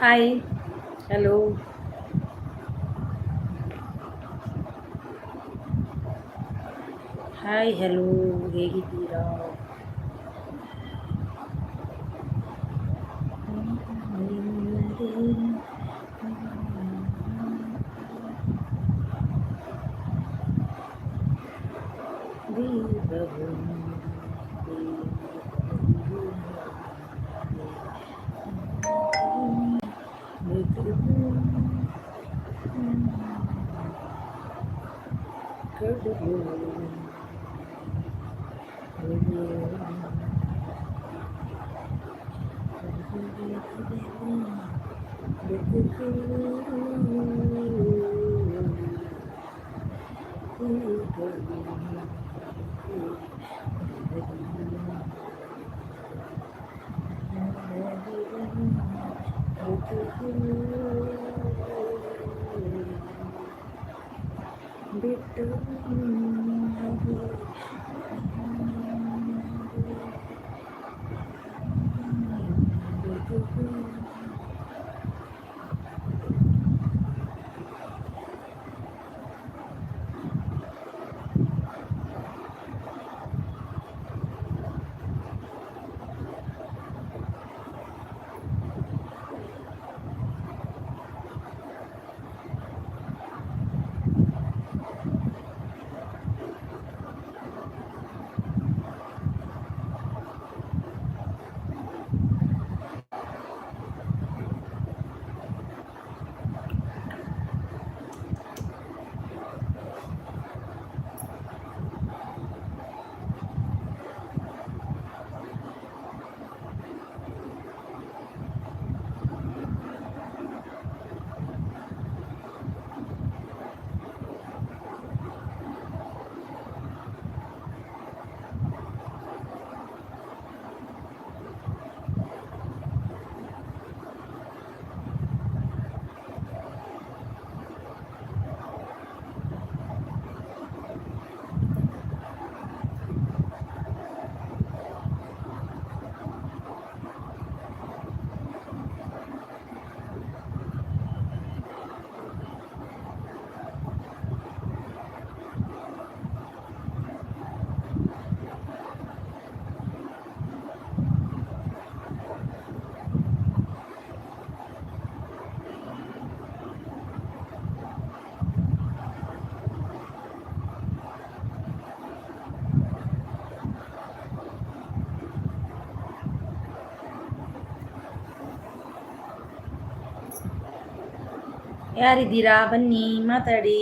Hi, hello, hi, hello, ಹೇಗಿದ್ದೀರಾ? ದೀಪವು ಕಡಲು ಬಿಟ್ಟು ಯಾರಿದ್ದೀರಾ? ಬನ್ನಿ ಮಾತಾಡಿ.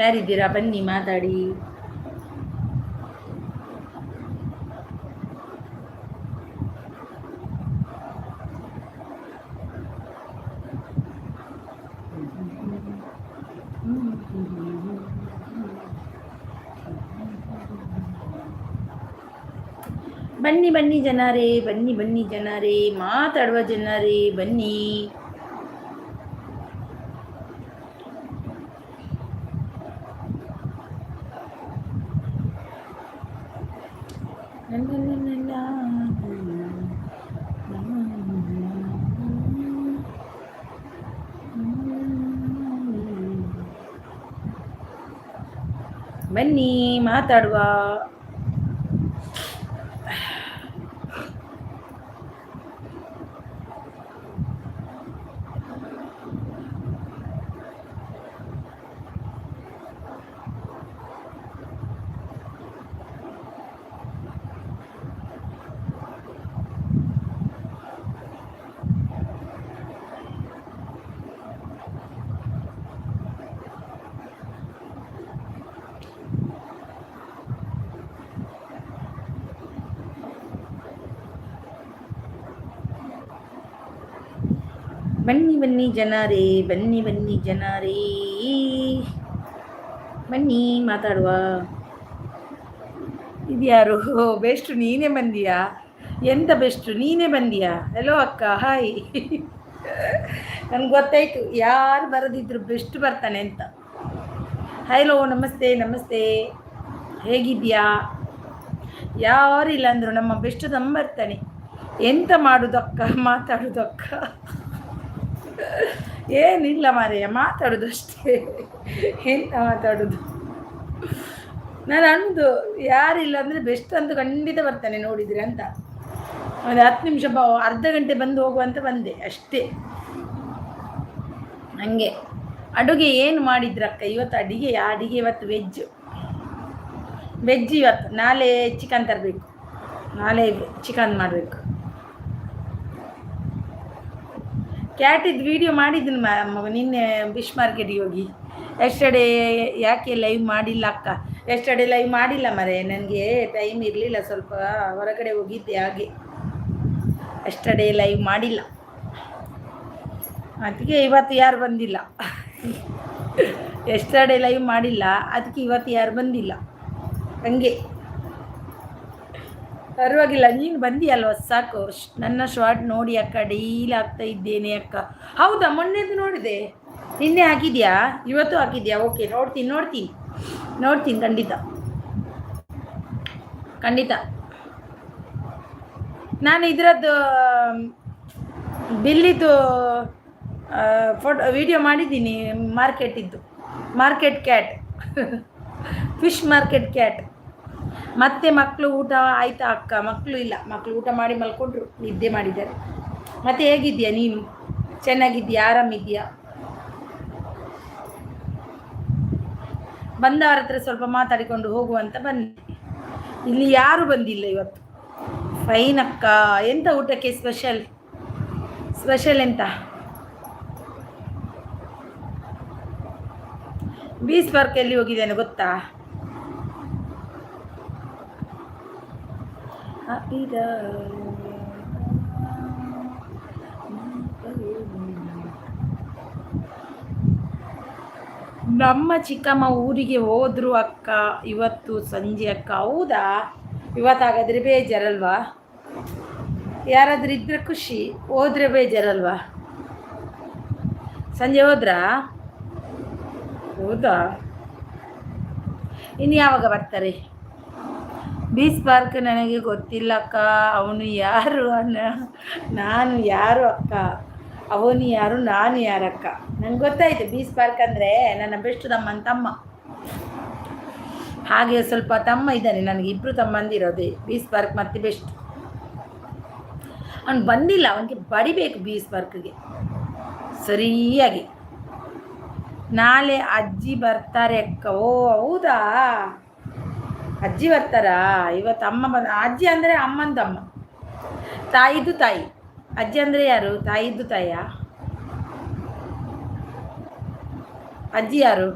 ಯಾರಿದ್ದೀರಾ? ಬನ್ನಿ ಮಾತಾಡಿ. ಬನ್ನಿ ಬನ್ನಿ ಜನರೇ, ಬನ್ನಿ ಬನ್ನಿ ಜನರೇ, ಮಾತಾಡುವ ಜನರೇ ಬನ್ನಿ. ಬನ್ನಿ ಮಾತಾಡುವ. ಬನ್ನಿ ಬನ್ನಿ ಜನರೇ, ಬನ್ನಿ ಬನ್ನಿ ಜನರೇ, ಬನ್ನಿ ಮಾತಾಡುವ. ಇದ್ಯಾರು? ಬೆಸ್ಟು ನೀನೇ ಬಂದಿಯಾ? ಎಂತ ಬೆಸ್ಟು ನೀನೇ ಬಂದಿಯಾ? ಹೆಲೋ ಅಕ್ಕ, ಹಾಯ್. ನನ್ಗೆ ಗೊತ್ತಾಯ್ತು ಯಾರು ಬರದಿದ್ರು ಬೆಸ್ಟ್ ಬರ್ತಾನೆ ಅಂತ. ಹಲೋ, ನಮಸ್ತೆ ನಮಸ್ತೆ. ಹೇಗಿದ್ಯಾ? ಯಾರು ಇಲ್ಲ ಅಂದರು ನಮ್ಮ ಬೆಸ್ಟ್ ನಂಬರ್ತಾನೆ. ಎಂತ ಮಾಡುದಕ್ಕ, ಮಾತಾಡೋದಕ್ಕ? ಏನಿಲ್ಲ ಮಾರೆಯ, ಮಾತಾಡೋದು ಅಷ್ಟೇ. ಎಂತ ಮಾತಾಡೋದು? ನಾನು ಅನ್ನೋದು ಯಾರಿಲ್ಲ ಅಂದರೆ ಬೆಸ್ಟ್ ಅಂತ ಖಂಡಿತ ಬರ್ತಾನೆ ನೋಡಿದ್ರೆ ಅಂತ. ಒಂದು 10 ನಿಮಿಷ ಅರ್ಧ ಗಂಟೆ ಬಂದು ಹೋಗುವಂತ ಬಂದೆ ಅಷ್ಟೇ. ಹಂಗೆ. ಅಡುಗೆ ಏನು ಮಾಡಿದ್ರಕ್ಕ ಇವತ್ತು? ಅಡಿಗೆ ಇವತ್ತು ವೆಜ್ ಇವತ್ತು. ನಾಳೆ ಚಿಕನ್ ತರಬೇಕು, ನಾಳೆ ಚಿಕನ್ ಮಾಡಬೇಕು. ಕ್ಯಾಟಿದ್ದು ವಿಡಿಯೋ ಮಾಡಿದ್ದೀನಿ ನಿನ್ನೆ ಫಿಶ್ ಮಾರ್ಕೆಟಿಗೆ ಹೋಗಿ. ಎಸ್ಟರ್ಡೇ ಯಾಕೆ ಲೈವ್ ಮಾಡಿಲ್ಲ ಅಕ್ಕ? ಎಸ್ಟರ್ಡೇ ಲೈವ್ ಮಾಡಿಲ್ಲ ಮರೆ, ನನಗೆ ಟೈಮ್ ಇರಲಿಲ್ಲ, ಸ್ವಲ್ಪ ಹೊರಗಡೆ ಹೋಗಿದ್ದೆ ಹಾಗೆ. ಎಸ್ಟರ್ಡೇ ಲೈವ್ ಮಾಡಿಲ್ಲ, ಅದಕ್ಕೆ ಇವತ್ತು ಯಾರು ಬಂದಿಲ್ಲ. ಎಸ್ಟರ್ಡೇ ಲೈವ್ ಮಾಡಿಲ್ಲ, ಅದಕ್ಕೆ ಇವತ್ತು ಯಾರು ಬಂದಿಲ್ಲ. ಹಂಗೆ ಪರವಾಗಿಲ್ಲ, ನೀನು ಬಂದಿಯಲ್ವ ಸಾಕು. ನನ್ನ ಶಾರ್ಟ್ ನೋಡಿ ಅಕ್ಕ, ಡೈಲಿ ಆಗ್ತಾ ಇದ್ದೇನೆ ಅಕ್ಕ. ಹೌದಾ? ಮೊನ್ನೆದು ನೋಡಿದೆ. ನಿನ್ನೆ ಹಾಕಿದ್ಯಾ? ಇವತ್ತು ಹಾಕಿದ್ಯಾ? ಓಕೆ, ನೋಡ್ತೀನಿ ಖಂಡಿತ. ನಾನು ಇದರದ್ದು ಬಿಲ್ಲಿದ್ದು ವಿಡಿಯೋ ಮಾಡಿದ್ದೀನಿ. Market cat fish market cat. ಮತ್ತೆ ಮಕ್ಕಳು ಊಟ ಆಯ್ತಾ ಅಕ್ಕ? ಮಕ್ಕಳು ಇಲ್ಲ, ಮಕ್ಕಳು ಊಟ ಮಾಡಿ ಮಲ್ಕೊಂಡ್ರು, ನಿದ್ದೆ ಮಾಡಿದ್ದಾರೆ. ಮತ್ತೆ ಹೇಗಿದ್ದೀಯಾ ನೀನು? ಚೆನ್ನಾಗಿದ್ದೀಯಾ? ಆರಾಮಿದ್ದೀಯಾ? ಬಂದವರ ಹತ್ರ ಸ್ವಲ್ಪ ಮಾತಾಡಿಕೊಂಡು ಹೋಗುವಂತ ಬನ್ನಿ. ಇಲ್ಲಿ ಯಾರು ಬಂದಿಲ್ಲ ಇವತ್ತು. ಫೈನ್ ಅಕ್ಕ. ಎಂತ ಊಟಕ್ಕೆ ಸ್ಪೆಷಲ್ ಎಂತ? ಬೀಚ್ ಪಾರ್ಕ್ ಎಲ್ಲಿ ಹೋಗಿದ್ದೇನೆ ಗೊತ್ತಾ? ನಮ್ಮ ಚಿಕ್ಕಮ್ಮ ಊರಿಗೆ ಹೋದ್ರು ಅಕ್ಕ ಇವತ್ತು ಸಂಜೆ ಅಕ್ಕ. ಹೌದಾ? ಇವತ್ತಾಗಾದ್ರೆ ಬೇಜಾರಲ್ವಾ? ಯಾರಾದ್ರೂ ಇದ್ರೆ ಖುಷಿ, ಹೋದ್ರೆ ಬೇಜಾರಲ್ವಾ? ಸಂಜೆ ಹೋದ್ರಾ? ಹೌದಾ? ಇನ್ನು ಯಾವಾಗ ಬರ್ತಾರೆ? ಬೀಚ್ ಪಾರ್ಕ್ ನನಗೆ ಗೊತ್ತಿಲ್ಲ ಅಕ್ಕ. ಅವನು ಯಾರು ನಾನು ಯಾರು ಅಕ್ಕ? ಅವನು ಯಾರು, ನಾನು ಯಾರಕ್ಕ? ನಂಗೆ ಗೊತ್ತಾಯ್ತು. ಬೀಚ್ ಪಾರ್ಕ್ ಅಂದರೆ ನನ್ನ ಬೆಸ್ಟ್ ತಮ್ಮ. ಹಾಗೆ ಸ್ವಲ್ಪ ತಮ್ಮ ಇದ್ದಾನೆ ನನಗೆ, 2 ತಮ್ಮಂದಿರೋದೆ. ಬೀಚ್ ಪಾರ್ಕ್ ಮತ್ತೆ ಬೆಸ್ಟ್. ಅವನು ಬಂದಿಲ್ಲ, ಅವನಿಗೆ ಬಡಿಬೇಕು ಬೀಚ್ ಪಾರ್ಕ್ಗೆ ಸರಿಯಾಗಿ. ನಾಳೆ ಅಜ್ಜಿ ಬರ್ತಾರೆ ಅಕ್ಕ. ಓ ಹೌದಾ? ಅಜ್ಜಿ ಬರ್ತಾರಾ? ಇವತ್ತು ಅಮ್ಮ ಅಜ್ಜಿ ಅಂದರೆ ಅಮ್ಮಂದು ಅಮ್ಮ, ತಾಯಿದು ತಾಯಿ. ಅಜ್ಜಿ ಅಂದರೆ ಯಾರು? ತಾಯಿದ್ದು ತಾಯಿಯ? ಅಜ್ಜಿ ಯಾರು?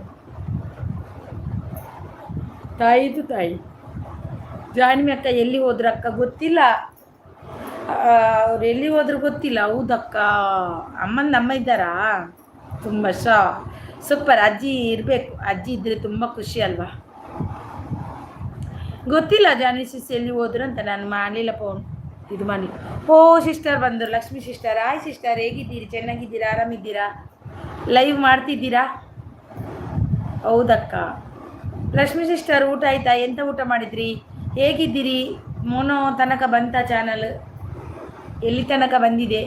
ತಾಯಿದು ತಾಯಿ. ಜಾನ್ವಿ ಅಕ್ಕ ಎಲ್ಲಿ ಹೋದ್ರು ಅಕ್ಕ? ಗೊತ್ತಿಲ್ಲ, ಅವ್ರು ಎಲ್ಲಿ ಹೋದ್ರು ಗೊತ್ತಿಲ್ಲ. ಹೌದಕ್ಕ, ಅಮ್ಮಂದು ಅಮ್ಮ ಇದ್ದಾರಾ? ತುಂಬ ಸೂಪರ್. ಅಜ್ಜಿ ಇರಬೇಕು, ಅಜ್ಜಿ ಇದ್ದರೆ ತುಂಬ ಖುಷಿ ಅಲ್ವಾ? ಗೊತ್ತಿಲ್ಲ ಜಾನ್ವಿ ಸಿಸ್ ಎಲ್ಲಿ ಹೋದ್ರು ಅಂತ. ನಾನು ಮಾಡಲಿಲ್ಲ ಫೋನ್, ಇದು ಮಾಡಿ. ಓ ಸಿಸ್ಟರ್ ಬಂದರು, ಲಕ್ಷ್ಮಿ ಸಿಸ್ಟರ್. ಹಾಯ್ ಸಿಸ್ಟರ್, ಹೇಗಿದ್ದೀರಿ? ಚೆನ್ನಾಗಿದ್ದೀರಾ? ಆರಾಮಿದ್ದೀರಾ? ಲೈವ್ ಮಾಡ್ತಿದ್ದೀರಾ? ಹೌದಕ್ಕ. ಲಕ್ಷ್ಮಿ ಸಿಸ್ಟರ್ ಊಟ ಆಯ್ತಾ? ಎಂತ ಊಟ ಮಾಡಿದ್ರಿ? ಹೇಗಿದ್ದೀರಿ? ಮೋನೋ ತನಕ ಬಂತ ಚಾನಲ್? ಎಲ್ಲಿ ತನಕ ಬಂದಿದೆ?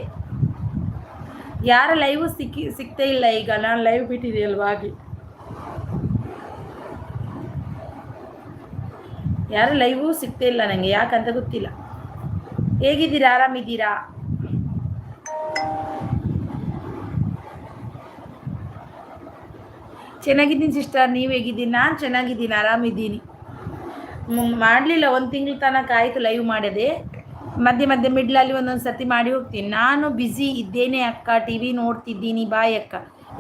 ಯಾರ ಲೈವು ಸಿಗ್ತಾ ಇಲ್ಲ ಈಗ. ನಾನು ಲೈವ್ ಬಿಟ್ಟಿದೆಯಲ್ವಾ ಹಾಗೆ. ಯಾರ ಲೈವು ಸಿಗ್ತಾ ಇಲ್ಲ ನನಗೆ, ಯಾಕಂತ ಗೊತ್ತಿಲ್ಲ. ಹೇಗಿದ್ದೀರಾ? ಆರಾಮಿದ್ದೀರಾ? ಚೆನ್ನಾಗಿದ್ದೀನಿ ಸಿಸ್ಟರ್, ನೀವು ಹೇಗಿದ್ದೀನಿ? ನಾನು ಚೆನ್ನಾಗಿದ್ದೀನಿ, ಆರಾಮಿದ್ದೀನಿ. ಮಾಡಲಿಲ್ಲ, 1 ತಿಂಗಳ ತನಕ ಆಯಿತು ಲೈವ್ ಮಾಡಿದೆ. ಮಧ್ಯೆ ಮಿಡ್ಲಲ್ಲಿ ಒಂದೊಂದು ಸರ್ತಿ ಮಾಡಿ ಹೋಗ್ತೀನಿ. ನಾನು ಬ್ಯುಸಿ ಇದ್ದೇನೆ ಅಕ್ಕ, ಟಿ ವಿ ನೋಡ್ತಿದ್ದೀನಿ. ಬಾಯ್ ಅಕ್ಕ.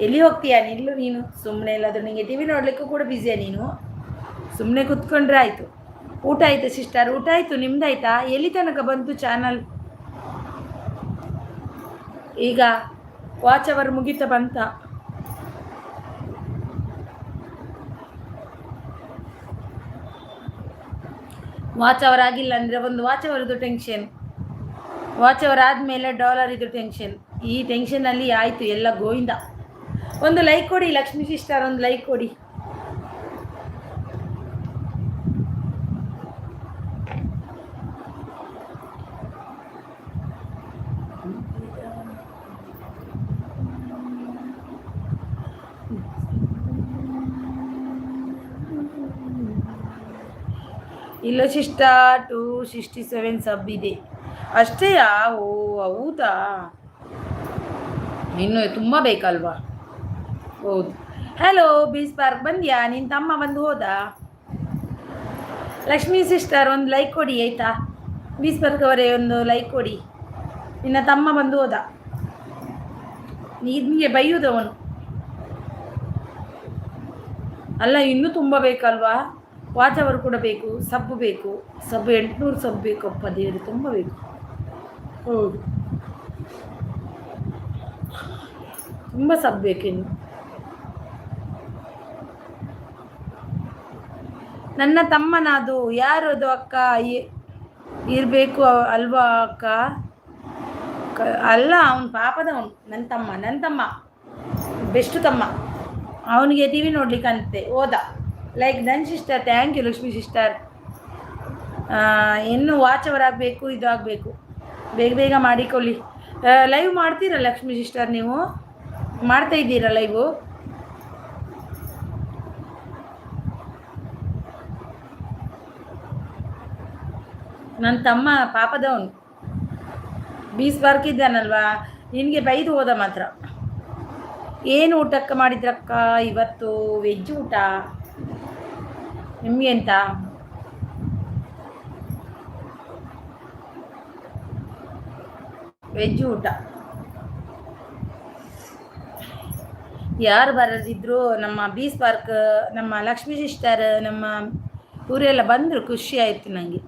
ಎಲ್ಲಿ ಹೋಗ್ತೀಯಾ? ನಿಲ್ಲು ನೀನು ಸುಮ್ಮನೆ. ಎಲ್ಲಾದರೂ ನಿಮಗೆ ಟಿ ವಿ ನೋಡಲಿಕ್ಕೂ ಕೂಡ ಬ್ಯುಸಿಯಾ ನೀನು? ಸುಮ್ಮನೆ ಕೂತ್ಕೊಂಡ್ರೆ ಆಯಿತು. ಊಟ ಆಯಿತು ಸಿಸ್ಟರ್? ಊಟ ಆಯಿತು, ನಿಮ್ದಾಯ್ತಾ? ಎಲ್ಲಿ ತನಕ ಬಂತು ಚಾನಲ್? ಈಗ ವಾಚ್ ಅವರ್ ಮುಗಿತಾ ಬಂತ? ವಾಚ್ ಅವರ್ ಆಗಿಲ್ಲ ಅಂದರೆ ಒಂದು ವಾಚ್ ಅವರ್ದು ಟೆನ್ಷನ್, ವಾಚ್ ಅವರ್ ಆದಮೇಲೆ ಡಾಲರ್ ಇದು ಟೆನ್ಷನ್. ಈ ಟೆನ್ಷನಲ್ಲಿ ಆಯಿತು ಎಲ್ಲ ಗೋವಿಂದ. ಒಂದು ಲೈಕ್ ಕೊಡಿ ಲಕ್ಷ್ಮೀ ಸಿಸ್ಟರ್, ಒಂದು ಲೈಕ್ ಕೊಡಿ. ಇಲ್ಲ ಶಿಷ್ಟ 267 ಸಬ್ ಇದೆ ಅಷ್ಟೇಯಾ? ಓ ಹೌದಾ, ಇನ್ನು ತುಂಬ ಬೇಕಲ್ವಾ? ಹೌದು. ಹಲೋ ಬೀಸ್ ಪಾರ್ಕ್ ಬಂದ್ಯಾ? ನಿನ್ನ ತಮ್ಮ ಬಂದು ಹೋದ? ಲಕ್ಷ್ಮೀ ಸಿಸ್ಟರ್ ಒಂದು ಲೈಕ್ ಕೊಡಿ ಆಯಿತಾ? ಬೀಸ್ ಪಾರ್ಕ್ ಅವರೇ ಒಂದು ಲೈಕ್ ಕೊಡಿ. ನಿನ್ನ ತಮ್ಮ ಬಂದು ಹೋದ, ನಿಮಗೆ ಬೈಯುವುದವನು ಅಲ್ಲ, ಇನ್ನೂ ತುಂಬ ಬೇಕಲ್ವಾ? ವಾಚ್ ಅವರ್ ಕೂಡ ಬೇಕು, ಸಬ್ಬು ಬೇಕು, ಸಬ್ಬು 800 ಸಬ್ಬು ಬೇಕಪ್ಪ ದೇವರು, ತುಂಬ ಬೇಕು. ಹೌದು, ತುಂಬ ಸಬ್ಬು ಬೇಕಿನ್ನು. ನನ್ನ ತಮ್ಮನದು ಯಾರು ಅದು ಅಕ್ಕ? ಇರಬೇಕು ಅಲ್ವಾ ಅಕ್ಕ? ಅಲ್ಲ, ಅವನು ಪಾಪದವನು, ನನ್ನ ತಮ್ಮ ಬೆಸ್ಟ್ ತಮ್ಮ. ಅವನಿಗೆ ಟಿ ವಿ ನೋಡ್ಲಿಕ್ಕೆ ಅಂತೆ ಹೋದ. ಲೈಕ್ ನನ್ನ sister, thank you Lakshmi sister. ಇನ್ನು ವಾಚ್ ಅವರ್ ಆಗಬೇಕು, ಇದು ಆಗಬೇಕು, ಬೇಗ ಬೇಗ ಮಾಡಿಕೊಳ್ಳಿ. ಲೈವ್ ಮಾಡ್ತೀರಾ ಲಕ್ಷ್ಮಿ ಸಿಸ್ಟರ್? ನೀವು ಮಾಡ್ತಾ ಇದ್ದೀರಾ ಲೈವು? ನನ್ನ ತಮ್ಮ ಪಾಪದವನು ಬೀಸ್ ಪಾರ್ಕ್ ಇದ್ದಾನಲ್ವಾ, ನಿನಗೆ ಬೈದು ಹೋದ ಮಾತ್ರ. ಏನು ಊಟಕ್ಕೆ ಮಾಡಿದ್ರಕ್ಕ ಇವತ್ತು? ವೆಜ್ ಊಟ. ನಿಮಗೆ ಎಂತ? ವೆಜ್ ಊಟ. ಯಾರು ಬರದಿದ್ರು ನಮ್ಮ ಬೀಸ್ ಪಾರ್ಕ್, ನಮ್ಮ ಲಕ್ಷ್ಮೀ ಸಿಸ್ಟರ್, ನಮ್ಮ ಊರೆಲ್ಲ ಬಂದರು, ಖುಷಿ ಆಯಿತು ನನಗೆ.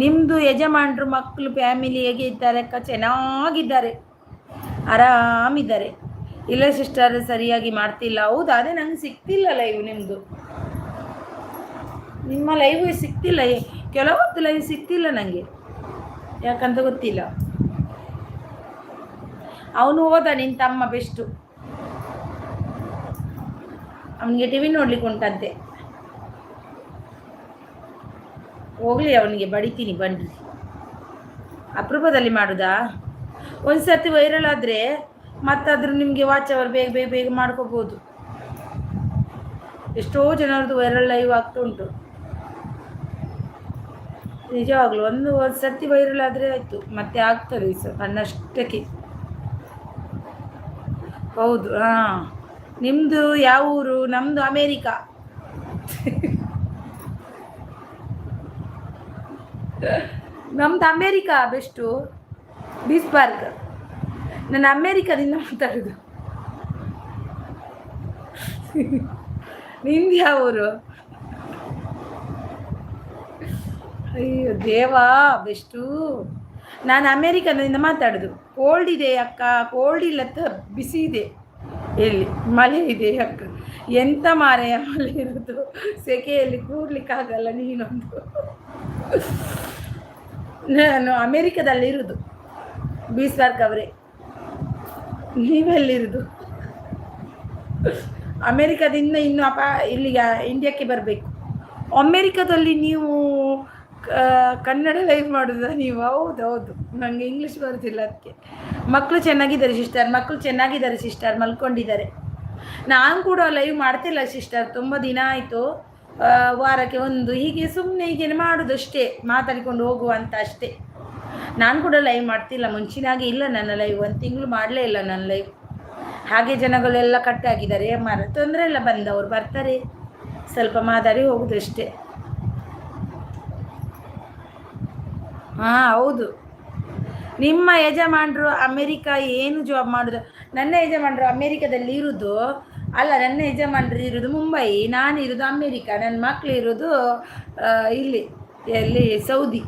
ನಿಮ್ಮದು ಯಜಮಾನರು, ಮಕ್ಕಳು, ಫ್ಯಾಮಿಲಿ ಹೇಗೆ ಇದ್ದಾರೆ ಅಕ್ಕ? ಚೆನ್ನಾಗಿದ್ದಾರೆ, ಆರಾಮಿದ್ದಾರೆ. ಇಲ್ಲ ಸಿಸ್ಟರ್ ಸರಿಯಾಗಿ ಮಾಡ್ತಿಲ್ಲ. ಹೌದು, ಅದೇ ನಂಗೆ ಸಿಗ್ತಿಲ್ಲ ಲೈವ್ ನಿಮ್ಮದು. ನಿಮ್ಮ ಲೈವ್ ಸಿಗ್ತಿಲ್ಲ, ಕೆಲವೊತ್ತು ಲೈವ್ ಸಿಗ್ತಿಲ್ಲ ನನಗೆ, ಯಾಕಂತ ಗೊತ್ತಿಲ್ಲ. ಅವನು ಹೋದ, ನಿನ್ನ ತಮ್ಮ ಬೆಸ್ಟು. ಅವನಿಗೆ ಟಿ ವಿ ನೋಡ್ಲಿಕ್ಕೆ ಉಂಟಂತೆ. ಹೋಗಲಿ, ಅವನಿಗೆ ಬಡಿತೀನಿ ಬನ್ನಿರಿ. ಅಪರೂಪದಲ್ಲಿ ಮಾಡೋದಾ? ಒಂದು ಸರ್ತಿ ವೈರಲ್ ಆದರೆ ಮತ್ತಾದರೂ ನಿಮಗೆ ವಾಚ್ ಅವರ್ ಬೇಗ ಬೇಗ ಬೇಗ ಮಾಡ್ಕೋಬೋದು. ಎಷ್ಟೋ ಜನರದ್ದು ವೈರಲ್ ಲೈವ್ ಆಗ್ತಾ ಉಂಟು ನಿಜವಾಗ್ಲೂ. ಒಂದು ಸರ್ತಿ ವೈರಲ್ ಆದರೆ ಆಯಿತು, ಮತ್ತೆ ಆಗ್ತದೆ ಅನ್ನಷ್ಟಕ್ಕೆ. ಹೌದು. ಹಾಂ, ನಿಮ್ಮದು ಯಾವ ಊರು? ನಮ್ಮದು ಅಮೇರಿಕಾ. ನಮ್ದು ಅಮೇರಿಕಾ ಬೆಸ್ಟು, ಬೀಸ್ ಪಾರ್ಕ್. ನಾನು ಅಮೇರಿಕಾದಿಂದ ಮಾತಾಡೋದು. ನಿಮ್ದು ಯಾವ ಊರು? ಅಯ್ಯೋ ದೇವಾ, ಬೆಸ್ಟು. ನಾನು ಅಮೇರಿಕಾದಿಂದ ಮಾತಾಡೋದು. ಕೋಲ್ಡ್ ಇದೆ ಅಕ್ಕ, ಕೋಲ್ಡ್ ಇಲ್ಲ, ಬಿಸಿ ಇದೆ. ಎಲ್ಲಿ ಮಳೆ ಇದೆ ಅಕ್ಕ? ಎಂತ ಮಾರೆಯ ಮಳೆ ಇರೋದು, ಸೆಕೆಯಲ್ಲಿ ಕೂರ್ಲಿಕ್ಕಾಗಲ್ಲ. ನೀನೊಂದು. ನಾನು ಅಮೇರಿಕಾದಲ್ಲಿರೋದು, ಬೀಸ್ ಪಾರ್ಕ್ ಅವರೇ. ನೀವೆಲ್ಲಿರೋದು? ಅಮೇರಿಕಾದಿಂದ ಇನ್ನು ಇಲ್ಲಿಗೆ ಇಂಡಿಯಾಕ್ಕೆ ಬರಬೇಕು. ಅಮೇರಿಕಾದಲ್ಲಿ ನೀವು ಕನ್ನಡ ಲೈವ್ ಮಾಡೋದ ನೀವು? ಹೌದೌದು, ನನಗೆ ಇಂಗ್ಲೀಷ್ ಬರೋದಿಲ್ಲ, ಅದಕ್ಕೆ. ಮಕ್ಕಳು ಚೆನ್ನಾಗಿದ್ದಾರೆ ಸಿಸ್ಟರ್, ಮಕ್ಕಳು ಚೆನ್ನಾಗಿದ್ದಾರೆ ಸಿಸ್ಟರ್, ಮಲ್ಕೊಂಡಿದ್ದಾರೆ. ನಾನು ಕೂಡ ಲೈವ್ ಮಾಡ್ತಿಲ್ಲ ಸಿಸ್ಟರ್, ತುಂಬ ದಿನ ಆಯಿತು. ವಾರಕ್ಕೆ ಒಂದು ಹೀಗೆ ಸುಮ್ಮನೆ ಹೀಗೆ ಮಾಡೋದು ಅಷ್ಟೇ, ಮಾತಾಡಿಕೊಂಡು ಹೋಗುವ ಅಂತ ಅಷ್ಟೇ. ನಾನು ಕೂಡ ಲೈವ್ ಮಾಡ್ತಿಲ್ಲ, ಮುಂಚಿನಾಗೆ ಇಲ್ಲ ನನ್ನ ಲೈವ್. 1 ತಿಂಗಳು ಮಾಡಲೇ ಇಲ್ಲ ನನ್ನ ಲೈವ್. ಹಾಗೆ ಜನಗಳೆಲ್ಲ ಕಟ್ಟಾಗಿದ್ದಾರೆ, ತೊಂದರೆ ಇಲ್ಲ, ಬಂದವರು ಬರ್ತಾರೆ, ಸ್ವಲ್ಪ ಮಾತಾಡಿ ಹೋಗೋದು ಅಷ್ಟೇ. ಹಾಂ ಹೌದು. ನಿಮ್ಮ ಯಜಮಾನರು ಅಮೇರಿಕಾ ಏನು ಜಾಬ್ ಮಾಡೋದು? ನನ್ನ ಯಜಮಾನರು ಅಮೇರಿಕಾದಲ್ಲಿ ಇರೋದು ಅಲ್ಲ, ನನ್ನ ಯಜಮಾನರು ಇರೋದು ಮುಂಬೈ, ನಾನಿರೋದು ಅಮೇರಿಕಾ, ನನ್ನ ಮಕ್ಕಳು ಇರೋದು ಇಲ್ಲಿ ಎಲ್ಲಿ ಸೌದಿ.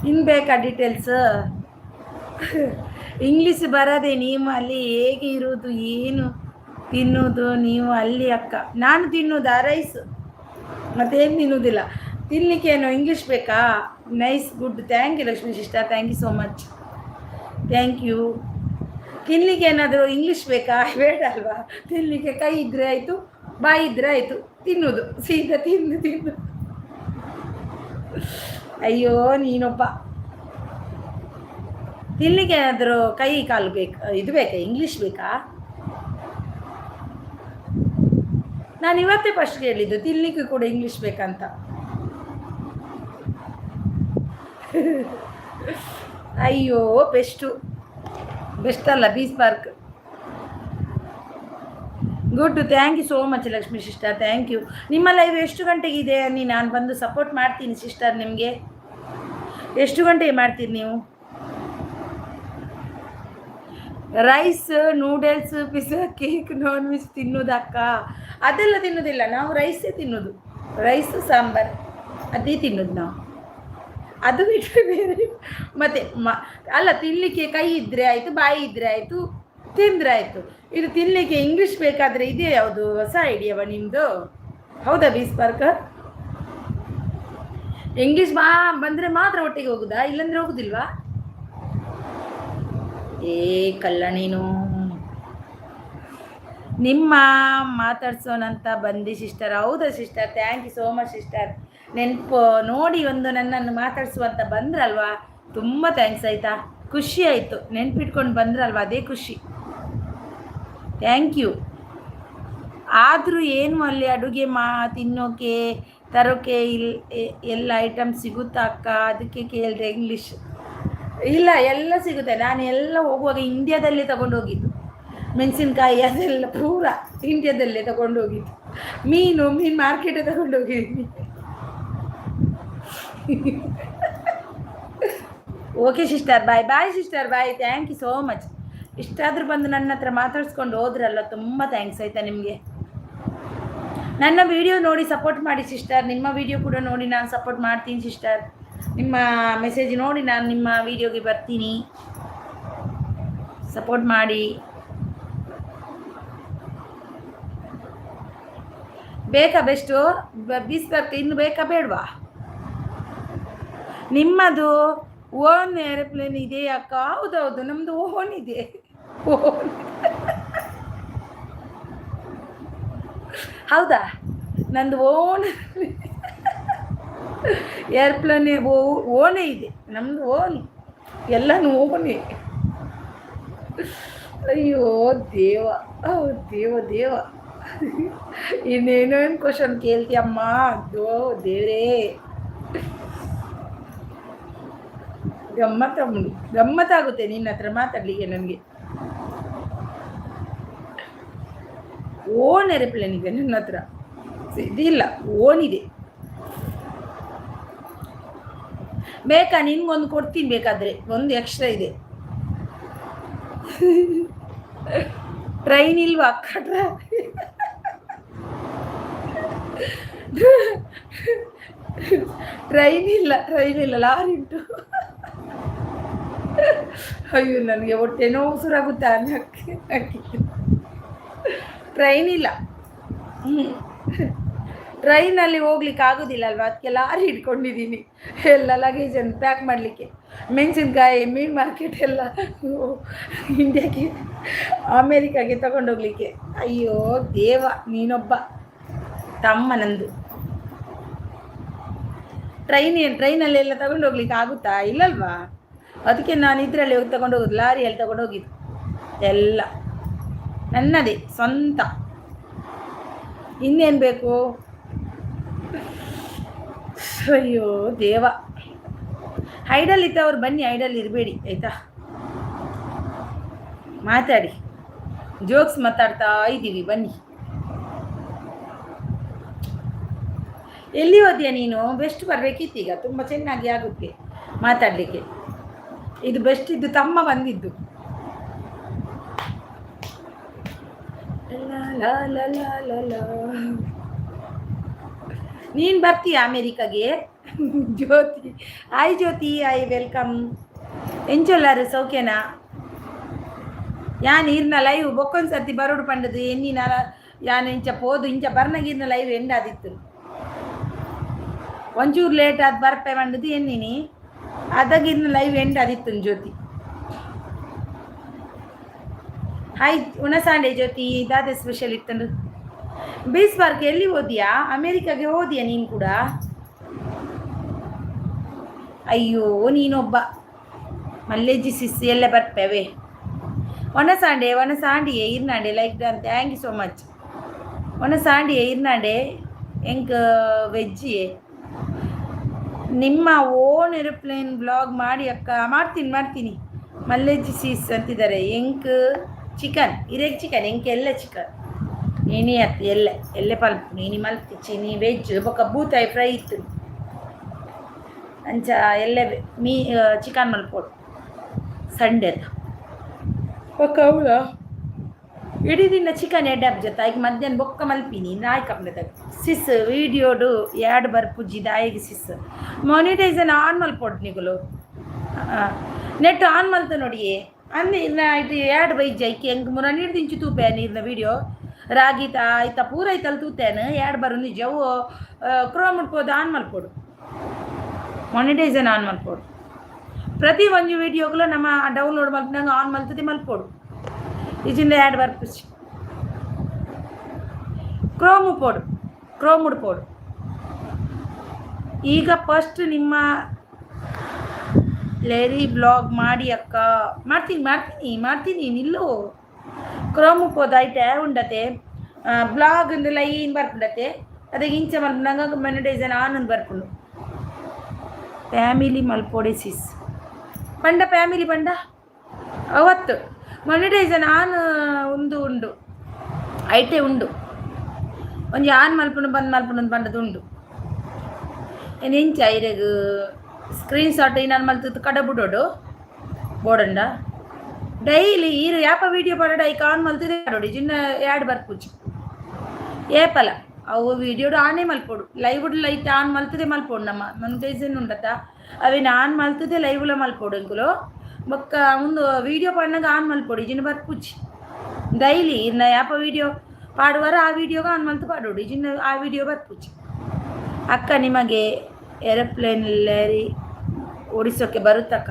ಇನ್ನು ಬೇಕಾ ಡೀಟೇಲ್ಸ್? ಇಂಗ್ಲೀಷ್ ಬರದೆ ನೀವು ಅಲ್ಲಿ ಹೇಗೆ ಇರೋದು, ಏನು ತಿನ್ನೋದು ನೀವು ಅಲ್ಲಿ ಅಕ್ಕ? ನಾನು ತಿನ್ನೋದಾ ರೈಸ್, ಮತ್ತೇನು ತಿನ್ನೋದಿಲ್ಲ. ತಿನ್ನಲಿಕ್ಕೇನು ಇಂಗ್ಲೀಷ್ ಬೇಕಾ? Nice, good, thank you Lakshmi sister, thank you so much, thank you. ತಿನ್ನಲಿಕ್ಕೆ ಏನಾದರೂ ಇಂಗ್ಲೀಷ್ ಬೇಕಾ? ಬೇಡ ಅಲ್ವಾ? ತಿನ್ನಲಿಕ್ಕೆ ಕೈ ಇದ್ದರೆ ಆಯಿತು, ಬಾಯಿ ಇದ್ದರೆ ಆಯಿತು, ತಿನ್ನೋದು ಸೀದಾ ತಿಂದು. ಅಯ್ಯೋ ನೀನೊಬ್ಬ. ತಿನ್ನಲಿಕ್ಕೆ ಏನಾದರೂ ಕೈ ಕಾಲು ಬೇಕಾ? ಇದು ಬೇಕಾ? ಇಂಗ್ಲೀಷ್ ಬೇಕಾ? ನಾನು ಇವತ್ತೇ ಫಸ್ಟ್ ಹೇಳಿದ್ದು ತಿನ್ಲಿಕ್ಕೆ ಕೂಡ ಇಂಗ್ಲೀಷ್ ಬೇಕಂತ. ಅಯ್ಯೋ ಬೆಸ್ಟ್ ಅಲ್ಲ ಬೀಸ್ ಪಾರ್ಕ್. Good, thank you so much Lakshmi sister, thank you. ನಿಮ್ಮ ಲೈವ್ ಎಷ್ಟು ಗಂಟೆಗೆ ಇದೆ ಅನ್ನಿ, ನಾನು ಬಂದು ಸಪೋರ್ಟ್ ಮಾಡ್ತೀನಿ ಸಿಸ್ಟರ್. ನಿಮಗೆ ಎಷ್ಟು ಗಂಟೆಗೆ ಮಾಡ್ತೀರಿ ನೀವು? Rice, noodles, pizza, cake, non veg ತಿನ್ನೋದಕ್ಕ? ಅದೆಲ್ಲ ತಿನ್ನೋದಿಲ್ಲ ನಾವು, ರೈಸೇ ತಿನ್ನೋದು. ರೈಸು ಸಾಂಬಾರು ಅದೇ ತಿನ್ನೋದು ನಾವು. ಅದು ಬಿಟ್ಟರೆ ಬೇರೆ ಮತ್ತೆ ಅಲ್ಲ, ತಿನ್ನಲಿಕ್ಕೆ ಕೈ ಇದ್ದರೆ ಆಯಿತು, ಬಾಯಿ ಇದ್ದರೆ ಆಯಿತು, ತಿಂದರೆ ಆಯಿತು. ಇದು ತಿನ್ನಲಿಕ್ಕೆ ಇಂಗ್ಲೀಷ್ ಬೇಕಾದರೆ ಇದೇ ಯಾವುದು ಹೊಸ ಐಡಿಯಾವ ನಿಮ್ಮದು? ಹೌದಾ ಬೀಸ್ ಪಾರ್ಕ? ಇಂಗ್ಲೀಷ್ ಬಂದರೆ ಮಾತ್ರ ಒಟ್ಟಿಗೆ ಹೋಗುದಾ, ಇಲ್ಲಾಂದರೆ ಹೋಗುದಿಲ್ವಾ? ಕಲ್ಲ ನೀನು. ನಿಮ್ಮ ಮಾತಾಡ್ಸೋಣಂತ ಬಂದು ಸಿಸ್ಟರ್. ಹೌದಾ sister, thank you so much sister. ನೆನಪು ನೋಡಿ ಒಂದು ನನ್ನನ್ನು ಮಾತಾಡಿಸುವಂತ ಬಂದ್ರಲ್ವಾ, ತುಂಬ ಥ್ಯಾಂಕ್ಸ್ ಆಯಿತಾ. ಖುಷಿ ಆಯಿತು, ನೆನ್ಪಿಟ್ಕೊಂಡು ಬಂದ್ರಲ್ವಾ, ಅದೇ ಖುಷಿ. Thank you. ಆದರೂ ಏನು ಅಲ್ಲಿ ಅಡುಗೆ ತಿನ್ನೋಕೆ ತರೋಕೆ ಎಲ್ಲ ಐಟಮ್ ಸಿಗುತ್ತಾ ಅಕ್ಕ? ಅದಕ್ಕೆ ಕೇಳಿದೆ ಇಂಗ್ಲೀಷ್. ಇಲ್ಲ, ಎಲ್ಲ ಸಿಗುತ್ತೆ. ನಾನು ಎಲ್ಲ ಹೋಗುವಾಗ ಇಂಡಿಯಾದಲ್ಲೇ ತಗೊಂಡು ಹೋಗಿದ್ದು. ಮೆಣಸಿನ್ಕಾಯಿ ಅದೆಲ್ಲ ಪೂರ ಇಂಡಿಯಾದಲ್ಲೇ ತಗೊಂಡು ಹೋಗಿದ್ದು. ಮೀನು ಮಾರ್ಕೆಟೇ ತಗೊಂಡು ಹೋಗಿದ್ದೀನಿ. Okay sister, bye sister, bye. Thank you so much. ಇಷ್ಟಾದರೂ ಬಂದು ನನ್ನ ಹತ್ರ ಮಾತಾಡಿಸ್ಕೊಂಡು ಹೋದ್ರಲ್ಲ, ತುಂಬ ಥ್ಯಾಂಕ್ಸ್ ಆಯಿತಾ ನಿಮಗೆ. ನನ್ನ ವಿಡಿಯೋ ನೋಡಿ ಸಪೋರ್ಟ್ ಮಾಡಿ ಸಿಸ್ಟರ್. ನಿಮ್ಮ ವಿಡಿಯೋ ಕೂಡ ನೋಡಿ ನಾನು ಸಪೋರ್ಟ್ ಮಾಡ್ತೀನಿ ಸಿಸ್ಟರ್. ನಿಮ್ಮ ಮೆಸೇಜ್ ನೋಡಿ ನಾನು ನಿಮ್ಮ ವಿಡಿಯೋಗೆ ಬರ್ತೀನಿ. ಸಪೋರ್ಟ್ ಮಾಡಿ. ಬೇಕಾ ಬೆಸ್ಟು ಬೀಸ್ ಪಾರ್ಕ್? ಇನ್ನು ಬೇಕಾ ಬೇಡವಾ? ನಿಮ್ಮದು ಓನ್ ಏರೋಪ್ಲೇನ್ ಇದೆ ಅಕ್ಕ? ಹೌದೌದು, ನಮ್ಮದು ಓನ್ ಇದೆ. ಹೌದಾ, ನಂದು ಓನ್ ಏರ್ಪ್ಲೇನ್ ಓನೇ ಇದೆ. ನಮ್ಮದು ಓನ್, ಎಲ್ಲನೂ ಓನೇ. ಅಯ್ಯೋ ದೇವ, ದೇವ ಇನ್ನೇನೋ ಕ್ವಶನ್ ಕೇಳ್ತೀಯಮ್ಮ. ದೇವ್ರೇ, ಗಮ್ಮತ್ತಾಗುತ್ತೆ ನಿನ್ನ ಹತ್ರ ಮಾತಾಡ್ಲಿಕ್ಕೆ ನನಗೆ. ಓನ್ ಏರೋಪ್ಲೇನ್ ಇದೆ ನನ್ನ ಹತ್ರ, ಇದಿಲ್ಲ, ಓನ್ ಇದೆ. ಬೇಕಾ? ನಿನ್ಗೊಂದು ಕೊಡ್ತೀನಿ ಬೇಕಾದರೆ, ಒಂದು ಎಕ್ಸ್ಟ್ರಾ ಇದೆ. ಟ್ರೈನ್ ಇಲ್ವಾ ಅಕ್ಕ? ಟ್ರೈನ್ ಇಲ್ಲ, ಲಾರಿ ಉಂಟು. ಅಯ್ಯೋ, ನನಗೆ ಹೊಟ್ಟೆ ನೋವು ಸುರಾಗುತ್ತೆ ಅನ್ನಕ್ಕೆ. ಟ್ರೈನ್ ಇಲ್ಲ. ಟ್ರೈನಲ್ಲಿ ಹೋಗ್ಲಿಕ್ಕೆ ಆಗೋದಿಲ್ಲ ಅಲ್ವಾ, ಅದಕ್ಕೆ ಲಾರಿ ಇಟ್ಕೊಂಡಿದ್ದೀನಿ ಎಲ್ಲ ಲಗೇಜನ್ನು ಪ್ಯಾಕ್ ಮಾಡಲಿಕ್ಕೆ. ಮೆಣಸಿನ್ಕಾಯಿ, ಮೀನು ಮಾರ್ಕೆಟ್ ಎಲ್ಲ ಇಂಡಿಯಾಗೆ, ಅಮೇರಿಕಾಗೆ ತಗೊಂಡೋಗ್ಲಿಕ್ಕೆ. ಅಯ್ಯೋ ದೇವ, ನೀನೊಬ್ಬ ತಮ್ಮ ನಂದು. ಟ್ರೈನಲ್ಲೆಲ್ಲ ತಗೊಂಡೋಗ್ಲಿಕ್ಕೆ ಆಗುತ್ತಾ? ಇಲ್ಲಲ್ವಾ? ಅದಕ್ಕೆ ನಾನು ಇದರಲ್ಲಿ ಹೋಗಿ ತಗೊಂಡೋಗೋದು, ಲಾರಿಯಲ್ಲಿ ತಗೊಂಡೋಗಿದ್ದು ಎಲ್ಲ ನನ್ನದೇ ಸ್ವಂತ. ಇನ್ನೇನು ಬೇಕು? ಅಯ್ಯೋ ದೇವ. ಐಡಲ್ ಇದ್ದವ್ರು ಬನ್ನಿ, ಐಡಲ್ ಇರಬೇಡಿ ಆಯಿತಾ. ಮಾತಾಡಿ, ಜೋಕ್ಸ್ ಮಾತಾಡ್ತಾ ಇದ್ದೀವಿ, ಬನ್ನಿ. ಎಲ್ಲಿ ಹೋದ್ಯಾ ನೀನು? ಬೆಸ್ಟ್ ಬರಬೇಕಿತ್ತು ಈಗ, ತುಂಬ ಚೆನ್ನಾಗಿ ಆಗುತ್ತೆ ಮಾತಾಡಲಿಕ್ಕೆ. ಇದು ಬೆಸ್ಟ್ ಇದ್ದು ತಮ್ಮ ಬಂದಿದ್ದು. ನೀನು ಬರ್ತೀಯ ಅಮೇರಿಕಾಗೆ? ಜ್ಯೋತಿ, ಹಾಯ್ ಜ್ಯೋತಿ, ಹಾಯ್, ವೆಲ್ಕಮ್. ಎಂಚೊಲ್ಲಾರು ಸೌಖ್ಯನಾ? ಯಾನ್ ಈರ್ನ ಲೈವ್ ಬೊಕ್ಕೊಂದು ಸರ್ತಿ ಬರೋಡು ಪಂಡದು ಎನ್ನಿನ ಯಾನ್ ಇಂಚ ಪೋದು ಇಂಚ ಬರ್ನಗೀರ್ನ ಲೈವ್ ಎಂಡಾದಿತ್ತು. ಒಂಚೂರು ಲೇಟ್ ಆದ ಬರ್ಪೆ ಪಂಡದು ಎನ್ನಿನಿ ಅದಾಗಿರ್ನ ಲೈವ್ ಎಂಡಾದಿತ್ತು ಜ್ಯೋತಿ. ಹಾಯ್ ಉಣಸಾಂಡೆ ಜ್ಯೋತಿ, ಇದಾದ ಸ್ಪೆಷಲ್ ಇತ್ತಂದು. ಬೀಸ್ ಪಾರ್ಕ್ ಎಲ್ಲಿ ಹೋದ್ಯಾ? ಅಮೇರಿಕಾಗೆ ಹೋದ್ಯಾ ನೀನು ಕೂಡ? ಅಯ್ಯೋ ನೀನೊಬ್ಬ ಮಲ್ಲೇಜಿ ಸಿಸ್ಸಿ ಎಲ್ಲ ಬರ್ತೇವೆ. ಒಣಸಾಂಡೆ ಇರ್ನಾಂಡೆ like done, thank you so much. ಒನ ಸಾಂಡಿಯೇ ಇರ್ನಾಡೆ ಎಂಕ್ ವೆಜ್ಜಿಯೇ ನಿಮ್ಮ ಓನ್ ಏರೋಪ್ಲೇನ್ ಬ್ಲಾಗ್ ಮಾಡಿ ಅಕ್ಕ ಮಾಡ್ತೀನಿ ಮಲ್ಲೆಜ್ಜಿ ಸೀಸ್ ಅಂತಿದ್ದಾರೆ ಎಂಕ್ ಚಿಕನ್ ಇರೇಗ್ ಚಿಕನ್ ಎಂಕ್ ಎಲ್ಲ ಚಿಕನ್ ನೀನಿ ಅತ್ತಿ ಎಲ್ಲೆ ಪಲ್ಪು ನೀನಿ ಮಲ್ತಿಚ್ಚಿ ನೀ ವೆಜ್ ಬೊಕ್ಕ ಬೂತಾಯಿ ಫ್ರೈ ಇತ್ತು ಅಂಚ ಎಲ್ಲೆ ಚಿಕನ್ ಮಲ್ಪೋಡು ಸಂಡೆ ಬೊಕ್ಕ ಅವಳ ಇಡೀ ದಿನ ಚಿಕನ್ ಎಡ್ಡಾಪ್ ಜೊತೆ ಈಗ ಮಧ್ಯಾಹ್ನ ಬೊಕ್ಕ ಮಲ್ಪಿನಿ ನಾಯಿ ಕಪ್ಪದಾಗ ಸಿಸ್ ವೀಡಿಯೋಡು ಯಾಡ್ ಬರ್ಪುಜ್ಜಿ ದಾಯಿಗೆ ಸಿಸ್ ಮಾನಿಟೈಸನ್ ಆನ್ ಮಲ್ಪೋಡು ನಿಗುಲು ನೆಟ್ ಆನ್ ಮಲ್ತ ನೋಡಿಯೇ ಅಂದೆ ಇದು ಯಾಡ್ ಬೈಜ್ ಐಕಿ ಹೆಂಗೆ ಮುರ ನೀಡ್ದಿಂಚು ತೂಪೆ ನೀರಿನ ವೀಡಿಯೋ ರಾಗಿ ಆಯ್ತಾ ಪೂರ ಐತಲ್ಲ ತೂತೇನು ಯಾಡ್ ಬರೋ ನಿಜ ಅವು ಕ್ರೋಮ್ ಮುಟ್ಬೋದು ಆನ್ ಮಲ್ಪೋಡು ಮಾನಿಟೈಸನ್ ಆನ್ ಮಲ್ಪೋಡು ಪ್ರತಿ ಒಂದು ವೀಡಿಯೋಗಳು ನಮ್ಮ ಡೌನ್ಲೋಡ್ ಮಲ್ಪನಂಗೆ ಆನ್ ಮಲ್ತದೆ ಮಲ್ಪೋಡು ಇಜಿಂದ ಯಾಡ್ ಬರ್ಪಿಸಿ ಕ್ರೋಮ್ ಉಡ್ಪೋಡು ಈಗ ಫಸ್ಟ್ ನಿಮ್ಮ ಲೇರಿ ಬ್ಲಾಗ್ ಮಾಡಿ ಅಕ್ಕ ಮಾಡ್ತೀನಿ ನಿಲ್ಲು ಕ್ರೋಮ್ ಉಪ್ಪೋದು ಐತೆ ಉಂಡತೆ ಬ್ಲಾಗ್ ಲೈನ್ ಬರ್ಪುಂಡತೆ ಅದಕ್ಕೆ ಇಂಚ ಮಲ್ಪನಂಗ ಮಾನಿಟೈಸನ್ ಆನ್ ಬರ್ಪುಂಡು ಫ್ಯಾಮಿಲಿ ಮಲ್ಪೋಡೆ ಸಿಸ್ ಪಂಡ ಫ್ಯಾಮಿಲಿ ಪಂಡ ಅವತ್ತು ಮಾನಿಟೈಸನ್ ಆನ್ ಉಂಡು ಐಟೆ ಉಂಡು ಒಂಜಿ ಆನ್ ಮಲ್ಪುಂಡು ಬಂದ್ ಮಲ್ಪುಂಡು ಪಂಡದು ಉಂಡು ಏನು ಇಂಚ ಐರೆಗ್ ಸ್ಕ್ರೀನ್ ಶಾಟ್ ನಾನು ಮಲ್ತದ್ದು ಕಡ ಬಿಡೋಡು ಬೋಡಂಡ ಡೈಲಿ ಈರು ಯಾಪ ವೀಡಿಯೋ ಪಡೋಡು ಐಕ ಆನ್ ಮಲ್ತದೆ ಆಡೋಡು ಜಿನ್ನ ಯಾಡ್ ಬರ್ಪುಜಿ ಏಪಲ ಅವು ವೀಡಿಯೋಡು ಆನೇ ಮಲ್ಪೋಡು ಲೈವ್ಡ್ ಲೈಟ್ ಆನ್ ಮಲ್ತದೆ ಮಲ್ಪೋಡು ನಮ್ಮ ಮಾನಿಟೈಸನ್ ಉಂಡತ್ತ ಅವೇನು ಆನ್ ಮಲ್ತದೆ ಲೈವ್ಲ ಮಲ್ಪೋಡು ಅಂಕುಲು ಬೊಕ್ಕ ಮುಂದು ವೀಡಿಯೋ ಪಣ್ಣಾಗ ಆನ್ ಮಲ್ಪೋಡು ಇಜಿನ ಬರ್ಪುಜಿ ಡೈಲಿ ಇನ್ನ ಯಾಪ ವೀಡಿಯೋ ಪಾಡುವಾರ ಆ ವೀಡಿಯೋಗ ಆನ್ ಮಲ್ತು ಪಾಡೋಡು ಇಜಿನ ಆ ವೀಡಿಯೋ ಬರ್ಪುಜಿ ಅಕ್ಕ ನಿಮಗೆ ಏರೋಪ್ಲೇನಲ್ಲಿ ಓಡಿಸೋಕ್ಕೆ ಬರುತ್ತಕ್ಕ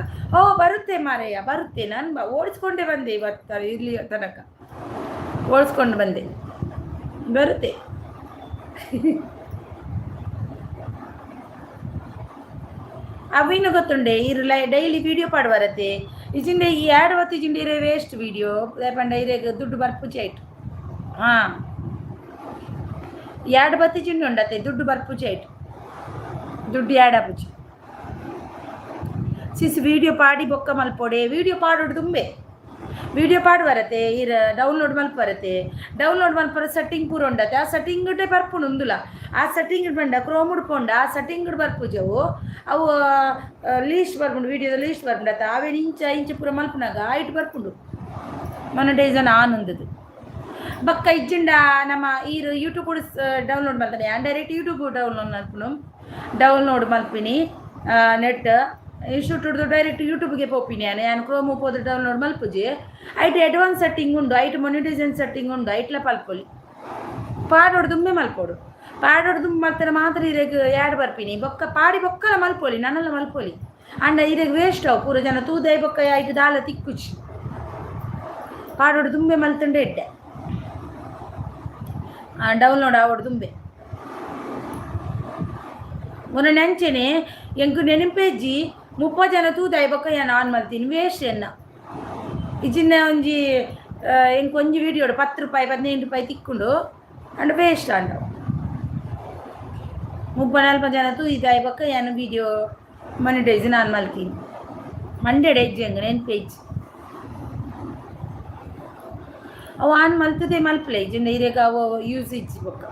ಬರುತ್ತೆ ಮಾರಯ್ಯ ಬರುತ್ತೆ ನಾನು ಓಡಿಸ್ಕೊಂಡೇ ಬಂದೆ ಇವತ್ತು ಇಲ್ಲಿ ತನಕ ಓಡಿಸ್ಕೊಂಡು ಬಂದೆ ಬರುತ್ತೆ ಅವಿನ್ನು ಗೊತ್ತುಂಡೆ ಇರು ಡೈಲಿ ವೀಡಿಯೋ ಪಾಡುವರತ್ತೆ ಇಜಿಂಡೆ ಈ ಎರಡು ಹೊತ್ತು ಇಜಿಂಡೆ ಇರೋ ವೇಸ್ಟ್ ವೀಡಿಯೋ ಪಂಡ ಇರೇಗ ದುಡ್ಡು ಬರ್ಪುಜಿ ಆಯ್ತು ಹಾಂ ಎರಡು ಬತ್ತಿ ಜಿಂಡು ಉಂಡತ್ತೆ ದುಡ್ಡು ಬರ್ಪುಜಿ ಆಯ್ತು ದುಡ್ಡು ಯಾಡಪುಜಿ ಸಿಸ್ ವೀಡಿಯೋ ಪಾಡಿ ಬೊಕ್ಕ ಮಲ್ಪೋಡೆ ವೀಡಿಯೋ ಪಾಡೋಡು ತುಂಬೆ ವೀಡಿಯೋ ಪಾಡು ಬರತ್ತೆ ಇರ ಡೌನ್ಲೋಡ್ ಮಲ್ಪ ಬರತ್ತೆ ಡೌನ್ಲೋಡ್ ಮಲ್ಪರ ಸೆಟ್ಟಿಂಗ್ ಪೂರ ಉಂಡತ್ತೆ ಆ ಸೆಟ್ಟಿಂಗ್ ಬರ್ಪುಂಡು ಉಂದುಲ ಆ ಸೆಟ್ಟಿಂಗ್ ಬಂಡ ಕ್ರೋಮ್ ಉಡ್ಪೊಂಡ ಆ ಸೆಟ್ಟಿಂಗ್ ಬರ್ಪುಜವು ಅವು ಲೀಸ್ಟ್ ಬರ್ಪುಂಡು ವೀಡಿಯೋದ ಲೀಸ್ಟ್ ಬರ್ಪುಂಡತ್ತ ಅವೇನು ಇಂಚ ಪೂರ ಮಲ್ಪನಾಗ ಆಯ್ತು ಬರ್ಪುಂಡು ಮಾನಿಟೈಸನ್ ಆನ್ ಉಂದದು ಬಕ್ಕ ಇಜ್ಜಿಂಡ ನಮ್ಮ ಈರು ಯೂಟ್ಯೂಬ್ ಕೂಡ ಡೌನ್ಲೋಡ್ ಮಾಡ್ತಾನೆ ಡೈರೆಕ್ಟ್ ಯೂಟ್ಯೂಬ್ ಡೌನ್ಲೋಡ್ ಮಲ್ಪಿನಿ ನೆಟ್ ಇಷ್ಟು ಡೈರೆಕ್ಟ್ ಯೂಟ್ಯೂಬ್ಗೆ ಪೋಪಿನಿ ನಾನು ಕ್ರೋಮ್ ಹೋದ್ರೆ ಡೌನ್ಲೋಡ್ ಮಲ್ಪುಜಿ ಐಟು ಅಡ್ವಾನ್ಸ್ ಸೆಟ್ಟಿಂಗ್ ಉಂಡು ಐಟು ಮಾನಿಟೈಸೇಷನ್ ಸೆಟ್ಟಿಂಗ್ ಉಂಡು ಐಟ್ಲ ಪಲ್ಪೊಲಿ ಪಾಡೋಡು ದುಂಬೆ ಮಲ್ಪೋಡು ಪಾಡೋಡು ದುಂಬೆ ಮಲ್ತಾರೆ ಮಾತ್ರ ಇರೆಗ್ ಯಾಡ್ ಬರ್ಪಿನಿ ಬೊಕ್ಕ ಪಾಡಿ ಬೊಕ್ಕಲ ಮಲ್ಪೊಲಿ ನನ್ನೆಲ್ಲ ಮಲ್ಪೊಲಿ ಅಂಡ ಇರೆಗ್ ವೇಸ್ಟ್ ಅವು ಪೂರ ಜನ ತೂದೈ ಬೊಕ್ಕ ಐಟು ದಾಲ ತಿಕ್ಕುಚಿ ಪಾಡೋಡು ದುಂಬೆ ಮಲ್ತಂಡೆ ಇಡ್ಡೆ ಡೌನ್ಲೋಡ್ ಆವೋಡು ದುಂಬೆ ಮೊನ್ನೆ ನೆಂಚೆನೆ ಎಂಕು ನೆನಪೇಜಿ 30 ಜನ ತೂದಾಯಿ ಬೊಕ್ಕ ನಾನು ಆನ್ ಮಾಡ್ತೀನಿ ವೇಸ್ಟ್ ಎನ್ನ ಇಜಿನ್ನ ಒಂಜಿ ಎಂಕ್ ಒಂಜಿ ವೀಡಿಯೋಡು 10 ರೂಪಾಯಿ 15 ರೂಪಾಯಿ ತಿಕ್ಕೊಂಡು ಅಂಡ್ ವೇಸ್ಟ್ ಅಂಡ 30-40 ಜನ ತೂದಾಯಿ ಬೊಕ್ಕ ನಾನು ವೀಡಿಯೋ ಮಾನಿಟೈಸೇಷನ್ ಆನ್ ಮಲ್ತೀನಿ ಮಂಡ್ಯಡ್ ಹೆಜ್ಜೆ ಹಂಗೆ ನೆನಪೇಜ್ ಅವು ಆನ್ ಮಲ್ತದೆ ಮಲ್ಪಲೆ ಇಜಿಂದ ಇರೇಗ ಅವು ಯೂಸ್ ಇಜ್ಜಿ ಬೊಕ್ಕ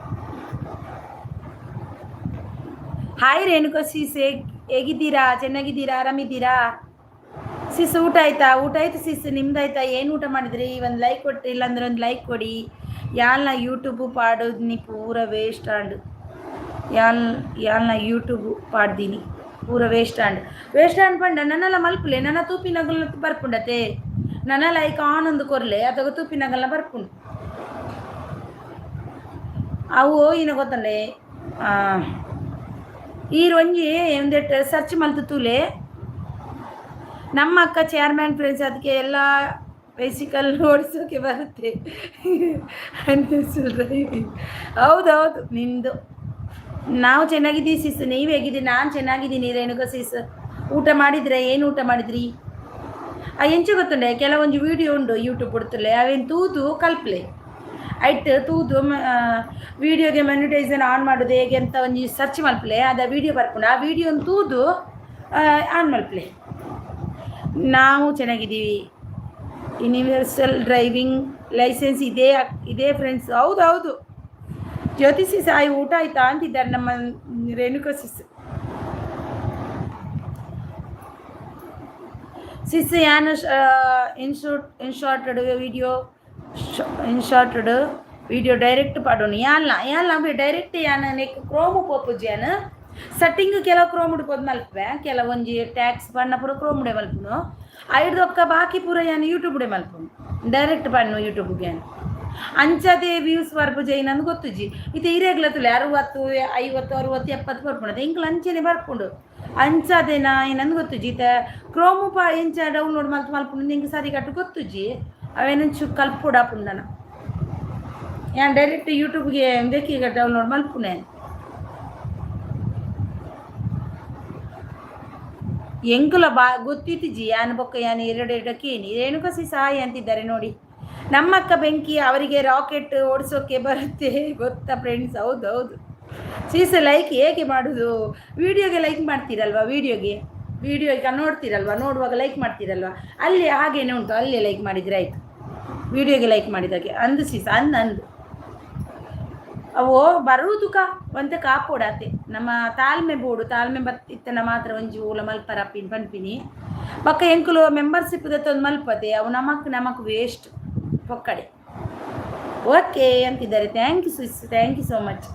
ಹಾಯ್ ರೇಣುಕಾ ಸಿಸ್ ಹೇಗಿದ್ದೀರಾ ಚೆನ್ನಾಗಿದ್ದೀರಾ ಆರಾಮಿದ್ದೀರಾ ಸಿಸ್ ಊಟ ಆಯ್ತು ಸಿಸ್ ನಿಮ್ದಾಯ್ತಾ ಏನು ಊಟ ಮಾಡಿದ್ರಿ ಒಂದು ಲೈಕ್ ಕೊಟ್ಟು ಇಲ್ಲಾಂದ್ರೆ ಒಂದು ಲೈಕ್ ಕೊಡಿ ಯಾಲ್ನ ಯೂಟ್ಯೂಬು ಪಾಡೋದು ನೀ ಪೂರ ವೇಸ್ಟ್ ಆಂಡ್ ಯಾಲ್ನ ಯೂಟ್ಯೂಬು ಪಾಡ್ದೀನಿ ಪೂರ ವೇಸ್ಟ್ ಆಂಡ್ ಪಂಡ ನನ್ನೆಲ್ಲ ಮಲ್ಪಲೆ ನನ್ನ ತೂಪಿನಗಲ್ನ ಬರ್ಪುಂಡತೆ ನನ್ನ ಲೈಕ್ ಆನ್ ಒಂದು ಕೊರ್ಲೆ ಅದಾಗ ತೂಪಿನಗಲ್ನ ಬರ್ಪುಂಡು ಅವು ಇನ್ನ ಗೊತ್ತಂಡೆ ಈ ಒಂಜಿ ಒಂದೆಟ್ಟು ಸರ್ಚ್ ಮಲ್ತು ತೂಲೆ ನಮ್ಮ ಅಕ್ಕ ಚೇರ್ಮ್ಯಾನ್ ಫ್ರೆಂಡ್ಸ್ ಅದಕ್ಕೆ ಎಲ್ಲ ವೆಹಿಕಲ್ ಓಡಿಸೋಕೆ ಬರುತ್ತೆ ಹೌದೌದು ನಿಂದು ನಾವು ಚೆನ್ನಾಗಿದ್ದೀವಿ ಸಿಸ್ ನೀವು ಹೇಗಿದ್ದೀರಿ ನಾನು ಚೆನ್ನಾಗಿದ್ದೀನಿ ರೇಣುಕಾ ಸಿಸ್ ಊಟ ಮಾಡಿದ್ರೆ ಏನು ಊಟ ಮಾಡಿದ್ರಿ ಎಂಚ ಗೊತ್ತುಂಡೆ ಕೆಲವೊಂದು ವೀಡಿಯೋ ಉಂಡು ಯೂಟ್ಯೂಬ್ ಬಿಡ್ತಲೆ ಅವೇನು ತೂತು ಕಲ್ಪಲೆ ಐಟ್ ತೂದು ವೀಡಿಯೋಗೆ ಮಾನಿಟೈಸೇಷನ್ ಆನ್ ಮಾಡೋದು ಹೇಗೆ ಅಂತ ಒಂದು ಸರ್ಚ್ ಮಲ್ಪಲೆ ಅದ ವೀಡಿಯೋ ಬರ್ಕೊಂಡು ಆ ವೀಡಿಯೋನ ತೂದು ಆನ್ ಮಲ್ಪಲೆ. ನಾವು ಚೆನ್ನಾಗಿದ್ದೀವಿ. ಯೂನಿವರ್ಸಲ್ ಡ್ರೈವಿಂಗ್ ಲೈಸೆನ್ಸ್ ಇದೆ ಫ್ರೆಂಡ್ಸ್. ಹೌದು ಜ್ಯೋತಿಷಿ ಸಾಯಿ ಊಟ ಆಯ್ತಾ ಅಂತಿದ್ದಾರೆ ನಮ್ಮ ರೇಣುಕಾ ಸಿಸ್ ಯಾನ್ ಇನ್ಶಾರ್ಟೆಡ್ ವಿಡಿಯೋ ಡೈರೆಕ್ಟ್ ಪಾಡೋನು ಯಾನ್ ಡೈರೆಕ್ಟ್ ಯಾನ್ ನೆಕ್ ಕ್ರೋಮು ಪೋಪುಜ್ಯಾನ್ ಸೆಟ್ಟಿಂಗ್ ಕೆಲವು ಕ್ರೋಮುಡು ಪೋದು ಮಲ್ಪೆ ಕೆಲವೊಂಜಿ ಟ್ಯಾಕ್ಸ್ ಪಣ್ಣ ಪೂರ ಕ್ರೋಮುಡೆ ಮಲ್ಪುನು ಐಡ್ದೊಕ್ಕ ಬಾಕಿ ಪೂರ ಯಾನ್ ಯೂಟ್ಯೂಬ್ಡೆ ಮಲ್ಪುನು ಡೈರೆಕ್ಟ್ ಪಣ್ಣು ಯೂಟ್ಯೂಬ್ಗೆ ಅಂಚದೆ ವ್ಯೂಸ್ ಬರ್ಪು ಜೈನಂದು ಗೊತ್ತುಜಿ ಇದು ಇರೇಗ್ಲತ್ತುಲೆ 60 50 60 70 ಬರ್ಪುಂಡು ಇಂಕ್ಲ ಅಂಚೆನೆ ಬರ್ಪುಂಡು ಅಂಚದೇನಾ ಏನಂದು ಗೊತ್ತುಜಿ ಕ್ರೋಮು ಇಂಚ ಡೌನ್ಲೋಡ್ ಮಲ್ಪುಂಡು ನಿಂಗೆ ಸರಿ ಕಟ್ಟು ಗೊತ್ತುಜಿ ಅವೇನಂಚು ಕಲ್ಪುಡಾಪುಂಡನ ಯಾನ್ ಡೈರೆಕ್ಟ್ ಯೂಟ್ಯೂಬ್ಗೆ ಬೇಕೀಗ ಡೌನ್ಲೋಡ್ ಮಲ್ಪುನೆ ಎಂಕುಲ ಗೊತ್ತಿತ್ತಿಜಿ ಯಾನ್ ಬೊಕ್ಕ ಯಾನ್ ಎರಡಕ್ಕೇನಿ ರೇಣುಕಸಿ ಸಹಾಯ ಅಂತಿದ್ದಾರೆ ನೋಡಿ. ನಮ್ಮಕ್ಕ ಬೆಂಕಿ ಅವರಿಗೆ ರಾಕೆಟ್ ಓಡಿಸೋಕೆ ಬರುತ್ತೆ ಗೊತ್ತಾ ಫ್ರೆಂಡ್ಸ್. ಹೌದು ಸೀಸ ಲೈಕ್ ಹೇಗೆ ಮಾಡೋದು? ವಿಡಿಯೋಗೆ ಲೈಕ್ ಮಾಡ್ತೀರಲ್ವ, ವಿಡಿಯೋಗೆ ನೋಡ್ತೀರಲ್ವ, ನೋಡುವಾಗ ಲೈಕ್ ಮಾಡ್ತೀರಲ್ವ, ಅಲ್ಲಿ ಹಾಗೇನೆ ಉಂಟು, ಅಲ್ಲೇ ಲೈಕ್ ಮಾಡಿದರೆ ಆಯಿತು. ವಿಡಿಯೋಗೆ ಲೈಕ್ ಮಾಡಿದಾಗೆ ಅಂದು ಸೀಸ ಅಂದು ಅವು ಬರುವುದು ಒಂತ ಕಾಪೋಡಾತೆ ನಮ್ಮ ತಾಳ್ಮೆ ಬತ್ತಿತ್ತನ ಮಾತ್ರ ಒಂಜಿ ಊಲ ಮಲ್ಪರ ಪನ್ಪಿನಿ ಪಕ್ಕ ಎಂಕುಲು ಮೆಂಬರ್ಶಿಪ್ ದತ್ತೊಂದು ಮಲ್ಪತೆ ಅವು ನಮಕ್ ವೇಸ್ಟ್ ಪೊಕ್ಕಡೆ. ಓಕೆ ಅಂತಿದ್ದಾರೆ. Thank you so much.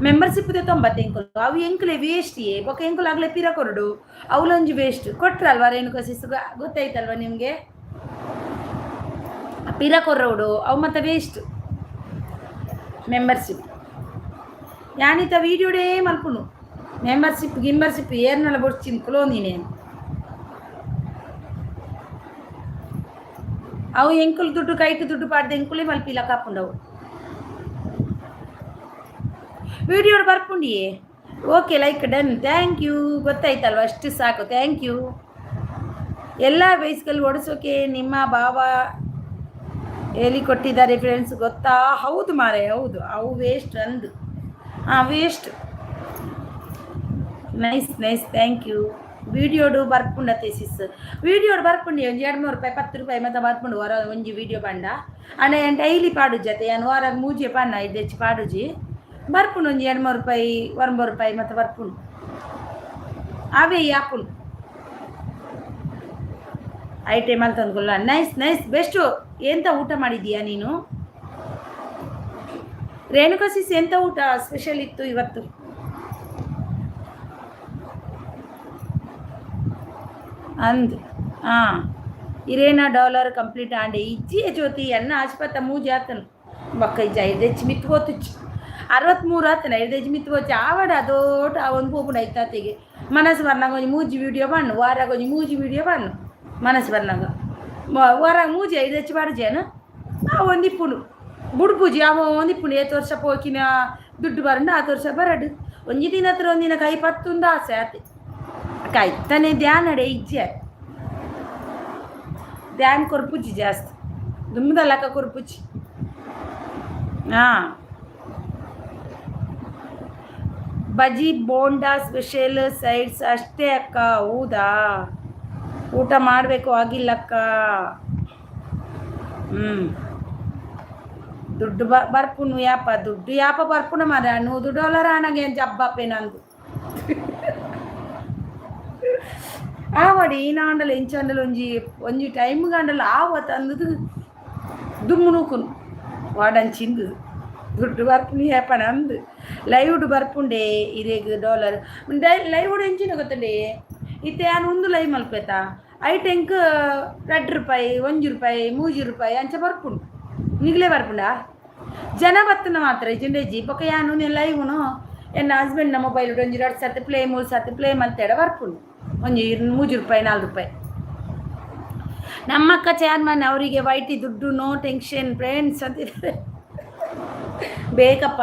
Membership ದ 90 ಎಂಕುಲು ಅವು ಎಂಕುಲೆ ವೇಸ್ಟ್ ಪೊಕ್ಕ ಎಂಕುಲು ಆಗಲೇ ಪಿರ ಕೊರಡು ಅವಲೊಂಜಿ ವೇಸ್ಟ್ ಕೊಟ್ರಲ್ವ ರೇಣುಕಾ ಸಿಸ್ ಗೊತ್ತಾಯ್ತಲ್ವ ನಿಮಗೆ? ಪಿರ ಕೊರ್ರವುಡು ಅವು ಮತ್ತೆ ವೇಸ್ಟ್ ಮೆಂಬರ್ಶಿಪ್ ಯಾನಿತ ವೀಡಿಯೋಡೇ ಮಲ್ಪುನು ಮೆಂಬರ್ಶಿಪ್ ಏರ್ನಲ್ಲ ಬೊಡ್ಚಿನ್ ಕುಲೋ ನೀನೆ ಅವು ಎಂಕುಲು ದುಡ್ಡು ಕೈಟ್ ದುಡ್ಡು ಪಾಡ್ದೆ ಎಂಕುಲೇ ಮಲ್ಪಿಲ್ಲ ಕಾಪುಂಡವು ವಿಡಿಯೋಡು ಬರ್ಪುಂಡಿಯೇ. Okay like done. Thank you. ಗೊತ್ತಾಯ್ತಲ್ವ ಅಷ್ಟು ಸಾಕು. Thank you. ಎಲ್ಲ ಬೈಸ್ಕಲ್ ಓಡಿಸೋಕೆ ನಿಮ್ಮ ಭಾವ ಹೇಳಿಕೊಟ್ಟಿದ್ದಾರೆ ಫ್ರೆಂಡ್ಸ್ ಗೊತ್ತಾ? ಹೌದು ಮಾರೆ ಹೌದು. ಅವು ವೇಸ್ಟ್ ಅಂದು ವೇಸ್ಟ್. Nice thank you. ವೀಡಿಯೋಡು ಬರ್ಪುಂಡತೆ ಸಿಸ್ ವೀಡಿಯೋಡು ಬರ್ಪುಂಡಿ ಒಂದು 2-3 ರೂಪಾಯಿ 10 ರೂಪಾಯಿ ಮತ್ತೆ ಬರ್ಪುಂಡು ವಾರ ಒಂಜಿ ವೀಡಿಯೋ ಪಂಡ ಅಣ್ಣ ಡೈಲಿ ಪಾಡು ಜತೆ ನಾನು ವಾರ ಮೂಜೆ ಪಣ್ಣ ಇದೆಚ್ಚಿ ಪಾಡುಜಿ ಬರ್ಪುಂಡು ಒಂಜಿ 2-3 ರೂಪಾಯಿ 1 ರೂಪಾಯಿ ಮತ್ತೆ ಬರ್ಪುಂಡು ಅವೇ ಯಾಪುಂಡು ಐಟಮ್ ಅಂತ ಅಂದ್ಕೊಳ್ಳ. Nice best. ಎಂತ ಊಟ ಮಾಡಿದ್ದೀಯಾ ನೀನು ರೇಣುಕಾ ಸಿಸ್? ಎಂತ ಊಟ ಸ್ಪೆಷಲ್ ಇತ್ತು ಇವತ್ತು? ಅಂದು ಇರೇನಾ $1 ಕಂಪ್ಲೀಟ್ ಆಂಡೆ ಇಜ್ಜಿಯ ಜ್ಯೋತಿ ಅನ್ನ ಆಸ್ಪತ್ತ ಮೂಜಿ ಆತನು ಬಕ್ಕ ಇಜ್ಜ ಐದೆಚ್ಚಿ ಮಿತ್ತು ಹೋತುಚ್ಚು 63 ಆತನ ಐದೆಜ್ಜಿ ಮಿತ್ತು ಹೋಚಿ ಆವಡ ದೋಟ ಒಂದು ಪೋಪುಂಡ ಐತಾತೆಗೆ ಮನಸ್ಸು ಬರ್ನಾಗ ಒಂಜಿ ಮೂಜಿ ವೀಡಿಯೋ ಬಣ್ಣು ವಾರಾಗ ಒಂಜಿ ಮೂಜಿ ವೀಡಿಯೋ ಬಣ್ಣು ಮನಸ್ಸು ಬರ್ನಾಗ ವಾರಾಗ ಮೂಜಿ ಐದೆಚ್ಚಿ ಬಾಡ್ಜೇನು ಒಂದಿಪ್ಪುಡು ಬುಡ್ಪುಜಿ ಅವ ಒಂದಿಪ್ಪುಡು 8 ವರ್ಷ ಪೋಕಿನ ದುಡ್ಡು ಬರಂಡು 10 ವರ್ಷ ಬರಡು ಒಂಜಿ ದಿನ ಹತ್ರ ಒಂದಿನ ಕೈ ಪತ್ತುಂದು ಆಸೆ ಆತೆ ಕಾಯ್ತಾನೆ ಧ್ಯಾನಡೆ ಇಜ್ಜೆ ಧ್ಯಾನ್ ಕೊರ್ಪುಜಿ ಜಾಸ್ತಿ ದುಮ್ಮದಲ್ಲಕ್ಕ ಕೊರ್ಪುಜಿ ಬಜಿ ಬೋಂಡಾ ಸ್ಪೆಷಲ್ ಸೈಡ್ಸ್ ಅಷ್ಟೇ ಅಕ್ಕ. ಹೌದಾ? ಊಟ ಮಾಡಬೇಕು ಆಗಿಲ್ಲಕ್ಕ. ದುಡ್ಡು ಬರ್ಪುನು ದುಡ್ಡು ಯಾಪ ಬರ್ಪುನ ಮರ $100 ಆನಗೆ ಜಬ್ಬಪ್ಪೆ ನಂದು ಆವಡಿ ನಾಂಡಲ ಇಂಚಂಡಲ ಒಂಜಿ ಟೈಮ್ ಗಂಡಲ ಆವ ತಂದದು ದುಮ್ಮು ನೂಕುನು ವಾಡಂಚಿಂದು ದುಡ್ಡು ಬರ್ಪುನಿ ಯಾಪ ನಂದು ಲೈವ್ಡು ಬರ್ಪುಂಡೆ ಇರೇಗ $1 ಲೈವ್ಡು ಎಂಚಿನ ಗೊತ್ತಂಡೆ ಇತ್ತೆ ಯಾನು ಒಂದು ಲೈವ್ ಮಲ್ಪೇತ ಐಟೆಂಕ್ $2 1 ರೂಪಾಯಿ 3 ರೂಪಾಯಿ ಅಂಚ ಬರ್ಪುಂಡು ಈಗಲೇ ಬರ್ಪುಂಡ ಜನ ಬತ್ತನ ಮಾತ್ರ ಜಿಂಡೆಜಿ ಪಕ್ಕ ಯಾನು ಲೈವ್ನು ಎನ್ನ ಹಸ್ಬೆಂಡ್ನ ಮೊಬೈಲ್ ಒಂಜಿ 2 ಸರ್ತಿ ಪ್ಲೇ 3 ಸರ್ತಿ ಪ್ಲೇ ಮಲ್ತೇಡ ಬರ್ಪುಂಡು ಒಂಜಿ 3 ರೂಪಾಯಿ 4 ರೂಪಾಯಿ. ನಮ್ಮಕ್ಕ ಚೇರ್ಮನ್ ಅವರಿಗೆ ವೈಟಿ ದುಡ್ಡು ನೋ ಟೆನ್ಷನ್ ಫ್ರೆಂಡ್ಸ್ ಅಂತಿದ್ದಾರೆ. ಬೇಕಪ್ಪ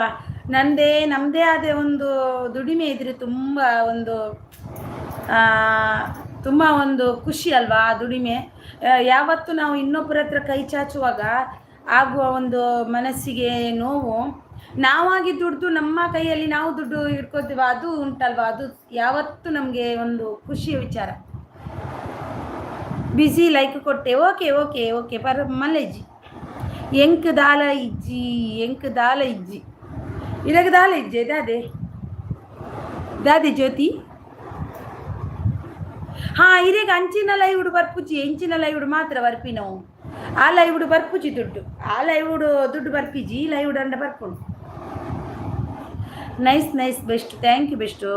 ನಮ್ಮದೇ ಆದ ಒಂದು ದುಡಿಮೆ ಇದ್ರೆ ತುಂಬ ಒಂದು ಖುಷಿ ಅಲ್ವಾ ಆ ದುಡಿಮೆ. ಯಾವತ್ತು ನಾವು ಇನ್ನೊಬ್ಬರ ಹತ್ರ ಕೈ ಚಾಚುವಾಗ ಆಗುವ ಒಂದು ಮನಸ್ಸಿಗೆ ನೋವು. ನಾವಾಗಿ ದುಡ್ದು ನಮ್ಮ ಕೈಯಲ್ಲಿ ನಾವು ದುಡ್ಡು ಇಟ್ಕೋತೀವ, ಅದು ಉಂಟಲ್ವ, ಅದು ಯಾವತ್ತೂ ನಮಗೆ ಒಂದು ಖುಷಿಯ ವಿಚಾರ. ಬಿಸಿ ಲೈಕ್ ಕೊಟ್ಟೆ, ಓಕೆ ಓಕೆ ಓಕೆ ಮಲ್ಲೆಜ್ಜಿ ಎಂಕ್ ದಾಲ ಇಜ್ಜಿ ಇರಗ ದಾಲ ಇಜ್ಜೆ ದಾದೆ ಜ್ಯೋತಿ. ಇರೇಗ ಅಂಚಿನ ಲೈವ್ಡು ಬರ್ಪುಜಿ, ಎಂಚಿನ ಲೈವ್ಡು ಮಾತ್ರ ಬರ್ಪಿ ನಾವು. ಆ ಲೈವ್ಡು ಬರ್ಪುಜಿ ದುಡ್ಡು, ಆ ಲೈವ್ಡು ದುಡ್ಡು ಬರ್ಪಿಜಿ, ಈ ಲೈವ್ಡು ಅಂಡ ಬರ್ಕೊಂಡು. Nice best, thank you best.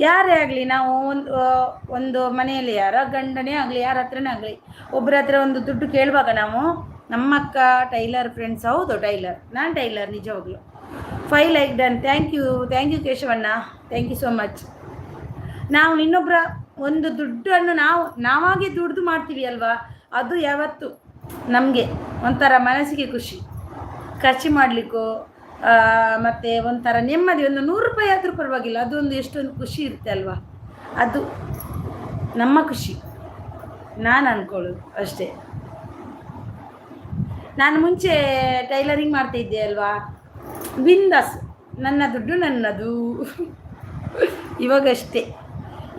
ಯಾರೇ ಆಗಲಿ, ನಾವು ಒಂದು ಮನೆಯಲ್ಲಿ ಯಾರ ಗಂಡನೇ ಆಗಲಿ, ಯಾರ ಹತ್ರನೇ ಆಗಲಿ, ಒಬ್ಬರ ಹತ್ರ ಒಂದು ದುಡ್ಡು ಕೇಳುವಾಗ ನಾವು, ನಮ್ಮ ಅಕ್ಕ ಟೈಲರ್ ಫ್ರೆಂಡ್ಸ್, ಹೌದು ಟೈಲರ್, ನಾನು ಟೈಲರ್ ನಿಜವಾಗ್ಲು. 5 ಲೈಕ್ ಡನ್, ಥ್ಯಾಂಕ್ ಯು ಕೇಶವಣ್ಣ, ಥ್ಯಾಂಕ್ ಯು ಸೋ ಮಚ್. ನಾವು ಇನ್ನೊಬ್ಬರ ಒಂದು ದುಡ್ಡನ್ನು ನಾವಾಗೆ ದುಡ್ದು ಮಾಡ್ತೀವಿ ಅಲ್ವಾ, ಅದು ಯಾವತ್ತು ನಮಗೆ ಒಂಥರ ಮನಸ್ಸಿಗೆ ಖುಷಿ. ಖರ್ಚು ಮಾಡಲಿಕ್ಕೂ ಮತ್ತು ಒಂಥರ ನೆಮ್ಮದಿ. ಒಂದು 100 ರೂಪಾಯಿ ಆದರೂ ಪರವಾಗಿಲ್ಲ, ಅದೊಂದು ಎಷ್ಟೊಂದು ಖುಷಿ ಇರುತ್ತೆ ಅಲ್ವಾ, ಅದು ನಮ್ಮ ಖುಷಿ, ನಾನು ಅಂದ್ಕೊಳ್ಳೋದು ಅಷ್ಟೇ. ನಾನು ಮುಂಚೆ ಟೈಲರಿಂಗ್ ಮಾಡ್ತಾಯಿದ್ದೆ ಅಲ್ವಾ, ಬಿಂದಾಸ್, ನನ್ನ ದುಡ್ಡು ನನ್ನದು. ಇವಾಗಷ್ಟೇ,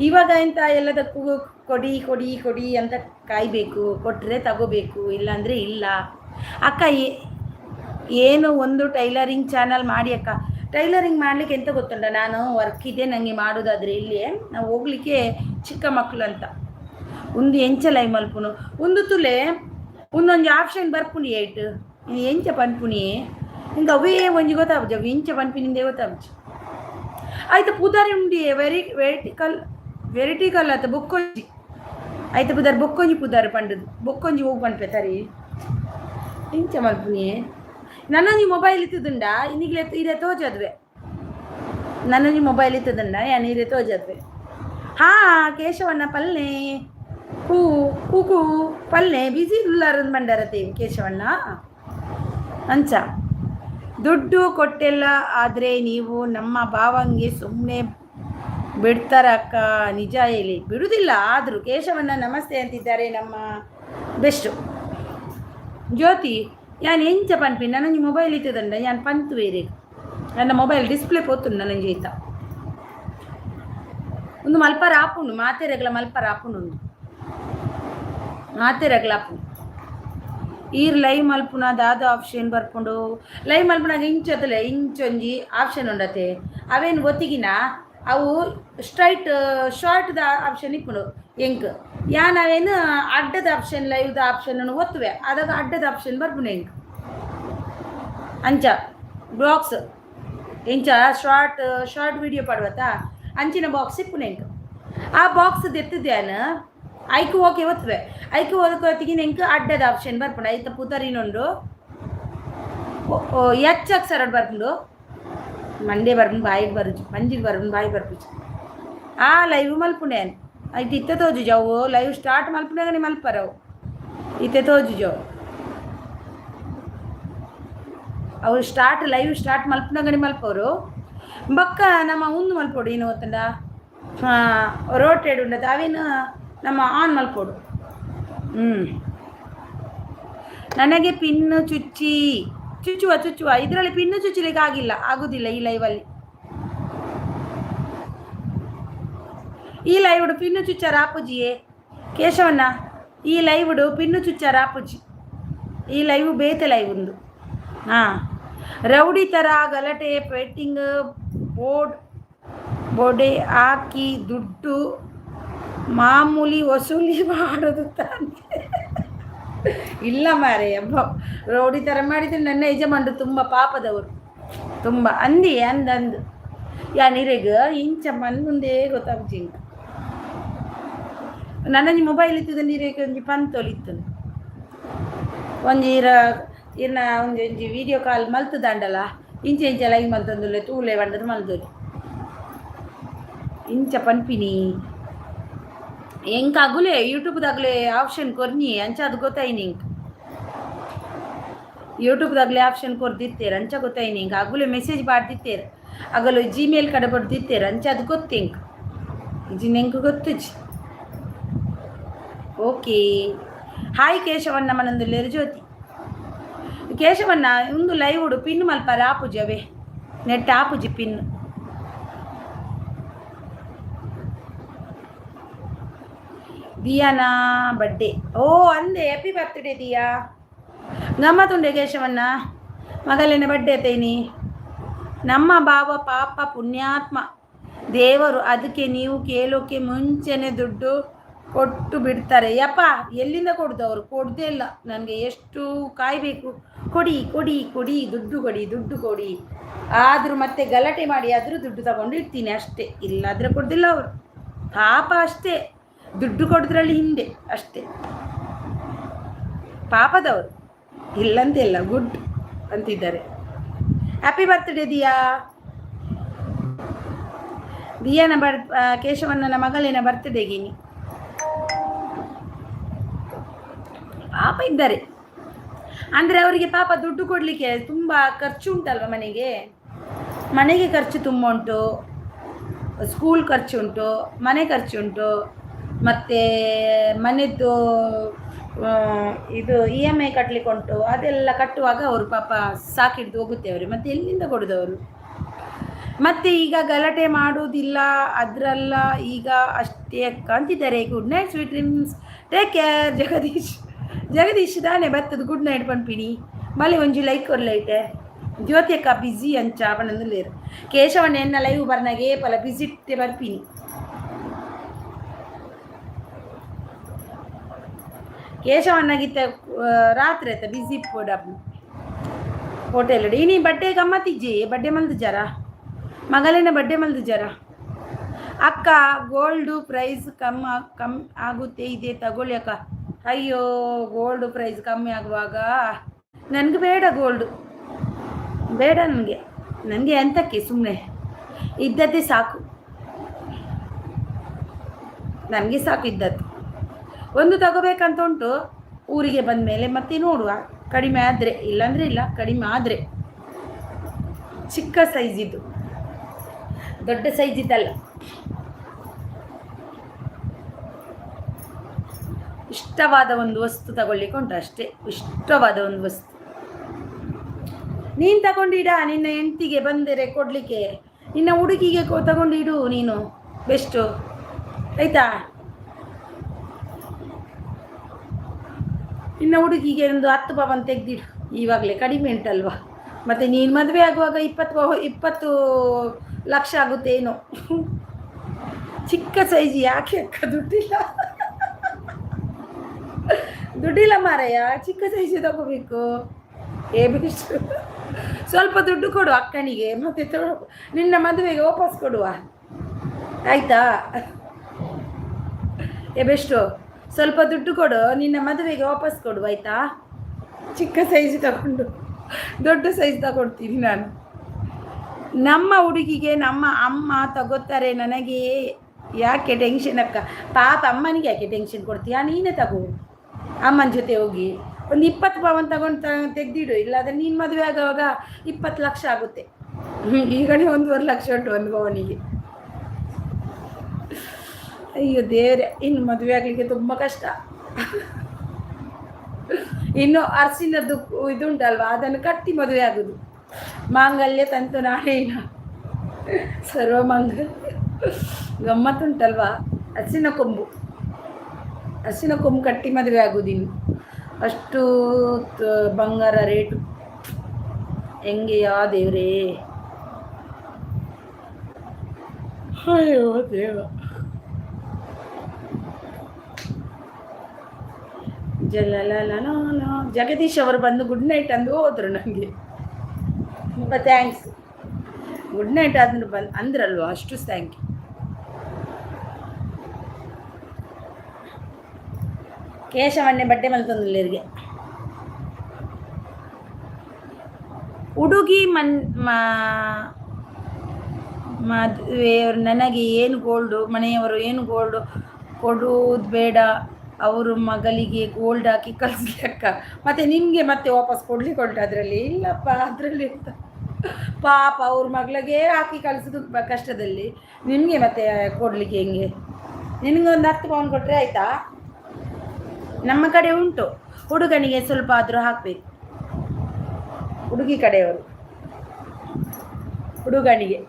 ಇವಾಗ ಎಂತ ಎಲ್ಲದಕ್ಕೂ ಕೊಡಿ ಅಂತ ಕಾಯಬೇಕು, ಕೊಟ್ಟರೆ ತಗೋಬೇಕು, ಇಲ್ಲಾಂದರೆ ಇಲ್ಲ. ಅಕ್ಕ ಏನು ಒಂದು ಟೈಲರಿಂಗ್ ಚಾನಲ್ ಮಾಡಿ ಅಕ್ಕ. ಟೈಲರಿಂಗ್ ಮಾಡಲಿಕ್ಕೆ ಎಂತ ಗೊತ್ತುಂಟ, ನಾನು ವರ್ಕ್ ಇದೆ ನನಗೆ ಮಾಡೋದಾದರೆ ಇಲ್ಲಿ ನಾವು ಹೋಗ್ಲಿಕ್ಕೆ ಚಿಕ್ಕ ಮಕ್ಕಳು ಅಂತ ಒಂದು ಎಂಚಲೈ ಮಲ್ಪುನು ಒಂದು ತುಲೆ ಒಂದೊಂದು ಆಪ್ಷನ್ ಬರ್ಪುನಿ ಏಟ್ ಎಂಚ ಪನ್ಪುನಿ ಹಿಂಗೆ ಅವೇ ಒಂಜಿ ಗೊತ್ತಾಗ್ಜ ಅವು ಎಂಚ ಪನ್ಪಿನಿಂದೆ ಗೊತ್ತಾಗ್ಜ ಆಯ್ತು. ಪುದಾರಿ ಉಂಡಿ ವೆರೈಟಿಕಲ್ ಆತ ಬೊಕ್ಕೊಂಜಿ ಆಯ್ತು. ಪುದಾರಿ ಬೊಕ್ಕೊಂಜಿ ಪುದಾರಿ ಪಂಡದು ಬೊಕ್ಕೊಂಜಿ ಹೋಗಿ ಪನ್ಪೆ ತರಿ ಎಂಚ ಮಲ್ಪುನಿ. ನನ್ನೊಂಜಿ ಮೊಬೈಲ್ ಇತ್ತದುಂಡ ಇನ್ನಿಗ್ಲೆ ಇರೆ ತೋಜದ್ವೆ, ನನ್ನೊಂಜಿ ಮೊಬೈಲ್ ಇತ್ತದುಂಡ ಯಾನು ಇರೆ ತೋಜದ್ವೆ. ಕೇಶವಣ್ಣ ಪಲ್ಲೆ ಕೂಕು ಪಲ್ಲೆ ಬಿಸಿ ಉಲ್ಲಾರದು ಬಂಡಾರತ್ತೇವೆ ಕೇಶವಣ್ಣ ಅಂಚ. ದುಡ್ಡು ಕೊಟ್ಟೆಲ್ಲ ಆದರೆ ನೀವು ನಮ್ಮ ಭಾವಂಗೆ ಸುಮ್ಮನೆ ಬಿಡ್ತಾರ ಅಕ್ಕ, ನಿಜ ಹೇಳಿ ಬಿಡುವುದಿಲ್ಲ. ಆದರೂ ಕೇಶವಣ್ಣ ನಮಸ್ತೆ ಅಂತಿದ್ದಾರೆ ನಮ್ಮ ಬೆಸ್ಟು. ಜ್ಯೋತಿ ಯಾನು ಎಂಚ ಪನ್ಪಿ ನನಗೆ ಮೊಬೈಲ್ ಇತ್ತದಂಡ ಯಾನು ಪಂತು ಬೇರೆ ನನ್ನ ಮೊಬೈಲ್ ಡಿಸ್ಪ್ಲೇ ಪೋತುಂಡು ನನಗೆ ಐತ ಒಂದು ಮಲ್ಪರ ಆಪುಂಡು ಮಾತೆರೆಗ್ಲ ಮಲ್ಪರ ಆಪುಂಡು ಒಂದು ಮಾತೆರೆಗ್ಲ ಆಪುಂಡು ಈರ್ ಲೈವ್ ಮಲ್ಪುನ ದಾದ ಆಪ್ಷನ್ ಬರ್ಪುಂಡು. ಲೈವ್ ಮಲ್ಪುನಾಗ ಇಂಚೊತ್ತಲೆ ಇಂಚೊಂಜಿ ಆಪ್ಷನ್ ಉಂಡತೆ ಅವೇನು ಗೊತ್ತಿಗಿನ ಅವು ಸ್ಟ್ರೈಟ್ ಶಾರ್ಟ್ದ ಆಪ್ಷನ್ ಇಪ್ಪುಂಡು ಎಂಕ್ ನಾವೇನು ಅಡ್ಡದ ಆಪ್ಷನ್ ಲೈವ್ದ ಆಪ್ಷನ್ ಒತ್ತುವೆ ಅದಾಗ ಅಡ್ಡದ ಆಪ್ಷನ್ ಬರ್ಪುಂಡು ಎಂಕ್ ಅಂಚ ಬಾಕ್ಸ್ ಎಂಚ ಶಾರ್ಟ್ ವಿಡಿಯೋ ಪಡ್ವತ್ತಾ ಅಂಚಿನ ಬಾಕ್ಸ್ ಇಪ್ಪುಂಡು ಎಂಕ್. ಆ ಬಾಕ್ಸ್ ಎತ್ತದ್ಯಾನ ಐಕು ಓಕೆ ಒತ್ತುವೆ ಐಕು ಓದಕೋತಿಗಿನ ಎಂಕ್ ಅಡ್ಡದ ಆಪ್ಷನ್ ಬರ್ಪುಂಡು ಐತ ಪುತರಿನೊಂಡು ಎಚ್ ಅಕ್ಷರ ಬರ್ಪುಂಡು ಮಂಡೆ ಬರ್ಪುಂಡು ಬಾಯಿಗೆ ಬರುಜು ಮಂಜಿಗೆ ಬರ್ಪುಂಡು ಬಾಯಿ ಬರ್ಪುಜು ಆ ಲೈವ್ ಮಲ್ಪುಂಡೆ ಆಯ್ತು. ಇತ್ತೆ ತೋಜುಜು ಅವು ಲೈವ್ ಸ್ಟಾರ್ಟ್ ಮಲ್ಪುಂಡಾಗನೆ ಮಲ್ಪರವು ಇತ್ತೆ ತೋಜುಜು ಅವು ಲೈವ್ ಸ್ಟಾರ್ಟ್ ಮಲ್ಪುಂಡಾಗನೆ ಮಲ್ಪವರು ಬಕ್ಕ ನಮ್ಮ ಉಂದು ಮಲ್ಪೋಡು ಏನು ಗೊತ್ತಂಡ ರೋಟೆಡ್ ಉಂಡದ ಅವೇನು ನಮ್ಮ ಆನ್ ಮಲ್ಪೋಡು. ನನಗೆ ಪಿನ್ನು ಚುಚ್ಚುವ ಇದರಲ್ಲಿ ಪಿನ್ನು ಚುಚ್ಚಲಿಕ್ಕೆ ಆಗುದಿಲ್ಲ ಈ ಲೈವಲ್ಲಿ. ಈ ಲೈವ್ಡು ಪಿನ್ನು ಚುಚ್ಚ ರಾಪುಜಿಯೇ ಕೇಶವಣ್ಣ, ಈ ಲೈವ್ಡು ಪಿನ್ನು ಚುಚ್ಚ ರಾಪುಜಿ. ಈ ಲೈವ್ ಬೇತೆ ಲೈವ್ ಒಂದು ರೌಡಿ ಥರ ಗಲಾಟೆ ಪೇಟಿಂಗ್ ಬೋಡೆ ಹಾಕಿ ದುಡ್ಡು ಮಾಮೂಲಿ ವಸೂಲಿ ಮಾಡೋದು ತಾನೆ. ಇಲ್ಲ ಮಾರೇ ಅಬ್ಬ ರೌಡಿ ಥರ ಮಾಡಿದ್ರೆ ನನ್ನ ಯಜಮಾನ್ರು ತುಂಬ ಪಾಪದವರು, ತುಂಬ ಅಂದು ಯಾನಿರೆಗ ಇಂಚ ಮನ್ನುಂದೇ ಗೊತ್ತಾಗ್ಜಿ. ನನ್ನೊಂದು ಮೊಬೈಲ್ ಇತ್ತದ ನೀರಿಗೆ ಒಂಜಿ ಪಂತೋಲಿತ್ತು ಒಂಜಿ ಒಂಜಿ ವಿಡಿಯೋ ಕಾಲ್ ಮಲ್ತದಂಡಲ್ಲ ಇಂಚ ಲೈವ್ ಮಲ್ತಂದುಲ್ಲೆ ತೂಲೆ ಬಂಡದು ಮಲ್ದೋಲಿ ಇಂಚ ಪನ್ಪಿನಿ ಎಂಕ್ ಅಗುಲೆ ಯೂಟ್ಯೂಬ್ದಾಗಲೇ ಆಪ್ಷನ್ ಕೊರ್ನಿ ಅಂಚ ಅದು ಗೊತ್ತಾಯ್ನಿ ಇಂಕ್ ಯೂಟ್ಯೂಬ್ದಾಗಲೇ ಆಪ್ಷನ್ ಕೊರ್ದಿತ್ತೇರು ಅಂಚ ಗೊತ್ತಾಯ್ನಿ ಇಂಕ್ ಅಗುಲೆ ಮೆಸೇಜ್ ಮಾಡ್ದಿತ್ತೇರು ಆಗಲು ಜಿಮೇಲ್ ಕಡೆ ಬಡ್ದಿತ್ತೇರು ಅಂಚ ಅದು ಗೊತ್ತಿಂಕ್ ಇಜಿನ ಎಂಕ್ ಗೊತ್ತುಜಿ. ಓಕೆ ಹಾಯ್ ಕೇಶವಣ್ಣ ಮನೊಂದು ಲೆರ್ಜ್ಯೋತಿ ಕೇಶವಣ್ಣ ಒಂದು ಲೈವ್ ಉಡು ಪಿನ್ ಮಲ್ಪಾರ ಆಪುಜಿ ಅವೇ ನೆಟ್ ಆಪುಜಿ ಪಿನ್ ದಿಯಾನಾ ಬರ್ಡೇ ಓ ಅಂದೆ ಹ್ಯಾಪಿ ಬರ್ತ್ಡೇ ದಿಯಾ ಗಮ್ಮತ್ತುಂಡೆ ಕೇಶವಣ್ಣ ಮಗಲೇನ ಬರ್ಡೇ ತೈನಿ ನಮ್ಮ ಬಾವ ಪಾಪ ಪುಣ್ಯಾತ್ಮ ದೇವರು ಅದಕ್ಕೆ ನೀವು ಕೇಳೋಕ್ಕೆ ಮುಂಚೆನೆ ದುಡ್ಡು ಕೊಟ್ಟು ಬಿಡ್ತಾರೆ ಯಪ್ಪ ಎಲ್ಲಿಂದ ಕೊಡ್ದು ಅವರು ಕೊಡದೇ ಇಲ್ಲ ನನಗೆ ಎಷ್ಟು ಕಾಯಬೇಕು ಕೊಡಿ ಕೊಡಿ ಕೊಡಿ ದುಡ್ಡು ಕೊಡಿ ದುಡ್ಡು ಕೊಡಿ ಆದರೂ ಮತ್ತೆ ಗಲಾಟೆ ಮಾಡಿ ಆದರೂ ದುಡ್ಡು ತಗೊಂಡು ಇರ್ತೀನಿ ಅಷ್ಟೇ ಇಲ್ಲಾದರೆ ಕೊಡ್ದಿಲ್ಲ ಅವರು ಪಾಪ ಅಷ್ಟೇ ದುಡ್ಡು ಕೊಡೋದ್ರಲ್ಲಿ ಹಿಂದೆ ಅಷ್ಟೇ ಪಾಪದವರು ಇಲ್ಲಂತೆಲ್ಲ ಗುಡ್ ಅಂತಿದ್ದಾರೆ ಹ್ಯಾಪಿ ಬರ್ತ್ಡೇ ದಿಯಾನ ಕೇಶವಣ್ಣನ ಮಗಳಿನ ಬರ್ತ್ಡೇಗಿನಿ ಪಾಪ ಇದ್ದಾರೆ ಅಂದರೆ ಅವರಿಗೆ ಪಾಪ ದುಡ್ಡು ಕೊಡಲಿಕ್ಕೆ ತುಂಬ ಖರ್ಚು ಉಂಟಲ್ವ ಮನೆಗೆ ಖರ್ಚು ತುಂಬ ಉಂಟು, ಸ್ಕೂಲ್ ಖರ್ಚು ಉಂಟು, ಮನೆ ಖರ್ಚು ಉಂಟು, ಮತ್ತು ಮನೆಯದ್ದು ಇದು EMI ಕಟ್ಟಲಿಕ್ಕೆ ಉಂಟು. ಅದೆಲ್ಲ ಕಟ್ಟುವಾಗ ಅವರು ಪಾಪ ಸಾಕಿಡ್ದು ಹೋಗುತ್ತೆ ಅವರು, ಮತ್ತು ಎಲ್ಲಿಂದ ಕೊಡೋದವರು. ಮತ್ತು ಈಗ ಗಲಾಟೆ ಮಾಡುವುದಿಲ್ಲ ಅದರಲ್ಲ, ಈಗ ಅಷ್ಟೇ ಕಾಣ್ತಿದ್ದಾರೆ. Good night sweet dreams, take care. Jagadish ದಾನೆ ಬರ್ತದೆ ಗುಡ್ ನೈಟ್ ಪನ್ಪಿನಿ ಮಳೆ ಒಂಜಿ ಲೈಕ್ ಕೊರ್ಲೈತೆ ಜ್ಯೋತಿ ಅಕ್ಕ ಬಿಸಿ ಅಂಚ ಪಣ್ಣಂದು ಲೇರು ಕೇಶವಣ್ಣ ಎನ್ನ ಲೈವ್ ಬರ್ನಾಗೆ ಪಲ ಬಿಸಿ ಇಟ್ಟೆ ಬರ್ಪಿನಿ. ಕೇಶವಣ್ಣಗಿತ್ತ ರಾತ್ರಿ ಆಯ್ತ ಬಿಸಿ ಪೋಡ ಹೋಟೆಲ್ ಇನಿ ಬಡ್ಡೆ ಗಮ್ಮತ್ತಿಜ್ಜಿ ಬಡ್ಡೆ ಮಲ್ದು ಜರ ಮಗಲಿನ ಬಡ್ಡೆ ಮಲ್ದು ಜರ ಅಕ್ಕ ಗೋಲ್ಡು ಪ್ರೈಸ್ ಕಮ್ಮಿ ಆಗುತ್ತೆ ಇದೆ ತಗೊಳ್ಳಿ ಅಕ್ಕ. ಅಯ್ಯೋ ಗೋಲ್ಡ್ ಪ್ರೈಸ್ ಕಮ್ಮಿ ಆಗುವಾಗ ನನಗೆ ಬೇಡ, ಗೋಲ್ಡು ಬೇಡ ನನಗೆ ಎಂತಕ್ಕೆ, ಸುಮ್ಮನೆ ಇದ್ದದ್ದೇ ಸಾಕು, ನನಗೆ ಸಾಕು ಇದ್ದದ್ದು. ಒಂದು ತಗೋಬೇಕಂತ ಉಂಟು, ಊರಿಗೆ ಬಂದ ಮೇಲೆ ಮತ್ತೆ ನೋಡುವ, ಕಡಿಮೆ ಆದರೆ, ಇಲ್ಲಾಂದರೆ ಇಲ್ಲ, ಕಡಿಮೆ ಆದರೆ. ಚಿಕ್ಕ ಸೈಜಿದ್ದು, ದೊಡ್ಡ ಸೈಜಿದ್ದಲ್ಲ, ಇಷ್ಟವಾದ ಒಂದು ವಸ್ತು ತಗೊಳ್ಳಿಕ್ಕೆ ಉಂಟು ಅಷ್ಟೇ. ಇಷ್ಟವಾದ ಒಂದು ವಸ್ತು ನೀನು ತಗೊಂಡಿಡ, ನಿನ್ನ ಹೆಂಡತಿಗೆ ಬಂದರೆ ಕೊಡಲಿಕ್ಕೆ, ನಿನ್ನ ಹುಡುಗಿಗೆ ತಗೊಂಡಿಡು ನೀನು, ಬೆಸ್ಟು ಆಯಿತಾ. ನಿನ್ನ ಹುಡುಗಿಗೆ ಒಂದು 10 ಪವನ್ ತೆಗೆದಿಡು, ಇವಾಗಲೇ ಕಡಿಮೆ ಉಂಟಲ್ವ. ಮತ್ತು ನೀನು ಮದುವೆ ಆಗುವಾಗ 20 ಲಕ್ಷ ಆಗುತ್ತೇನೋ. ಚಿಕ್ಕ ಸೈಜ್ ಯಾಕೆ ಅಕ್ಕ, ದುಡ್ಡಿಲ್ಲ ಮಾರಯ್ಯ, ಚಿಕ್ಕ ಸೈಜ್ ತಗೋಬೇಕು. ಬೇಷ್ಟು ಸ್ವಲ್ಪ ದುಡ್ಡು ಕೊಡು ಅಕ್ಕನಿಗೆ, ಮತ್ತೆ ನಿನ್ನ ಮದುವೆಗೆ ವಾಪಸ್ ಕೊಡುವ ಆಯಿತಾ. ಬೆಷ್ಟು ಸ್ವಲ್ಪ ದುಡ್ಡು ಕೊಡು, ನಿನ್ನ ಮದುವೆಗೆ ವಾಪಸ್ ಕೊಡು ಆಯಿತಾ. ಚಿಕ್ಕ ಸೈಜ್ ತಗೊಂಡು ದೊಡ್ಡ ಸೈಜ್ ತಗೊಳ್ತೀನಿ ನಾನು. ನಮ್ಮ ಹುಡುಗಿಗೆ ನಮ್ಮ ಅಮ್ಮ ತಗೋತಾರೆ, ನನಗೆ ಯಾಕೆ ಟೆನ್ಷನ್ ಅಕ್ಕ. ಪಾಪ ಅಮ್ಮನಿಗೆ ಯಾಕೆ ಟೆನ್ಷನ್ ಕೊಡ್ತೀಯಾ, ನೀನೇ ತಗೋ ಅಮ್ಮನ ಜೊತೆ ಹೋಗಿ. ಒಂದು 20 ಪವನ್ ತಗೊಂಡು ತೆಗೆದಿಡು, ಇಲ್ಲಾಂದರೆ ನೀನು ಮದುವೆ ಆಗುವಾಗ 20 ಲಕ್ಷ ಆಗುತ್ತೆ. ಈಗನೇ 1.5 ಲಕ್ಷ ಉಂಟು ಒಂದು ಪವನಿಗೆ. ಅಯ್ಯೋ ದೇವ್ರೆ, ಇನ್ನು ಮದುವೆ ಆಗಲಿಕ್ಕೆ ತುಂಬ ಕಷ್ಟ. ಇನ್ನು ಅರ್ಸಿನದ್ದು ಇದುಂಟಲ್ವ, ಅದನ್ನು ಕಟ್ಟಿ ಮದುವೆ ಆಗೋದು. ಮಾಂಗಲ್ಯ ತಂತು ನಾಡೇನ ಸರ್ವಮಂಗಲ್ಯ. ಗಮ್ಮತ್ತುಂಟಲ್ವ, ಹಸಿನ ಕೊಂಬು ಕಟ್ಟಿ ಮದುವೆ ಆಗೋದಿನ್ನು. ಅಷ್ಟು ಬಂಗಾರ ರೇಟು ಹೆಂಗೆ ಯಾ ದೇವ್ರೇ. ಅಯ್ಯೋ ದೇವ. ಜಗದೀಶ್ ಅವರು ಬಂದು ಗುಡ್ ನೈಟ್ ಅಂದು ಹೋದರು ನನಗೆ. ತುಂಬ ಥ್ಯಾಂಕ್ಸ್. ಗುಡ್ ನೈಟ್ ಆದ್ರೂ ಅಂದ್ರಲ್ವ, ಅಷ್ಟು ಥ್ಯಾಂಕ್ ಯು. ಕೇಶವನ್ನೇ ಬಟ್ಟೆ ಮಲ್ತೊಂದಿಲ್ಲರಿಗೆ ಹುಡುಗಿ ಮದುವೆಯವರು ನನಗೆ ಏನು ಗೋಲ್ಡು, ಮನೆಯವರು ಏನು ಗೋಲ್ಡು ಕೊಡುವುದು ಬೇಡ, ಅವರು ಮಗಳಿಗೆ ಗೋಲ್ಡ್ ಹಾಕಿ ಕಳಿಸ್ಲಿಕ್ಕ. ಮತ್ತು ನಿಮಗೆ ಮತ್ತೆ ವಾಪಸ್ ಕೊಡ್ಲಿಕ್ಕೆ ಉಂಟು ಅದರಲ್ಲಿ. ಇಲ್ಲಪ್ಪ ಅದರಲ್ಲಿ ಅಂತ ಪಾಪ ಅವ್ರ ಮಗಳಿಗೆ ಹಾಕಿ ಕಳಿಸೋದು ಕಷ್ಟದಲ್ಲಿ, ನಿಮಗೆ ಮತ್ತೆ ಕೊಡಲಿಕ್ಕೆ ಹೆಂಗೆ. ನಿನಗೆ ಒಂದು 10 ಪೌಂಡ್ ಕೊಟ್ಟರೆ ಆಯಿತಾ. ನಮ್ಮ ಕಡೆ ಉಂಟು, ಹುಡುಗನಿಗೆ ಸ್ವಲ್ಪ ಆದರೂ ಹಾಕಬೇಕು. ಹುಡುಗಿ ಕಡೆಯವರು ಹುಡುಗನಿಗೆ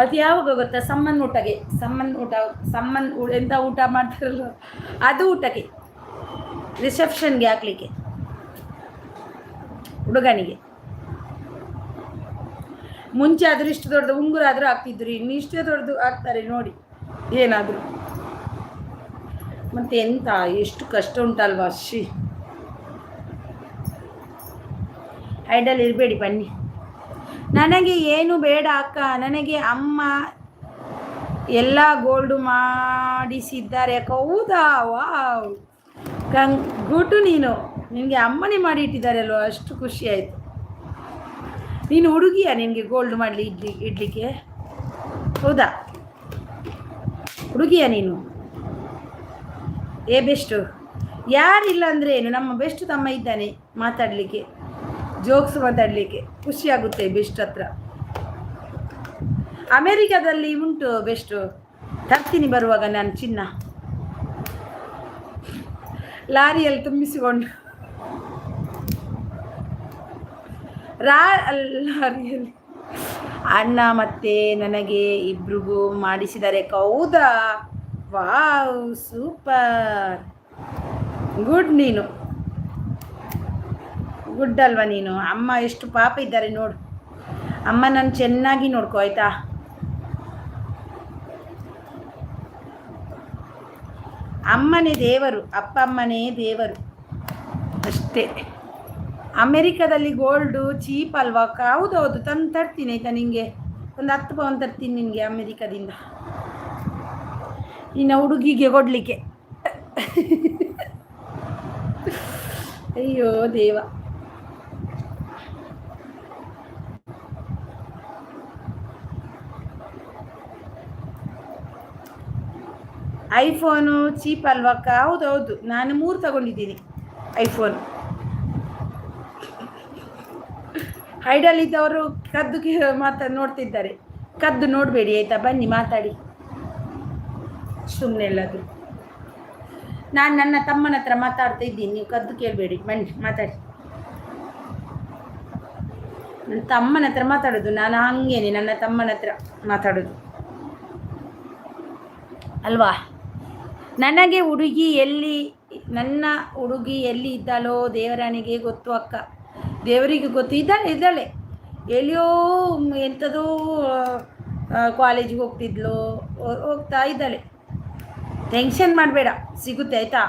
ಅದು ಯಾವಾಗ ಗೊತ್ತಾ, ಸಮ್ಮನ್ ಊಟಗೆ, ಸಮ್ಮನ್ ಎಂಥ ಊಟ ಮಾಡ್ತಾರಲ್ಲ ಅದು ಊಟಕ್ಕೆ, ರಿಸೆಪ್ಷನ್ಗೆ ಹಾಕ್ಲಿಕ್ಕೆ ಹುಡುಗನಿಗೆ. ಮುಂಚೆ ಆದರೂ ಇಷ್ಟು ದೊಡ್ಡದು ಉಂಗುರ ಆದರೂ ಹಾಕ್ತಿದ್ರು, ಇನ್ನು ಇಷ್ಟೇ ದೊಡ್ಡದು ಹಾಕ್ತಾರೆ ನೋಡಿ ಏನಾದರೂ. ಮತ್ತೆ ಎಂತ ಎಷ್ಟು ಕಷ್ಟ ಉಂಟಲ್ವಾ. ಐಡಲ್ ಇರಬೇಡಿ ಬನ್ನಿ. ನನಗೆ ಏನು ಬೇಡ ಅಕ್ಕ, ನನಗೆ ಅಮ್ಮ ಎಲ್ಲ ಗೋಲ್ಡು ಮಾಡಿಸಿದ್ದಾರೆ ಅಕ್ಕ. ಹೌದಾ, ವಾವ್, ಗುಟು. ನಿನಗೆ ಅಮ್ಮನೇ ಮಾಡಿ ಇಟ್ಟಿದ್ದಾರೆ ಅಲ್ವ, ಅಷ್ಟು ಖುಷಿ ಆಯಿತು. ನೀನು ಹುಡುಗಿಯಾ, ನಿನಗೆ ಗೋಲ್ಡ್ ಮಾಡಲಿ ಇಡ್ಲಿಕ್ಕೆ? ಹೌದಾ, ಹುಡುಗಿಯಾ ನೀನು? ಬೆಸ್ಟು. ಯಾರಿಲ್ಲ ಅಂದರೆ ಏನು, ನಮ್ಮ ಬೆಸ್ಟ್ ತಮ್ಮ ಇದ್ದಾನೆ ಮಾತಾಡಲಿಕ್ಕೆ, ಜೋಕ್ಸ್ ಮಾತಾಡಲಿಕ್ಕೆ ಖುಷಿಯಾಗುತ್ತೆ ಬೆಸ್ಟ್ ಹತ್ರ. ಅಮೇರಿಕಾದಲ್ಲಿ ಉಂಟು ಬೆಸ್ಟು, ತರ್ತೀನಿ ಬರುವಾಗ ನಾನು ಚಿನ್ನ ಲಾರಿಯಲ್ಲಿ ತುಂಬಿಸಿಕೊಂಡು. ಲಾರಿಯಲ್ಲಿ ಅಣ್ಣ ಮತ್ತೆ ನನಗೆ ಇಬ್ರಿಗೂ ಮಾಡಿಸಿದ್ದಾರೆ. ಹೌದಾ, ವಾವ್, ಸೂಪರ್, ಗುಡ್. ನೀನು ಗುಡ್ ಅಲ್ವಾ ನೀನು? ಅಮ್ಮ ಎಷ್ಟು ಪಾಪ ಇದ್ದಾರೆ ನೋಡು. ಅಮ್ಮ ನಾನು ಚೆನ್ನಾಗಿ ನೋಡ್ಕೊ ಆಯ್ತಾ. ಅಮ್ಮನೇ ದೇವರು, ಅಪ್ಪ ಅಮ್ಮನೇ ದೇವರು ಅಷ್ಟೇ. ಅಮೇರಿಕಾದಲ್ಲಿ ಗೋಲ್ಡು ಚೀಪ್ ಅಲ್ವಾ? ಹೌದೌದು, ತರ್ತೀನಿ ಆಯಿತಾ. ನಿನಗೆ ಒಂದು 10 ಪೌಂಡ್ ತರ್ತೀನಿ ನಿನಗೆ ಅಮೇರಿಕಾದಿಂದ, ನಿನ್ನ ಹುಡುಗಿಗೆ ಕೊಡಲಿಕ್ಕೆ. ಅಯ್ಯೋ ದೇವ. ಐಫೋನು ಚೀಪ್ ಅಲ್ವಕ್ಕ? ಹೌದೌದು, ನಾನು 3 ತಗೊಂಡಿದ್ದೀನಿ ಐಫೋನ್. ಹೈಡಲ್ಲಿದ್ದವರು ಕದ್ದು ನೋಡ್ತಿದ್ದಾರೆ. ಕದ್ದು ನೋಡಬೇಡಿ ಆಯಿತಾ, ಬನ್ನಿ ಮಾತಾಡಿ ಸುಮ್ಮನೆ ಎಲ್ಲದು. ನಾನು ನನ್ನ ತಮ್ಮನ ಹತ್ರ ಮಾತಾಡ್ತಾ ಇದ್ದೀನಿ, ನೀವು ಕದ್ದು ಕೇಳಬೇಡಿ, ಬನ್ನಿ ಮಾತಾಡಿ. ನನ್ನ ತಮ್ಮನ ಹತ್ರ ಮಾತಾಡೋದು ನಾನು, ಹಂಗೇನೆ ನನ್ನ ತಮ್ಮನ ಹತ್ರ ಮಾತಾಡೋದು ಅಲ್ವಾ. ನನ್ನ ಹುಡುಗಿ ಎಲ್ಲಿ ಇದ್ದಾಳೋ ದೇವರಾಣಿಗೆ ಗೊತ್ತು ಅಕ್ಕ, ದೇವರಿಗೆ ಗೊತ್ತು. ಇದ್ದಾಳೆ ಎಲ್ಲಿಯೋ ಎಂಥದೋ ಕಾಲೇಜಿಗೆ ಹೋಗ್ತಾ ಇದ್ದಾಳೆ. ಟೆನ್ಷನ್ ಮಾಡಬೇಡ, ಸಿಗುತ್ತೆ ಆಯಿತಾ.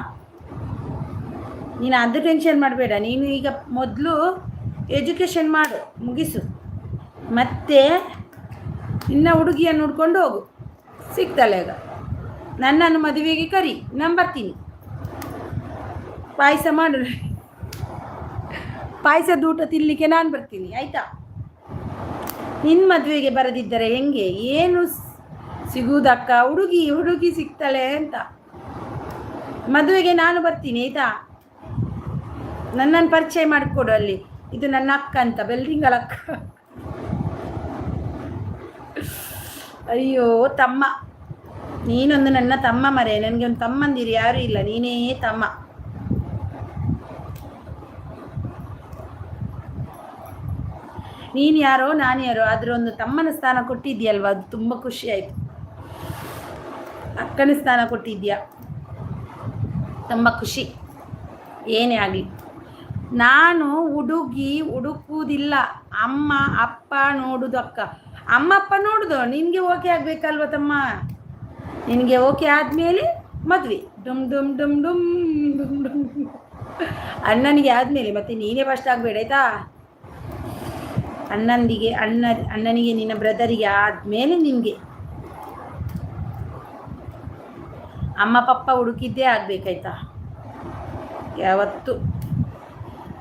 ನೀನು ಅದು ಟೆನ್ಷನ್ ಮಾಡಬೇಡ. ನೀನು ಈಗ ಮೊದಲು ಎಜುಕೇಷನ್ ಮಾಡು, ಮುಗಿಸು, ಮತ್ತೆ ಇನ್ನು ಹುಡುಗಿಯನ್ನು ನೋಡ್ಕೊಂಡು ಹೋಗು, ಸಿಗ್ತಾಳೆ ಆಗ. ನನ್ನನ್ನು ಮದುವೆಗೆ ಕರಿ, ನಾನು ಬರ್ತೀನಿ. ಪಾಯಸ ಮಾಡು, ಪಾಯಸದ ಊಟ ತಿನ್ನಲಿಕ್ಕೆ ನಾನು ಬರ್ತೀನಿ ಆಯಿತಾ. ನಿನ್ನ ಮದುವೆಗೆ ಬರದಿದ್ದರೆ ಹೆಂಗೆ, ಏನು ಸಿಗುವುದಕ್ಕ? ಹುಡುಗಿ ಸಿಗ್ತಾಳೆ ಅಂತ. ಮದುವೆಗೆ ನಾನು ಬರ್ತೀನಿ ಆಯಿತಾ. ನನ್ನನ್ನು ಪರಿಚಯ ಮಾಡಿಕೊಡು ಅಲ್ಲಿ. ಇದು ನನ್ನ ಅಕ್ಕ ಅಂತ, ಬೆಲ್ರಿಂಗಲ್ ಅಕ್ಕ. ಅಯ್ಯೋ ತಮ್ಮ, ನೀನೊಂದು ನನ್ನ ತಮ್ಮ ಮರೆ. ನನಗೆ ಒಂದು ತಮ್ಮಂದಿರು ಯಾರೂ ಇಲ್ಲ, ನೀನೇ ತಮ್ಮ. ನೀನು ಯಾರೋ ನಾನು ಯಾರೋ, ಆದರೆ ಒಂದು ತಮ್ಮನ ಸ್ಥಾನ ಕೊಟ್ಟಿದ್ದೀಯಲ್ವ, ಅದು ತುಂಬ ಖುಷಿ ಆಯಿತು. ಅಕ್ಕನ ಸ್ಥಾನ ಕೊಟ್ಟಿದ್ದೀಯ, ತುಂಬ ಖುಷಿ. ಏನೇ ಆಗಲಿ, ನಾನು ಹುಡುಕುವುದಿಲ್ಲ, ಅಮ್ಮ ಅಪ್ಪ ನೋಡುದು ಅಕ್ಕ. ಅಮ್ಮ ಅಪ್ಪ ನೋಡುದು ನಿನಗೆ ಓಕೆ ಆಗಬೇಕಲ್ವ ತಮ್ಮ. ನಿನಗೆ ಓಕೆ ಆದಮೇಲೆ ಮದುವೆ, ಡುಮ್ ಡುಮ್ ಡುಮ್ ಡುಮ್ ಡುಮ್ ಡುಮ್. ಅಣ್ಣನಿಗೆ ಆದಮೇಲೆ ಮತ್ತೆ ನೀನೇ ಫಸ್ಟ್ ಆಗಬೇಡ ಆಯಿತಾ. ಅಣ್ಣನಿಗೆ ನಿನ್ನ ಬ್ರದರಿಗೆ ಆದಮೇಲೆ ನಿನಗೆ. ಅಮ್ಮ ಪಪ್ಪ ಹುಡುಕಿದ್ದೇ ಆಗಬೇಕಾಯ್ತಾ. ಯಾವತ್ತು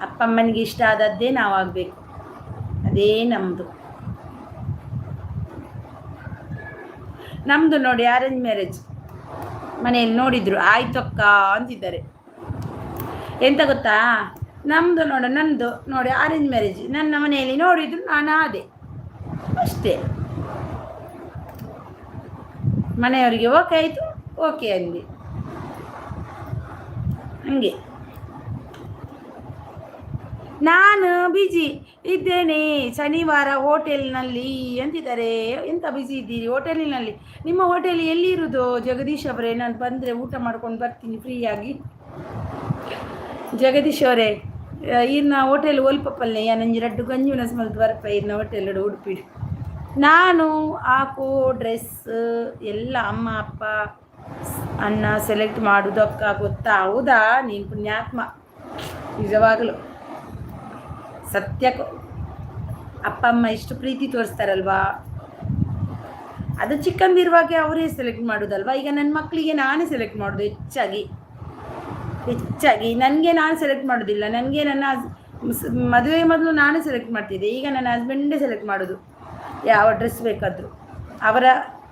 ಅಪ್ಪಮ್ಮನಿಗೆ ಇಷ್ಟ ಆದದ್ದೇ ನಾವು ಆಗಬೇಕು, ಅದೇ ನಮ್ಮದು ನೋಡಿ. ಅರೇಂಜ್ ಮ್ಯಾರೇಜ್ ಮನೆಯಲ್ಲಿ ನೋಡಿದ್ರು, ಆಯ್ತು ಅಕ್ಕ ಅಂತಿದ್ದಾರೆ. ಎಂತ ಗೊತ್ತಾ, ನಂದು ನೋಡಿ ಅರೇಂಜ್ ಮ್ಯಾರೇಜ್. ನನ್ನ ಮನೆಯಲ್ಲಿ ನೋಡಿದ್ರು, ನಾನು ಆದೆ ಅಷ್ಟೇ. ಮನೆಯವರಿಗೆ ಓಕೆ ಆಯಿತು, ಓಕೆ ಅಂದೆ. ಹಂಗೆ ನಾನು ಬಿಜಿ ಇದ್ದೇನೆ ಶನಿವಾರ ಹೋಟೆಲ್ನಲ್ಲಿ ಅಂತಿದ್ದಾರೆ. ಎಂತ ಬಿಜಿ ಇದ್ದೀರಿ ಹೋಟೆಲಿನಲ್ಲಿ? ನಿಮ್ಮ ಹೋಟೆಲ್ ಎಲ್ಲಿರುವುದು ಜಗದೀಶ್ ಅವರೇ? ನಾನು ಬಂದರೆ ಊಟ ಮಾಡ್ಕೊಂಡು ಬರ್ತೀನಿ ಫ್ರೀಯಾಗಿ. ಜಗದೀಶ್ ಅವರೇ ಇನ್ನ ಹೋಟೆಲ್ ಓಲ್ಪಪ್ಪಲ್ನೇ ನಂಜಿ ರಡ್ಡು ಗಂಜುನ ಸ್ಮಲ್ತ್ ಬರ್ಪ ಇನ್ನ ಹೋಟೆಲ್ ಉಡುಪಿ. ನಾನು ಹಾಕೋ ಡ್ರೆಸ್ ಎಲ್ಲ ಅಮ್ಮ ಅಪ್ಪ ಅನ್ನ ಸೆಲೆಕ್ಟ್ ಮಾಡೋದು ಅಕ್ಕ ಗೊತ್ತಾ? ಹೌದಾ? ನೀನು ಪುಣ್ಯಾತ್ಮ ನಿಜವಾಗಲು ಸತ್ಯಕ್ಕೂ. ಅಪ್ಪ ಅಮ್ಮ ಎಷ್ಟು ಪ್ರೀತಿ ತೋರಿಸ್ತಾರಲ್ವಾ, ಅದು ಚಿಕ್ಕಂದಿರುವಾಗೆ ಅವರೇ ಸೆಲೆಕ್ಟ್ ಮಾಡೋದಲ್ವಾ. ಈಗ ನನ್ನ ಮಕ್ಕಳಿಗೆ ನಾನೇ ಸೆಲೆಕ್ಟ್ ಮಾಡೋದು ಹೆಚ್ಚಾಗಿ ನನಗೆ ನಾನು ಸೆಲೆಕ್ಟ್ ಮಾಡೋದಿಲ್ಲ. ನನಗೆ ನನ್ನ ಮದುವೆ ಮೊದಲು ನಾನೇ ಸೆಲೆಕ್ಟ್ ಮಾಡ್ತಿದ್ದೆ, ಈಗ ನನ್ನ ಹಸ್ಬೆಂಡೇ ಸೆಲೆಕ್ಟ್ ಮಾಡೋದು ಯಾವ ಡ್ರೆಸ್ ಬೇಕಾದರೂ.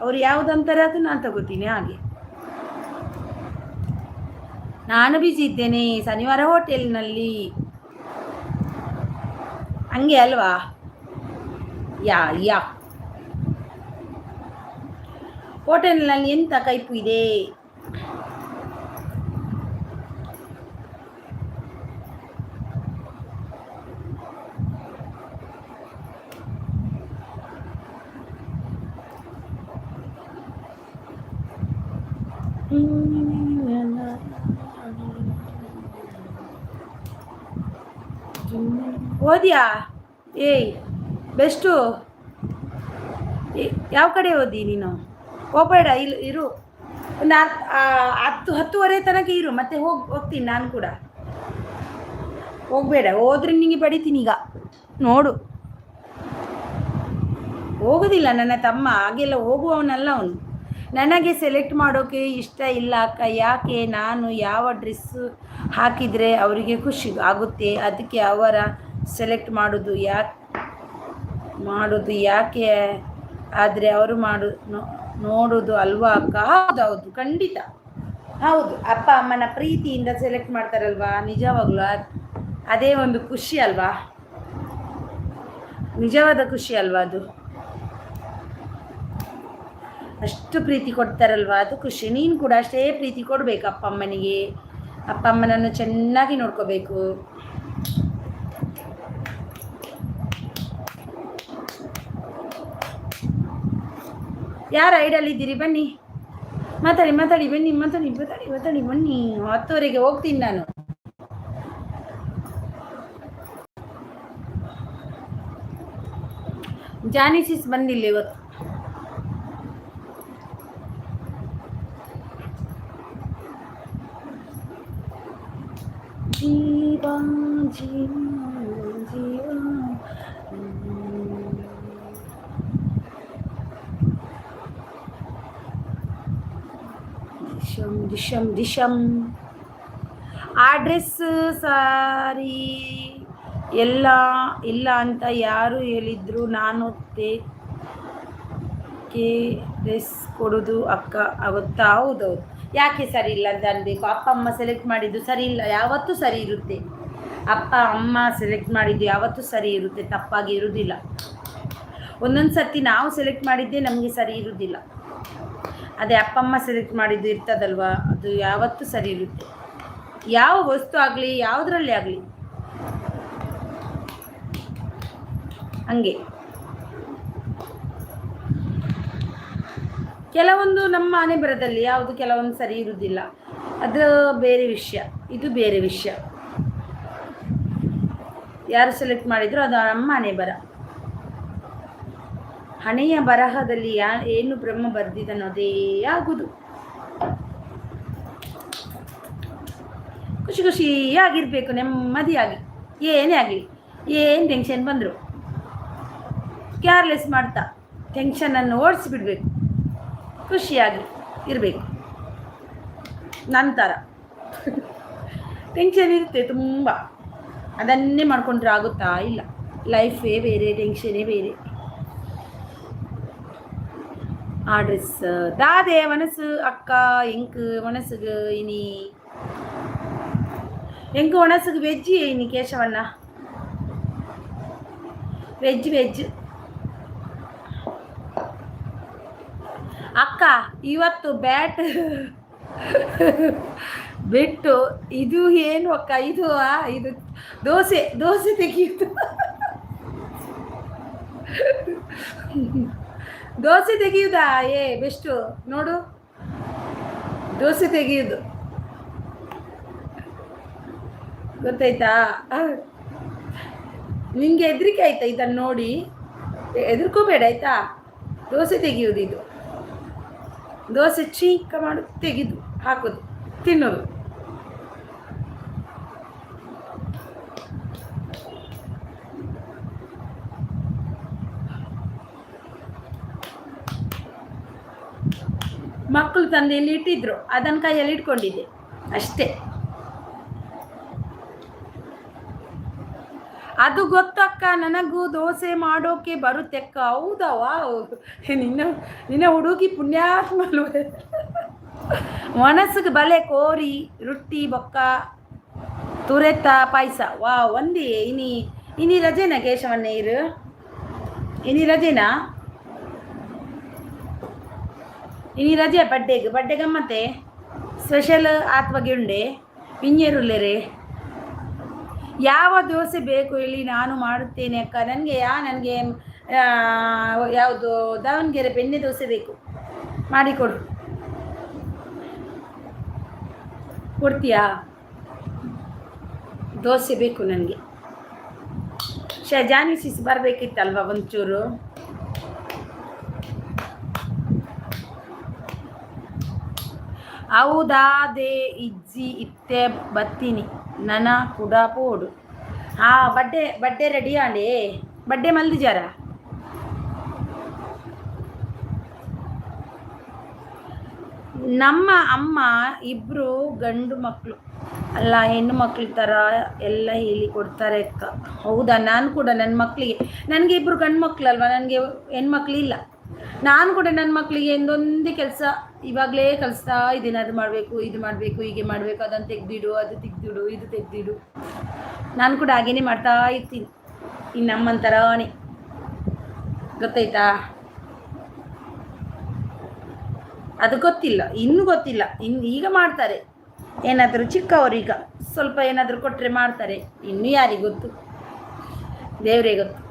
ಅವರು ಯಾವುದಂತಾರೆ ಅದು ನಾನು ತಗೋತೀನಿ. ಹಾಗೆ ನಾನು ಬಿಜಿ ಇದ್ದೇನೆ ಶನಿವಾರ ಹೋಟೆಲ್ನಲ್ಲಿ. ಹಂಗೆ ಅಲ್ವಾ? ಯಾ ಹೋಟೆಲ್ನಲ್ಲಿ ಎಂಥ ಕೈಪು ಇದೆ? ಓದಿಯಾ? ಏಯ್ ಬೆಸ್ಟು, ಯಾವ ಕಡೆ ಓದಿ ನೀನು? ಹೋಗಬೇಡ, ಇರು ಒಂದು 10-10:30 ತನಕ ಇರು, ಮತ್ತೆ ಹೋಗ್ತೀನಿ ನಾನು ಕೂಡ. ಹೋಗಬೇಡ, ಹೋದ್ರೆ ನಿನಗೆ ಬಡಿತೀನಿ ಈಗ ನೋಡು. ಹೋಗೋದಿಲ್ಲ ನನ್ನ ತಮ್ಮ, ಹಾಗೆಲ್ಲ ಹೋಗುವವನಲ್ಲ ಅವನು. ನನಗೆ ಸೆಲೆಕ್ಟ್ ಮಾಡೋಕ್ಕೆ ಇಷ್ಟ ಇಲ್ಲ ಅಕ್ಕ. ಯಾಕೆ? ನಾನು ಯಾವ ಡ್ರೆಸ್ಸು ಹಾಕಿದರೆ ಅವರಿಗೆ ಖುಷಿ ಆಗುತ್ತೆ, ಅದಕ್ಕೆ ಅವರ ಸೆಲೆಕ್ಟ್ ಮಾಡೋದು ಯಾಕೆ ಆದರೆ ಅವರು ನೋಡೋದು ಅಲ್ವಾ ಅಕ್ಕ? ಹೌದೌದು, ಖಂಡಿತ ಹೌದು. ಅಪ್ಪ ಅಮ್ಮನ ಪ್ರೀತಿಯಿಂದ ಸೆಲೆಕ್ಟ್ ಮಾಡ್ತಾರಲ್ವಾ, ನಿಜವಾಗ್ಲೂ ಅದೇ ಒಂದು ಖುಷಿ ಅಲ್ವಾ, ನಿಜವಾದ ಖುಷಿ ಅಲ್ವಾ ಅದು. ಅಷ್ಟು ಪ್ರೀತಿ ಕೊಡ್ತಾರಲ್ವ, ಅದು ಖುಷಿ. ನೀನು ಕೂಡ ಅಷ್ಟೇ ಪ್ರೀತಿ ಕೊಡಬೇಕು ಅಪ್ಪ ಅಮ್ಮನಿಗೆ. ಅಪ್ಪ ಅಮ್ಮನನ್ನು ಚೆನ್ನಾಗಿ ನೋಡ್ಕೋಬೇಕು. ಯಾರು ಐಡಲ್ಲಿದ್ದೀರಿ? ಬನ್ನಿ ಮಾತಾಡಿ ಬನ್ನಿ, ಮಾತಾಡಿ ಬನ್ನಿ. 10:00 ಹೋಗ್ತೀನಿ ನಾನು. ಜಾನಿಸಿಸ್ ಬಂದಿಲ್ಲ ಇವತ್ತು. ಜೀವ ದಿಶಂ ಆ ಡ್ರೆಸ್ ಸಾರಿ ಎಲ್ಲ ಇಲ್ಲ ಅಂತ ಯಾರು ಹೇಳಿದ್ರು? ನಾನು ಡ್ರೆಸ್ ಕೊಡೋದು ಅಕ್ಕ ಅವತ್ತ. ಹೌದೌದು, ಯಾಕೆ ಸರಿ ಇಲ್ಲ ಅಂತ ಅನ್ಬೇಕು? ಅಪ್ಪ ಅಮ್ಮ ಸೆಲೆಕ್ಟ್ ಮಾಡಿದ್ದು ಸರಿ ಇಲ್ಲ, ಯಾವತ್ತೂ ಸರಿ ಇರುತ್ತೆ. ಅಪ್ಪ ಅಮ್ಮ ಸೆಲೆಕ್ಟ್ ಮಾಡಿದ್ದು ಯಾವತ್ತೂ ಸರಿ ಇರುತ್ತೆ, ತಪ್ಪಾಗಿ ಇರುವುದಿಲ್ಲ. ಒಂದೊಂದು ಸರ್ತಿ ನಾವು ಸೆಲೆಕ್ಟ್ ಮಾಡಿದ್ದೇ ನಮಗೆ ಸರಿ ಇರುವುದಿಲ್ಲ. ಅದೇ ಅಪ್ಪ ಅಮ್ಮ ಸೆಲೆಕ್ಟ್ ಮಾಡಿದ್ದು ಇರ್ತದಲ್ವ, ಅದು ಯಾವತ್ತೂ ಸರಿ ಇರುತ್ತೆ. ಯಾವ ವಸ್ತು ಆಗಲಿ, ಯಾವುದರಲ್ಲೇ ಆಗಲಿ ಹಂಗೆ. ಕೆಲವೊಂದು ನಮ್ಮ ಮನೆ ಬರದಲ್ಲಿ ಯಾವುದು ಕೆಲವೊಂದು ಸರಿ ಇರುವುದಿಲ್ಲ, ಅದು ಬೇರೆ ವಿಷಯ, ಇದು ಬೇರೆ ವಿಷಯ. ಯಾರು ಸೆಲೆಕ್ಟ್ ಮಾಡಿದ್ರು ಅದು ನಮ್ಮ ಮನೆ ಬರ. ಹಣೆಯ ಬರಹದಲ್ಲಿ ಏನು ಬ್ರಹ್ಮ ಬರ್ದಿದನೋದೇ ಆಗುದು. ಖುಷಿಯಾಗಿರ್ಬೇಕು, ನೆಮ್ಮದಿಯಾಗಿ. ಏನೇ ಆಗಲಿ, ಏನು ಟೆನ್ಷನ್ ಬಂದರು ಕೇರ್ಲೆಸ್ ಮಾಡ್ತಾ ಟೆನ್ಷನನ್ನು ಓಡಿಸಿಬಿಡ್ಬೇಕು, ಖುಷಿಯಾಗಿ ಇರಬೇಕು. ನಂತರ ಟೆನ್ಷನ್ ಇರುತ್ತೆ ತುಂಬ, ಅದನ್ನೇ ಮಾಡ್ಕೊಂಡ್ರೆ ಆಗುತ್ತಾ? ಇಲ್ಲ, ಲೈಫೇ ಬೇರೆ, ಟೆನ್ಷನೇ ಬೇರೆ. ಆ ಡ್ರೆಸ್ ದಾದೆ ಮನಸ್ಸು ಅಕ್ಕ ಎಂಕು ಮನಸ್ಸುಗೆ ಇನಿ ಎಂಕು ಮನಸ್ಸುಗೆ ವೆಜ್ ಇನಿ ಕೇಶವಣ್ಣ, ವೆಜ್ ಅಕ್ಕ. ಇವತ್ತು ಬಿಟ್ಟು ಇದು ಏನು ಅಕ್ಕ, ಇದು ಇದು ದೋಸೆ ದೋಸೆ ತೆಗೆಯುವುದು. ದೋಸೆ ತೆಗೆಯುವುದಾ? ಬೆಸ್ಟು ನೋಡು, ದೋಸೆ ತೆಗೆಯುವುದು ಗೊತ್ತಾಯ್ತಾ? ನಿಂಗೆ ಹೆದರಿಕೆ ಆಯ್ತಾ ಇದನ್ನು ನೋಡಿ? ಹೆದರ್ಕೋಬೇಡ ಆಯ್ತಾ? ದೋಸೆ ತೆಗೆಯುವುದು ಇದು. ದೋಸೆ ಚೀಕ ಮಾಡು, ತೆಗೆದು ಹಾಕೋದು, ತಿನ್ನೋದು. ಮಕ್ಕಳು ತಂದು ಇಲ್ಲಿ ಇಟ್ಟಿದ್ರು, ಅದನ್ನು ಕೈಯಲ್ಲಿ ಇಟ್ಕೊಂಡಿದ್ದೆ ಅಷ್ಟೇ. ಅದು ಗೊತ್ತಕ್ಕ, ನನಗೂ ದೋಸೆ ಮಾಡೋಕೆ ಬರುತ್ತೆ ಅಕ್ಕ. ಹೌದವಾ? ನಿನ್ನ ಹುಡುಗಿ ಪುಣ್ಯಾತ್ಮಲು. ಮನಸ್ಸಿಗೆ ಬಲೆ ಕೋರಿ ರೊಟ್ಟಿ ಬೊಕ್ಕ ತುರೆತ ಪಾಯಸ. ವಾ ಒಂದೇ ಇನಿ ರಜೆನಾ ಕೇಶವಣ್ಣ? ಇನಿ ರಜೆನಾ? ಇನಿ ರಜೆ ಬಡ್ಡೆ ಗಮ್ಮತ್ತೆ ಸ್ಪೆಷಲ್ ಆತ್ವ ಗಿಂಡೆ ಪಿಂಜೇರುಲ್ಲೆರೆ. ಯಾವ ದೋಸೆ ಬೇಕು ಹೇಳಿ, ನಾನು ಮಾಡುತ್ತೇನೆ ಅಕ್ಕ. ನನಗೆ ಯಾವುದು ದಾವಣಗೆರೆ ಬೆಣ್ಣೆ ದೋಸೆ ಬೇಕು, ಮಾಡಿಕೊಡು. ಕೊಡ್ತೀಯಾ? ದೋಸೆ ಬೇಕು ನನಗೆ. ಜಾನಿಸಿಸ್ ಬರಬೇಕಿತ್ತಲ್ವ ಒಂಚೂರು. ಹೌದಾದೇ ಇಜ್ಜಿ ಇತ್ತೆ ಬತ್ತೀನಿ ನನ ಕೂಡ ಪೋಡು. ಬಡ್ಡೆ ರೆಡಿ ಆಂಡೆ, ಬಡ್ಡೆ ಮಲ್ದಿಜಾರ. ನಮ್ಮ ಅಮ್ಮ ಇಬ್ಬರು ಗಂಡು ಮಕ್ಕಳು ಅಲ್ಲ, ಹೆಣ್ಣು ಮಕ್ಳ ಥರ ಎಲ್ಲ ಹೇಳಿಕೊಡ್ತಾರೆ ಅಕ್ಕ. ಹೌದಾ? ನಾನು ಕೂಡ ನನ್ನ ಮಕ್ಕಳಿಗೆ, ನನಗೆ ಇಬ್ಬರು ಗಂಡು ಮಕ್ಕಳಲ್ವ, ನನಗೆ ಹೆಣ್ಮಕ್ಳಿಲ್ಲ. ನಾನು ಕೂಡ ನನ್ನ ಮಕ್ಕಳಿಗೆ ಒಂದೊಂದೇ ಕೆಲಸ ಇವಾಗಲೇ ಕಲಿಸ್ತಾ ಇದ್ದೀನಿ. ಅದು ಮಾಡಬೇಕು, ಇದು ಮಾಡಬೇಕು, ಹೀಗೆ ಮಾಡಬೇಕು, ಅದನ್ನು ತೆಗೆದಿಡು, ಅದು ತೆಗೆದಿಡು, ಇದು ತೆಗೆದಿಡು. ನಾನು ಕೂಡ ಹಾಗೇನೆ ಮಾಡ್ತಾ ಇರ್ತೀನಿ. ಇನ್ನು ಅಮ್ಮನ ಥರಾನೇ, ಗೊತ್ತಾಯ್ತಾ? ಅದು ಗೊತ್ತಿಲ್ಲ, ಇನ್ನೂ ಗೊತ್ತಿಲ್ಲ. ಈಗ ಮಾಡ್ತಾರೆ, ಏನಾದರೂ ಚಿಕ್ಕವರೀಗ ಸ್ವಲ್ಪ ಏನಾದರೂ ಕೊಟ್ಟರೆ ಮಾಡ್ತಾರೆ. ಇನ್ನೂ ಯಾರಿಗೆ ಗೊತ್ತು? ದೇವರೇ ಗೊತ್ತು.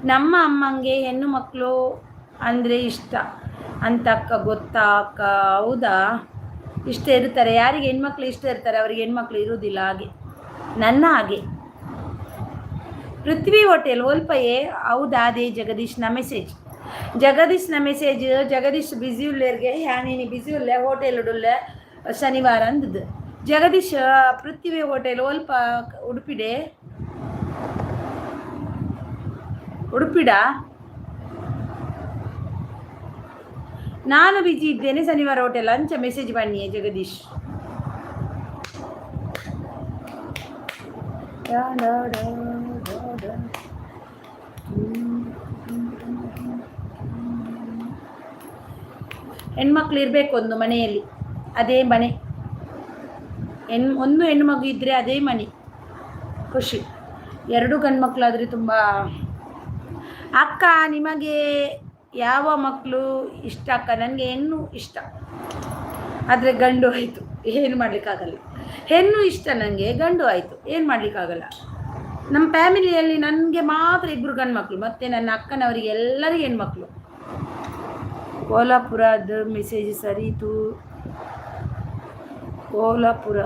ನಮ್ಮ ಅಮ್ಮಂಗೆ ಹೆಣ್ಣು ಮಕ್ಕಳು ಅಂದರೆ ಇಷ್ಟ ಅಂತ ಅಕ್ಕ, ಗೊತ್ತಾ ಅಕ್ಕ? ಹೌದಾ? ಇಷ್ಟ ಇರ್ತಾರೆ. ಯಾರಿಗೆ ಹೆಣ್ಮಕ್ಳು ಇಷ್ಟ ಇರ್ತಾರೆ ಅವರಿಗೆ ಹೆಣ್ಮಕ್ಳು ಇರುವುದಿಲ್ಲ. ಹಾಗೆ ನನ್ನ ಹಾಗೆ. ಪೃಥ್ವಿ ಹೋಟೆಲ್ ಓಲ್ಪಯೇ. ಹೌದಾ? ಅದೇ ಜಗದೀಶ್ನ ಮೆಸೇಜ್. ಜಗದೀಶ್ ಬಿಸಿ ಉಳ್ಳೇರಿಗೆ ನೀನು ಬಿಸಿ ಉಳ್ಳೆ ಹೋಟೆಲ್ ಉಡುಲ್ಲೆ ಶನಿವಾರ ಅಂದದ್ದು. ಜಗದೀಶ್ ಪೃಥ್ವಿ ಹೋಟೆಲ್ ಓಲ್ಪ ಉಡುಪಿಡ. ನಾನು ಬಿಜಿ ಇದ್ದೇನೆ ಶನಿವಾರ ಹೋಟೆಲ್ ಅಂಚ ಮೆಸೇಜ್ ಬನ್ನಿ ಜಗದೀಶ್. ಹೆಣ್ಮಕ್ಳು ಇರಬೇಕು ಒಂದು ಮನೆಯಲ್ಲಿ, ಅದೇ ಮನೆ. ಒಂದು ಹೆಣ್ಣು ಮಗು ಇದ್ದರೆ ಅದೇ ಮನೆ, ಖುಷಿ. 2 ಗಂಡು ಮಕ್ಕಳಾದರೆ ತುಂಬ. ಅಕ್ಕ ನಿಮಗೆ ಯಾವ ಮಕ್ಕಳು ಇಷ್ಟ ಅಕ್ಕ? ನನಗೆ ಹೆಣ್ಣು ಇಷ್ಟ, ಆದರೆ ಗಂಡು ಆಯಿತು, ಏನು ಮಾಡಲಿಕ್ಕಾಗಲ್ಲ. ಹೆಣ್ಣು ಇಷ್ಟ ನನಗೆ, ಗಂಡು ಆಯಿತು, ಏನು ಮಾಡಲಿಕ್ಕಾಗಲ್ಲ. ನಮ್ಮ ಫ್ಯಾಮಿಲಿಯಲ್ಲಿ ನನಗೆ ಮಾತ್ರ 2 ಗಂಡು ಮಕ್ಕಳು, ಮತ್ತು ನನ್ನ ಅಕ್ಕನವರಿಗೆ ಎಲ್ಲರಿಗೂ ಹೆಣ್ಮಕ್ಳು. ಕೋಲ್ಹಾಪುರದ ಮೆಸೇಜ್ ಸರಿತು. ಕೋಲ್ಹಾಪುರ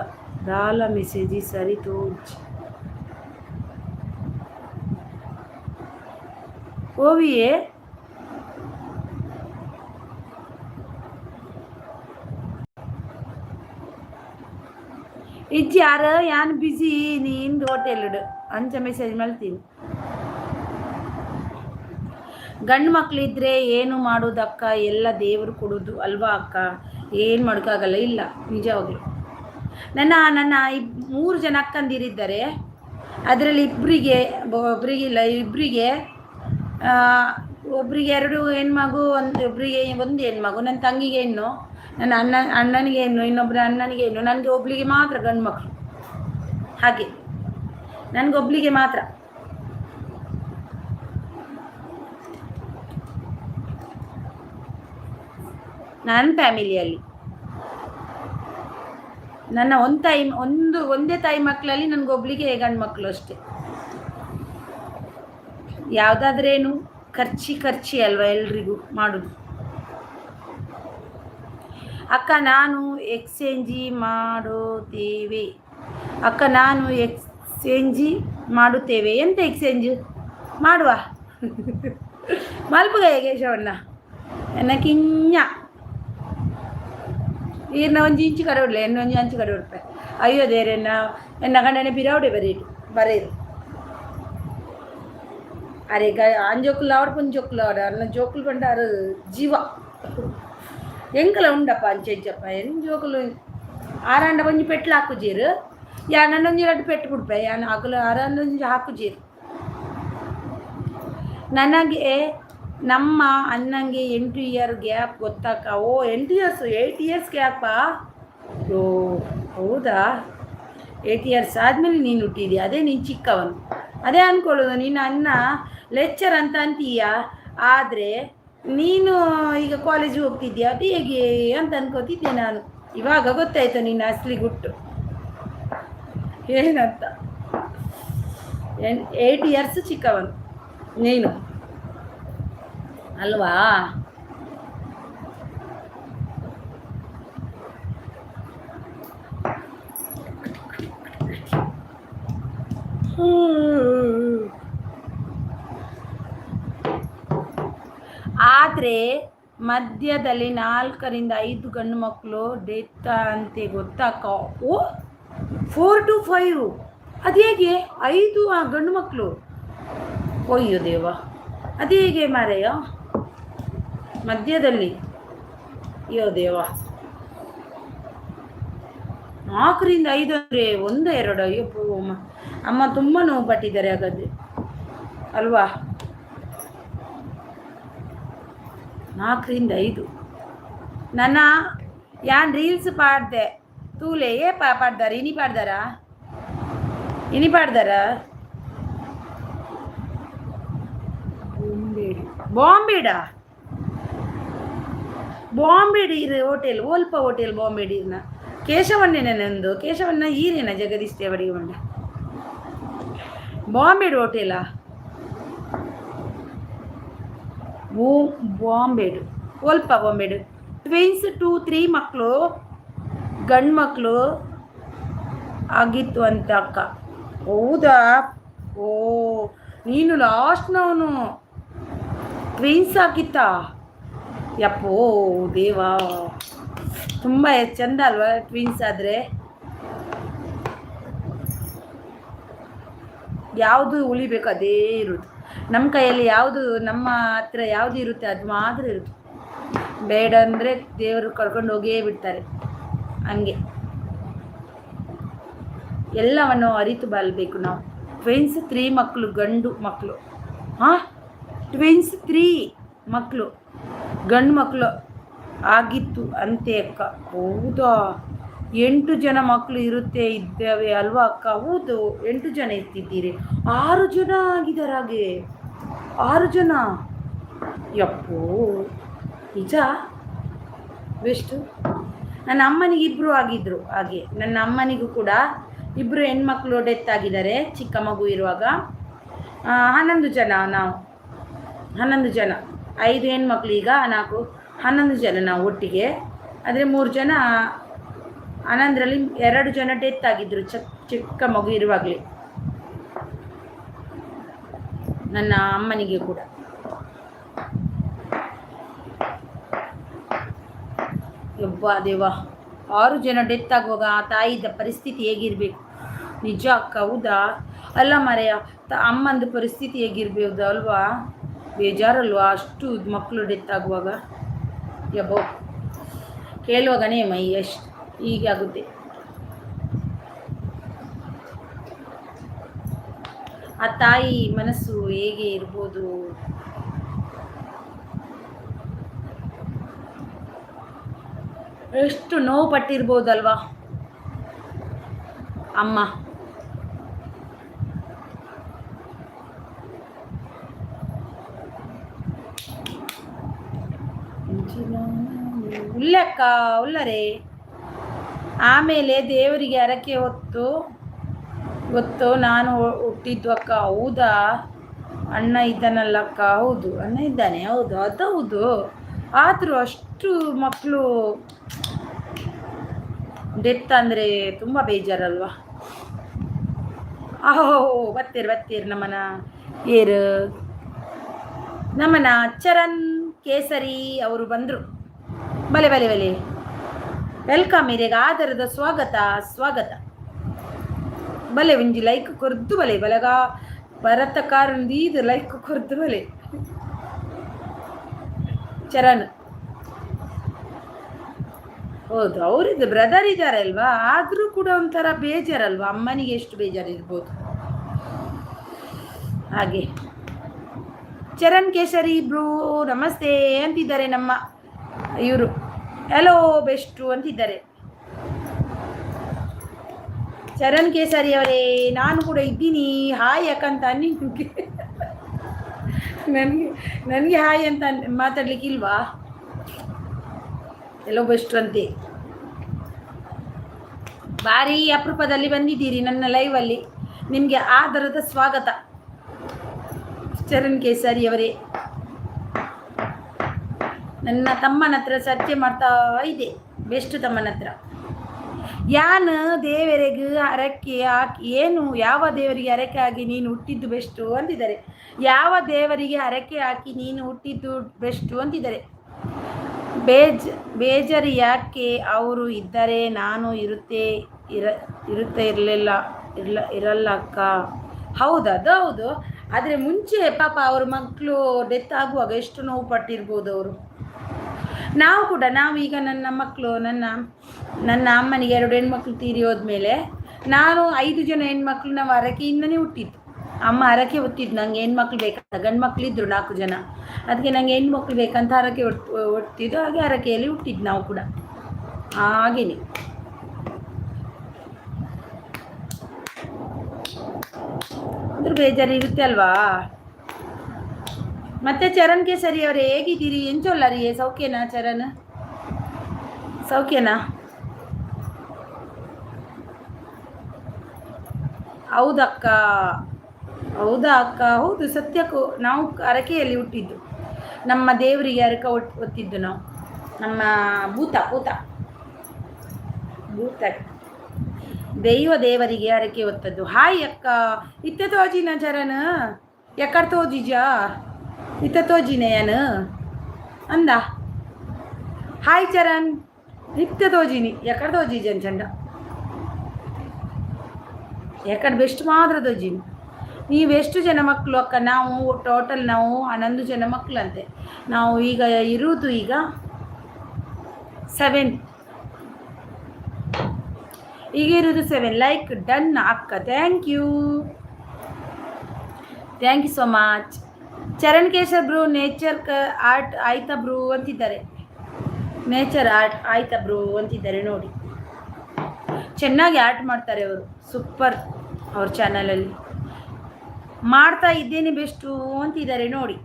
ದಾಲ ಮೆಸೇಜ್ ಸರಿತು. ಓವಿಯೇ ಇಜ್ಜಿ ಯಾರು ಯಾನ್ ಬಿಸಿ ನಿಂದು ಹೋಟೆಲ್ ಅಂಚ ಮೆಸೇಜ್ ಮಾಡ್ತೀನಿ. ಗಂಡು ಮಕ್ಕಳಿದ್ರೆ ಏನು ಮಾಡೋದಕ್ಕ? ಎಲ್ಲ ದೇವರು ಕೊಡೋದು ಅಲ್ವಾ ಅಕ್ಕ? ಏನು ಮಾಡೋಕ್ಕಾಗಲ್ಲ. ಇಲ್ಲ, ನಿಜವಾಗ್ಲು. ನನ್ನ 3 ಜನ ಅಕ್ಕಂದಿರಿದ್ದಾರೆ. ಅದರಲ್ಲಿ ಇಬ್ಬರಿಗೆ ಒಬ್ರಿಗೆ 2 ಹೆಣ್ಮಗು, ಒಬ್ಬರಿಗೆ ಒಂದು ಹೆಣ್ಮಗು, ನನ್ನ ತಂಗಿಗೆ ಹೆಣ್ಣು, ನನ್ನ ಅಣ್ಣನಿಗೆ ಹೆಣ್ಣು, ಇನ್ನೊಬ್ಬರ ಅಣ್ಣನಿಗೆ ಹೆಣ್ಣು, ನನಗೆ ಒಬ್ಳಿಗೆ ಮಾತ್ರ ಗಂಡು ಮಕ್ಕಳು. ಹಾಗೆ ನನಗೊಬ್ಳಿಗೆ ಮಾತ್ರ. ನನ್ನ ಫ್ಯಾಮಿಲಿಯಲ್ಲಿ ನನ್ನ ಒಂದೇ ತಾಯಿ ಮಕ್ಕಳಲ್ಲಿ ನನಗೊಬ್ಳಿಗೆ ಗಂಡು ಮಕ್ಕಳು ಅಷ್ಟೆ. ಯಾವುದಾದ್ರೇನು ಖರ್ಚಿ ಅಲ್ವಾ ಎಲ್ರಿಗೂ ಮಾಡೋದು. ಅಕ್ಕ ನಾನು ಎಕ್ಸ್ಚೇಂಜಿ ಮಾಡುತ್ತೇವೆ. ಎಂತ ಎಕ್ಸ್ಚೇಂಜ್ ಮಾಡುವ? ಮಲ್ಪುಗ ಕೇಶವಣ್ಣ ಎನ್ನ ಕಿಂಜ ಈರ್ನ ಒಂಜಿ ಇಂಚು ಕಡೆ ಉಡ್ಲೆ ಎನ್ನ ಒಂಜಿ ಅಂಚು ಕಡೆ ಉಡ್ಪೆ. ಅಯ್ಯೋ ದೇರೆ ಎನ್ನ ಗಂಡನೆ ಬಿರಾವಡೆ ಬರೀರು ಅರೆ ಅಂಜೋಕುಲು ಆವಡ ಪುಂಜೋಕುಲು ಆವಡ ಅನ್ನ ಜೋಕುಲು ಬಂಡಾರು ಜೀವ ಎಂಕಲ ಉಂಡಪ್ಪ ಅಂಚೆಂಚಪ್ಪ ಎನ್ ಜೋಕುಲು ಆರಾಂಡ ಒಂಜಿ ಪೆಟ್ಲು ಹಾಕುಜೀರು ನನ್ನೊಂಜಿ 2 ಪೆಟ್ಟು ಬಿಡ್ಪೆ ಹಾಕಲು ಆರಾಂಡೊಂಜಿ ಹಾಕುಜೀರು. ನನಗೆ ನಮ್ಮ ಅಣ್ಣಂಗೆ 8 ಇಯರ್ ಗ್ಯಾಪ್ ಗೊತ್ತಾಕ. 8 ಇಯರ್ಸ್ ಗ್ಯಾಪಾ? ಓ ಹೌದಾ, 8 ಇಯರ್ಸ್ ಆದಮೇಲೆ ನೀನು ಹುಟ್ಟಿದ್ಯಾ? ಅದೇ ನೀನು ಚಿಕ್ಕವನು, ಅದೇ ಅಂದ್ಕೊಳ್ಳೋದು. ನೀನು ಅಣ್ಣ ಲೆಕ್ಚರ್ ಅಂತ ಅಂತೀಯ, ಆದರೆ ನೀನು ಈಗ ಕಾಲೇಜಿಗೆ ಹೋಗ್ತಿದ್ಯಾ ಅದು ಹೇಗೆ ಅಂತ ಅಂದ್ಕೋತಿದ್ದೆ ನಾನು. ಇವಾಗ ಗೊತ್ತಾಯ್ತು ನಿನ್ನ ಅಸಲಿ ಗುಟ್ಟು ಏನಂತ. 8 ಇಯರ್ಸ್ ಚಿಕ್ಕವನು ನೀನು ಅಲ್ವಾ? ಆದರೆ ಮಧ್ಯದಲ್ಲಿ 4ರಿಂದ 5 ಗಂಡು ಮಕ್ಕಳು ಡೆತ್ ಅಂತೆ ಗೊತ್ತಾಕ. 4 to 5 ಅದು ಹೇಗೆ? 5 ಗಂಡು ಮಕ್ಕಳು? ಅಯ್ಯೋ ದೇವ, ಅದು ಹೇಗೆ ಮಾರೆಯ ಮಧ್ಯದಲ್ಲಿ? ಅಯ್ಯೋ ದೇವ, 4ರಿಂದ 5 ಅಂದರೆ 1 2? ಅಯ್ಯೋ ಅಮ್ಮ ತುಂಬ ನೋವು ಪಟ್ಟಿದ್ದಾರೆ ಹಾಗಾದರೆ ಅಲ್ವಾ? 4ರಿಂದ 5 ನನ್ನ ಯಾನ್ ರೀಲ್ಸ್ ಪಾಡ್ದೆ ತೂಲೆ ಪಾಡ್ದಾರ ಇನಿ ಪಾಡ್ದಾರ ಬಾಂಬೇಡಿ ಇರು ಹೋಟೆಲ್ ಓಲ್ಪ ಹೋಟೆಲ್ ಬಾಂಬೇಡಿ ಇರ್ನ ಕೇಶವಣ್ಣನೊಂದು ಕೇಶವಣ್ಣ ಈರೇನ ಜಗದೀಶ್ ದೇವಡಿಗೆ ಬಂಡ ಬಾಂಬೇಡು ಹೋಟೆಲಾ? ಬಾಂಬೇಡು ಓಲ್ಪ ಬಾಂಬೇಡು. ಟ್ವಿನ್ಸ್ 2-3 ಮಕ್ಕಳು ಗಂಡು ಮಕ್ಕಳು ಆಗಿತ್ತು ಅಂತ ಅಕ್ಕ. ಹೌದಾ? ಓ ನೀನು ಲಾಸ್ಟ್ನವನು ಟ್ವಿನ್ಸ್ ಆಗಿತ್ತಾ? ಯಪ್ಪೋ ದೇವಾ, ತುಂಬ ಚಂದ ಅಲ್ವಾ ಟ್ವಿನ್ಸ್ ಆದರೆ? ಯಾವುದು ಉಳಿಬೇಕು ಅದೇ ಇರುತ್ತೆ ನಮ್ಮ ಕೈಯಲ್ಲಿ. ಯಾವುದು ನಮ್ಮ ಹತ್ರ ಯಾವುದು ಇರುತ್ತೆ ಅದು ಮಾತ್ರ ಇರುತ್ತೆ. ಬೇಡ ಅಂದರೆ ದೇವರು ಕರ್ಕೊಂಡು ಹೋಗೇ ಬಿಡ್ತಾರೆ. ಹಂಗೆ ಎಲ್ಲವನ್ನು ಅರಿತು ಬಾಳ್ಬೇಕು ನಾವು. ಟ್ವಿನ್ಸ್ 3 ಮಕ್ಕಳು ಗಂಡು ಮಕ್ಕಳು. ಟ್ವಿನ್ಸ್ 3 ಮಕ್ಕಳು ಗಂಡು ಮಕ್ಕಳು ಆಗಿತ್ತು ಅಂತೆ ಅಕ್ಕ. ಹೌದಾ? 8 ಜನ ಮಕ್ಕಳು ಇದ್ದೇವೆ ಅಲ್ವಾ ಅಕ್ಕ? ಹೌದು, 8 ಜನ ಇರ್ತಿದ್ದೀರಿ. 6 ಜನ ಆಗಿದ್ದಾರೆ. ಹಾಗೆ 6 ಜನ? ಯಪ್ಪೋ ನಿಜ? ಎಷ್ಟು? ನನ್ನ ಅಮ್ಮನಿಗೆ 2 ಆಗಿದ್ದರು. ಹಾಗೆ ನನ್ನ ಅಮ್ಮನಿಗೂ ಕೂಡ 2 ಹೆಣ್ಮಕ್ಳು ಡೆತ್ ಆಗಿದ್ದಾರೆ ಚಿಕ್ಕ ಮಗು ಇರುವಾಗ. 11 ಜನ ನಾವು, 11 ಜನ. 5 ಹೆಣ್ಮಕ್ಳು, ಈಗ 4, 11 ಜನ ನಾವು ಒಟ್ಟಿಗೆ. ಆದರೆ 3 ಜನ 11ರಲ್ಲಿ 2 ಜನ ಡೆತ್ ಆಗಿದ್ದರು ಚಿಕ್ಕ ಮಗು ಇರುವಾಗಲೇ ನನ್ನ ಅಮ್ಮನಿಗೆ ಕೂಡ. ಯಬ್ಬ ದೇವ, 6 ಜನ ಡೆತ್ ಆಗುವಾಗ ಆ ತಾಯಿದ ಪರಿಸ್ಥಿತಿ ಹೇಗಿರಬೇಕು? ನಿಜ ಅಕ್ಕ. ಹೌದಾ? ಅಲ್ಲ ಮರೆಯ ಅಮ್ಮಂದು ಪರಿಸ್ಥಿತಿ ಹೇಗಿರ್ಬೋದು ಅಲ್ವಾ? ಬೇಜಾರಲ್ವಾ ಅಷ್ಟು ಮಕ್ಕಳು ಡೆತ್ ಆಗುವಾಗ? ಯಬ್ಬೋ ಕೇಳುವಾಗನೇ ಮೈ ಎಷ್ಟು ಹೀಗೆ ಆಗುತ್ತೆ. ಆ ತಾಯಿ ಮನಸ್ಸು ಹೇಗೆ ಇರ್ಬೋದು? ಎಷ್ಟು ನೋವು ಪಟ್ಟಿರ್ಬೋದಲ್ವಾ ಅಮ್ಮ. ಉಲ್ಲಕ್ಕ ಉಲ್ಲರೇ. ಆಮೇಲೆ ದೇವರಿಗೆ ಹರಕೆ ಹೊತ್ತು ನಾನು ಹುಟ್ಟಿದ್ದು ಅಕ್ಕ. ಹೌದಾ, ಅಣ್ಣ ಇದ್ದಾನಲ್ಲಕ್ಕ. ಹೌದು, ಅಣ್ಣ ಇದ್ದಾನೆ. ಹೌದು, ಅದೌದು. ಆದರೂ ಅಷ್ಟು ಮಕ್ಕಳು ಡೆತ್ ಅಂದರೆ ತುಂಬ ಬೇಜಾರಲ್ವಾ. ಅಹೋ, ಬತ್ತೀರಿ ನಮ್ಮನ ಏರು ನಮ್ಮನ ಚರಣ್ ಕೇಸರಿ ಅವರು ಬಂದರು. ಬಲೆ ವೆಲ್ಕಮ್. ಇರೇಗ ಆಧಾರದ ಸ್ವಾಗತ. ಬಲೆ ಒಂಜಿ ಲೈಕ್ ಕೊರ್ದು ಬಲೆ ಬಲಗ ಭರತ ಕಾರಂದು ಇದು ಲೈಕ್ ಕೊರ್ದು ಬಲೆ ಚರಣ್. ಹೌದು, ಅವರಿದ್ದು ಬ್ರದರ್ ಇದ್ದಾರೆ ಅಲ್ವಾ, ಆದರೂ ಕೂಡ ಒಂಥರ ಬೇಜಾರಲ್ವಾ. ಅಮ್ಮನಿಗೆ ಎಷ್ಟು ಬೇಜಾರಿರ್ಬೋದು ಹಾಗೆ. ಚರಣ್ ಕೇಸರಿ ಬ್ರೂ ನಮಸ್ತೆ ಅಂತಿದ್ದಾರೆ ನಮ್ಮ ಇವರು. ಹಲೋ ಬೆಸ್ಟು ಅಂತಿದ್ದಾರೆ ಚರಣ್ ಕೇಸರಿ ಅವರೇ. ನಾನು ಕೂಡ ಇದ್ದೀನಿ, ಹಾಯ್ ಯಾಕಂತ ನಿಮಗೆ ನನಗೆ ಹಾಯ್ ಅಂತ ಮಾತಾಡ್ಲಿಕ್ಕಿಲ್ವಾ? ಎಲ್ಲೋ ಬೆಸ್ಟು ಅಂತೆ. ಭಾರಿ ಅಪರೂಪದಲ್ಲಿ ಬಂದಿದ್ದೀರಿ ನನ್ನ ಲೈವಲ್ಲಿ. ನಿಮಗೆ ಆದರದ ಸ್ವಾಗತ ಚರಣ್ ಕೇಸರಿ ಅವರೇ. ನನ್ನ ತಮ್ಮನ ಹತ್ರ ಚರ್ಚೆ ಮಾಡ್ತಾ ಇದೆ, ಬೆಸ್ಟ್ ತಮ್ಮನ ಹತ್ರ. ಯಾನು ದೇವರಿಗೆ ಹರಕೆ ಹಾಕಿ ಯಾವ ದೇವರಿಗೆ ಹರಕೆ ಹಾಕಿ ನೀನು ಹುಟ್ಟಿದ್ದು ಬೆಸ್ಟು ಅಂತಿದ್ದಾರೆ. ಯಾವ ದೇವರಿಗೆ ಹರಕೆ ಹಾಕಿ ನೀನು ಹುಟ್ಟಿದ್ದು ಬೆಸ್ಟು ಅಂತಿದ್ದಾರೆ. ಬೇಜಾರು ಯಾಕೆ? ಅವರು ಇದ್ದರೆ ನಾನು ಇರಲ್ಲ ಅಕ್ಕ. ಹೌದು. ಆದರೆ ಮುಂಚೆ ಪಾಪ ಅವ್ರ ಮಕ್ಕಳು ಡೆತ್ ಆಗುವಾಗ ಎಷ್ಟು ನೋವು ಪಟ್ಟಿರ್ಬೋದು ಅವರು. ನಾವೀಗ ನನ್ನ ಮಕ್ಕಳು, ನನ್ನ ಅಮ್ಮನಿಗೆ 2 ಹೆಣ್ಮಕ್ಳು ತೀರಿ ಹೋದ್ಮೇಲೆ ನಾನು 5 ಜನ ಹೆಣ್ಮಕ್ಳು ನಾವು ಹರಕೆಯಿಂದನೇ ಹುಟ್ಟಿದ್ದು. ಅಮ್ಮ ಹರಕೆ ಹೊತ್ತಿದ್ದು, ನನಗೆ ಹೆಣ್ಮಕ್ಳು ಬೇಕಂತ. ಗಂಡು ಮಕ್ಕಳಿದ್ರು 4 ಜನ, ಅದಕ್ಕೆ ನನಗೆ ಹೆಣ್ಮಕ್ಳು ಬೇಕಂತ ಹರಕೆ ಹೊಟ್ಟಿದ್ದು. ಹಾಗೆ ಹರಕೆಯಲ್ಲಿ ಹುಟ್ಟಿದ್ದು ನಾವು ಕೂಡ ಹಾಗೇನೆ. ಅಂದ್ರೆ ಬೇಜಾರು ಇರುತ್ತೆ ಅಲ್ವಾ. ಮತ್ತೆ ಚರಣ್ ಕೇಸರಿ ಅವರೇ ಹೇಗಿದ್ದೀರಿ? ಎಂಚೊಲ್ಲರಿ ಸೌಖ್ಯನಾ? ಚರಣ್ ಸೌಖ್ಯನಾ? ಹೌದಾ ಅಕ್ಕ. ಹೌದು, ಸತ್ಯಕ್ಕೂ ನಾವು ಹರಕೆಯಲ್ಲಿ ಹುಟ್ಟಿದ್ದು. ನಮ್ಮ ದೇವರಿಗೆ ಹರಕೆ ಹೊತ್ತಿದ್ದು ನಾವು. ನಮ್ಮ ಭೂತ ದೇವರಿಗೆ ಹರಕೆ ಹೊತ್ತದ್ದು. ಹಾಯ್ ಅಕ್ಕ. ಇತ್ತೆ ತೋಜಿನ ಚರಣ್ ಎಕ್ಕಡ ತೋಜಿಜಾ? ಇತ್ತ ತೋಜಿನೇಯನು ಅಂದ. ಹಾಯ್ ಚರಣ್, ಇತ್ತ ತೋಜಿನಿ ಎಕ್ಕಡ ತೋಜಿಜನ್ ಚಂಡ ಎಕ್ಕಡ ಬೆಸ್ಟ್ ಮಾತ್ರ ತೋಜಿನಿ. ನೀವೆಷ್ಟು ಜನ ಮಕ್ಕಳು ಅಕ್ಕ? ನಾವು ಟೋಟಲ್ 11 ಜನ ಮಕ್ಕಳಂತೆ. ನಾವು ಈಗ ಇರುವುದು 7. ಈಗ ಇರೋದು 7 ಲೈಕ್ ಡನ್ ಅಕ್ಕ. Thank you so much. Charan Keshar bro nature art ಆಯ್ತಾ ಬ್ರೂ ಅಂತಿದ್ದಾರೆ. ನೇಚರ್ ಆರ್ಟ್ ಆಯ್ತಾ ಬ್ರೂ ಅಂತಿದ್ದಾರೆ. ನೋಡಿ, ಚೆನ್ನಾಗಿ ಆರ್ಟ್ ಮಾಡ್ತಾರೆ ಅವರು. ಸೂಪರ್. ಅವ್ರ ಚಾನಲಲ್ಲಿ ಮಾಡ್ತಾ ಇದ್ದೇನೆ ಬೆಸ್ಟು ಅಂತಿದ್ದಾರೆ. ನೋಡಿ,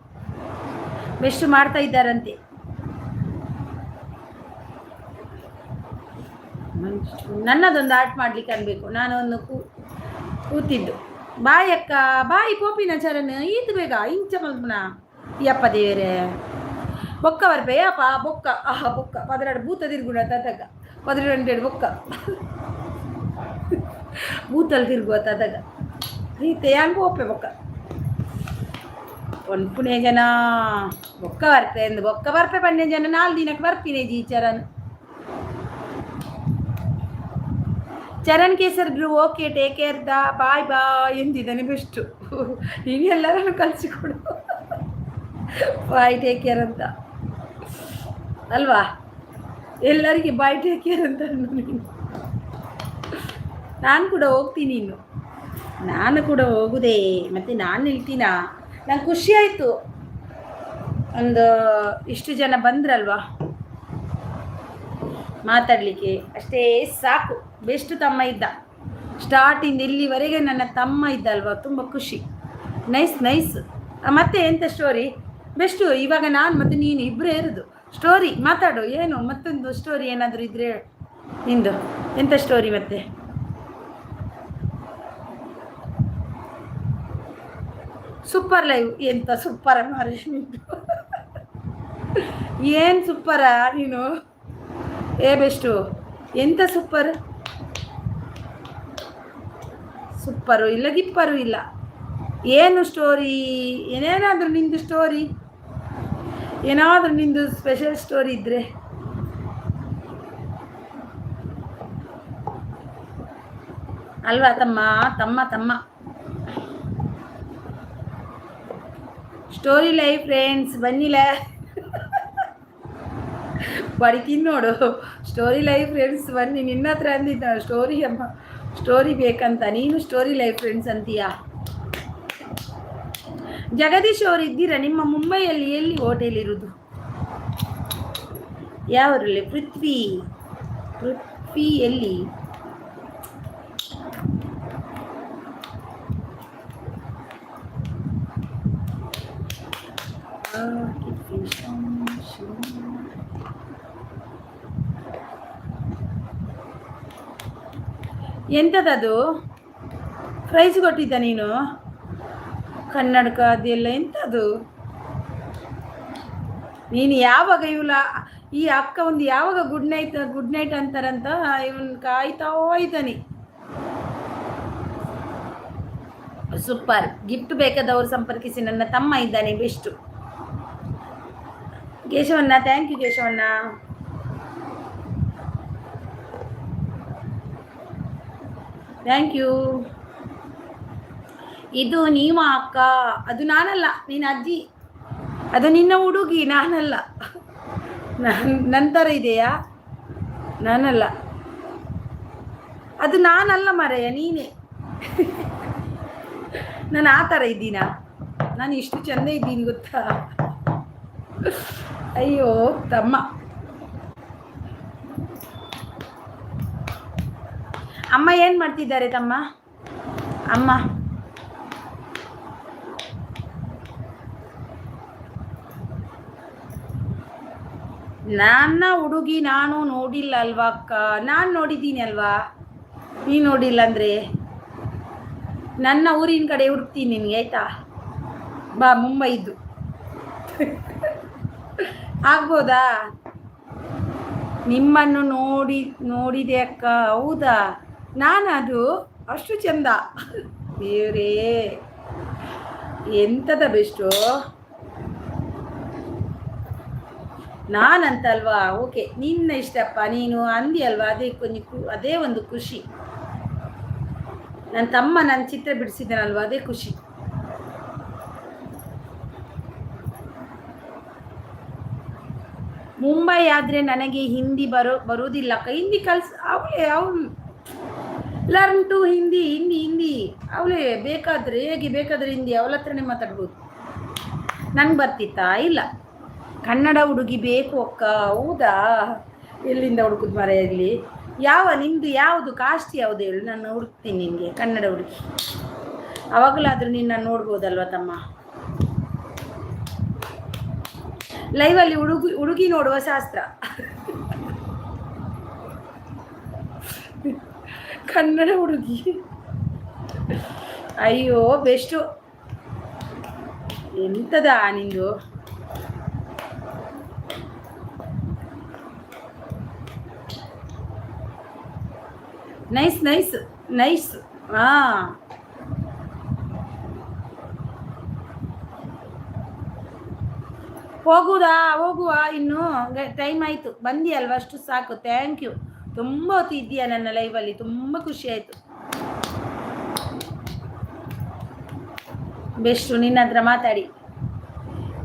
ಬೆಸ್ಟ್ ಮಾಡ್ತಾ ಇದ್ದಾರಂತೆ. ನನ್ನದೊಂದು ಆರ್ಟ್ ಮಾಡ್ಲಿಕ್ಕೆ ಅನ್ಬೇಕು. ನಾನು ಒಂದು ಕೂತಿದ್ದು. ಬಾಯ್ ಅಕ್ಕ, ಬಾಯ್ ಪೋಪಿನ ಚರಣ್ ಈತ್ ಬೇಗ ಇಂಚ ಮಲ್ಪನ ಯಪ್ಪ ದೇವರೇ. ಬೊಕ್ಕ ಬರ್ಪೆ ಯಪ್ಪ ಬೊಕ್ಕ. ಬೊಕ್ಕ 12 ಭೂತ ತಿರುಗುಣ ತತಗ 12 ಬೊಕ್ಕ ಭೂತಲ್ಲಿ ತಿರುಗುವ ತತಗ ಈತೆ ಯಾನ್ ಪೋಪೆ ಬೊಕ್ಕ ಒಂದು ಪುಣೆ ಜನ ಬೊಕ್ಕ ಬರ್ಪೆ ಎಂದು ಬೊಕ್ಕ ಬರ್ಪೆ ಪನ್ನೆ ಜನ 4 ದಿನಕ್ಕೆ ಬರ್ತೀನಿ ji Charan. Charan Kesar bro okay take care bye ಎಂದಿದ್ದಾನೆ ಬೆಸ್ಟು. ನೀನು ಎಲ್ಲರನ್ನು ಕಲಿಸಿಕೊಡು ಬಾಯ್ ಟೇಕ್ ಕೇರ್ ಅಂತ ಅಲ್ವಾ? ಎಲ್ಲರಿಗೆ ಬಾಯ್ ಟೇಕ್ ಕೇರ್ ಅಂತ ನೀನು. ನಾನು ಕೂಡ ಹೋಗ್ತೀನಿ ಇನ್ನು. ನಾನು ಕೂಡ ಹೋಗುದೇ ಮತ್ತು ನಾನು ನಿಲ್ತೀನ. ನಂಗೆ ಖುಷಿ ಆಯಿತು, ಒಂದು ಇಷ್ಟು ಜನ ಬಂದ್ರಲ್ವಾ. ಮಾತಾಡಲಿಕ್ಕೆ ಅಷ್ಟೇ ಸಾಕು. ಬೆಸ್ಟ್ ತಮ್ಮ ಇದ್ದ, ಸ್ಟಾರ್ಟಿಂದ ಇಲ್ಲಿವರೆಗೆ ನನ್ನ ತಮ್ಮ ಇದ್ದಲ್ವ, ತುಂಬ ಖುಷಿ. Nice nice. ಮತ್ತೆ ಎಂಥ ಸ್ಟೋರಿ? ಬೆಸ್ಟು. ಇವಾಗ ನಾನು ಮತ್ತು ನೀನು ಇಬ್ಬರೇ ಇರೋದು. ಸ್ಟೋರಿ ಮಾತಾಡು, ಏನು ಮತ್ತೊಂದು ಸ್ಟೋರಿ ಏನಾದರೂ ಇದ್ರೆ ನಿಂದು. ಎಂಥ ಸ್ಟೋರಿ ಮತ್ತೆ? Super live. ಎಂಥ ಸೂಪರ ಮಾರಿ ನಿಂದು. ಏನು ಸೂಪರ ನೀನು? ಬೆಸ್ಟು. ಎಂಥ ಸೂಪರ್. ಸೂಪರು ಇಲ್ಲ, ಗಿಪ್ಪರು ಇಲ್ಲ. ಏನು ಸ್ಟೋರಿ? ಏನೇನಾದರೂ ನಿಂದು ಸ್ಟೋರಿ, ಏನಾದರೂ ನಿಂದು ಸ್ಪೆಷಲ್ ಸ್ಟೋರಿ ಇದ್ದರೆ. ಅಲ್ವಾ ತಮ್ಮ? ತಮ್ಮ ತಮ್ಮ ಸ್ಟೋರಿ ಲೈವ್ ಫ್ರೆಂಡ್ಸ್ ಬನ್ನಿಲ್ಲ ಬಡಿತೀನಿ ನೋಡು. ಸ್ಟೋರಿ ಲೈವ್ ಫ್ರೆಂಡ್ಸ್ ಬನ್ನಿ. ನಿನ್ನ ಹತ್ರ ಅಂದಿದ್ದ ಸ್ಟೋರಿ ಅಮ್ಮ, ಸ್ಟೋರಿ ಬೇಕಂತ. ನೀನು ಸ್ಟೋರಿ ಲೈವ್ ಫ್ರೆಂಡ್ಸ್ ಅಂತೀಯಾ? ಜಗದೀಶ್ ಅವರು ಇದ್ದೀರಾ? ನಿಮ್ಮ ಮುಂಬೈಯಲ್ಲಿ ಎಲ್ಲಿ ಹೋಟೆಲ್ ಇರೋದು? ಯಾವರಲ್ಲಿ? ಪೃಥ್ವಿ ಎಲ್ಲಿ? ಎಂಥದ್ದು ಪ್ರೈಸ್ ಕೊಟ್ಟಿದ್ದ ನೀನು? ಕನ್ನಡಕ ಅದೆಲ್ಲ ಎಂಥದ್ದು? ನೀನು ಯಾವಾಗ ಈ ಅಕ್ಕ ಒಂದು ಯಾವಾಗ ಗುಡ್ ನೈಟ್ ಅಂತಾರಂತ ಇವನ್ ಕಾಯ್ತಾ ಇದ್ದಾನೆ. ಸೂಪರ್. ಗಿಫ್ಟ್ ಬೇಕಾದವರು ಸಂಪರ್ಕಿಸಿ. ನನ್ನ ತಮ್ಮ ಇದ್ದಾನೆ ಬೆಸ್ಟು. ಕೇಶವಣ್ಣ, ಥ್ಯಾಂಕ್ ಯು ಕೇಶವಣ್ಣ. Thank you. ಇದು ನೀವ ಅಕ್ಕ? ಅದು ನಾನಲ್ಲ, ನೀನು ಅಜ್ಜಿ. ಅದು ನಿನ್ನ ಹುಡುಗಿ, ನಾನಲ್ಲ. ನಂತರ ಇದೆಯಾ? ನಾನಲ್ಲ, ಅದು ನಾನಲ್ಲ ಮಾರಯ್ಯ, ನೀನೇ. ನಾನು ಆ ಥರ ಇದ್ದೀನಾ? ನಾನು ಇಷ್ಟು ಚೆಂದ ಇದ್ದೀನಿ ಗೊತ್ತಾ? ಅಯ್ಯೋ ತಮ್ಮ. ಅಮ್ಮ ಏನು ಮಾಡ್ತಿದ್ದಾರೆ ತಮ್ಮ? ಅಮ್ಮ ನನ್ನ ಹುಡುಗಿ ನಾನು ನೋಡಿಲ್ಲ ಅಲ್ವಾ ಅಕ್ಕ? ನಾನು ನೋಡಿದ್ದೀನಿ ಅಲ್ವಾ? ನೀನು ನೋಡಿಲ್ಲ ಅಂದರೆ ನನ್ನ ಊರಿನ ಕಡೆ ಹುಡುಕ್ತೀನಿ ನಿನಗೆ, ಆಯಿತಾ? ಬಾ, ಮುಂಬೈದು ಆಗ್ಬೋದಾ? ನಿಮ್ಮನ್ನು ನೋಡಿದೆ ಅಕ್ಕ. ಹೌದಾ? ನಾನದು ಅಷ್ಟು ಚಂದ. ದೇವ್ರೇ, ಎಂಥದ ಬೆಸ್ಟು. ನಾನಂತಲ್ವಾ? ಓಕೆ, ನಿನ್ನ ಇಷ್ಟಪ್ಪ. ನೀನು ಅಂದಿ ಅಲ್ವಾ? ಅದೇ ಒಂದು ಖುಷಿ. ನನ್ನ ತಮ್ಮ ನನ್ನ ಚಿತ್ರ ಬಿಡಿಸಿದ್ದಾನಲ್ವ, ಅದೇ ಖುಷಿ. ಮುಂಬೈ ಆದರೆ ನನಗೆ ಹಿಂದಿ ಬರೋದಿಲ್ಲ ಅಕ್ಕ. ಹಿಂದಿ ಅವಳು ಲರ್ನ್ ಟು ಹಿಂದಿ ಅವಳೇ ಹೇಗೆ ಬೇಕಾದರೆ ಹಿಂದಿ ಅವಳ ಹತ್ರನೇ ಮಾತಾಡ್ಬೋದು. ನಂಗೆ ಬರ್ತಿತ್ತಾ? ಇಲ್ಲ. ಕನ್ನಡ ಹುಡುಗಿ ಬೇಕು ಅಕ್ಕ. ಹೌದಾ? ಎಲ್ಲಿಂದ ಹುಡುಕುದು ಮರೆಯಾಗಲಿ? ನಿಮ್ಮದು ಯಾವುದು ಕಾಸ್ಟ್ ಯಾವುದು ಹೇಳಿ, ನಾನು ಹುಡುಕ್ತೀನಿ ನಿನಗೆ ಕನ್ನಡ ಹುಡುಗಿ. ಅವಾಗಲಾದರೂ ನಿನ್ನ ನೋಡ್ಬೋದಲ್ವ ತಮ್ಮ? ಲೈವಲ್ಲಿ ಹುಡುಗಿ ನೋಡುವ ಶಾಸ್ತ್ರ. ಕನ್ನಡ ಹುಡುಗಿ. ಅಯ್ಯೋ ಬೆಸ್ಟು. ಎಂಥದ ನಿಂದು? ನೈಸ್. ಹಾಂ, ಹೋಗುವ ಇನ್ನು ಟೈಮ್ ಆಯಿತು. ಬಂದಿ ಅಲ್ವಾ? ಅಷ್ಟು ಸಾಕು. Thank you. ತುಂಬ ಹೊತ್ತು ಇದೆಯಾ ನನ್ನ ಲೈವಲ್ಲಿ? ತುಂಬ ಖುಷಿ ಆಯಿತು. ಬೆಸ್ಟು, ನಿನ್ನ ಹತ್ರ ಮಾತಾಡಿ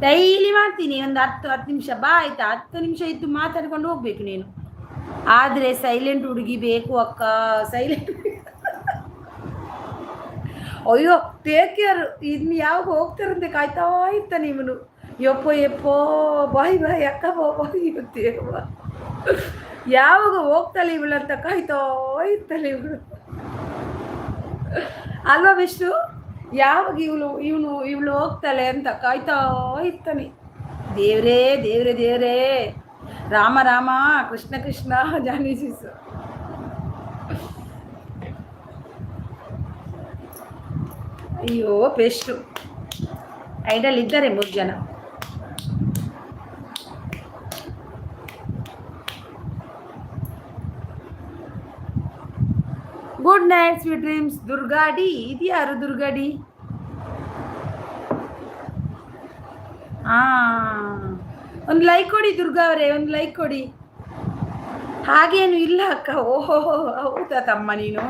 ಡೈಲಿ ಮಾಡ್ತೀನಿ. ಒಂದು 10 ನಿಮಿಷ ಬಾ, ಆಯಿತಾ? 10 ನಿಮಿಷ ಇದ್ದು ಮಾತಾಡ್ಕೊಂಡು ಹೋಗ್ಬೇಕು ನೀನು. ಆದರೆ ಸೈಲೆಂಟ್ ಹುಡುಗಿ ಬೇಕು ಅಕ್ಕ. ಸೈಲೆಂಟ್. ಅಯ್ಯೋ ಟೇಕ್ ಕೇರ್. ಇನ್ನು ಯಾವಾಗ ಹೋಗ್ತಾರಂತೆ ಕಾಯ್ತಾ ಇರ್ತಾನೆ ಇವನು. ಯಪ್ಪೋ ಬಾಯ್ ಅಕ್ಕ ಬಾಯ್ ಇರುತ್ತೆ. ಯಾವಾಗ ಹೋಗ್ತಲ್ಲ ಇವಳು ಅಂತ ಕಾಯ್ತೋ ಇರ್ತಲ್ಲ ಇವಳು ಅಲ್ವಾ ಬೆಸ್ಟು? ಯಾವಾಗ ಇವಳು ಹೋಗ್ತಾಳೆ ಅಂತ ಕಾಯ್ತಾ ಇರ್ತಾನೆ. ದೇವ್ರೇ ದೇವ್ರೇ ದೇವ್ರೇ, ರಾಮ ರಾಮ ಕೃಷ್ಣ ಕೃಷ್ಣ ಜಾನಿಸಿಸು. ಅಯ್ಯೋ ಬೆಸ್ಟು ಐಡಲ್ ಇದ್ದಾರೆ 3 ಜನ. Good night sweet dreams. ದುರ್ಗಾಡಿ ಇದ್ಯಾರು ದುರ್ಗಾಡಿ? ಒಂದು ಲೈಕ್ ಕೊಡಿ ದುರ್ಗಾ ಅವರೇ, ಒಂದು ಲೈಕ್ ಕೊಡಿ. ಹಾಗೇನು ಇಲ್ಲ ಅಕ್ಕ. ಓಹೋ ಹೌದಾ ತಮ್ಮ ನೀನು?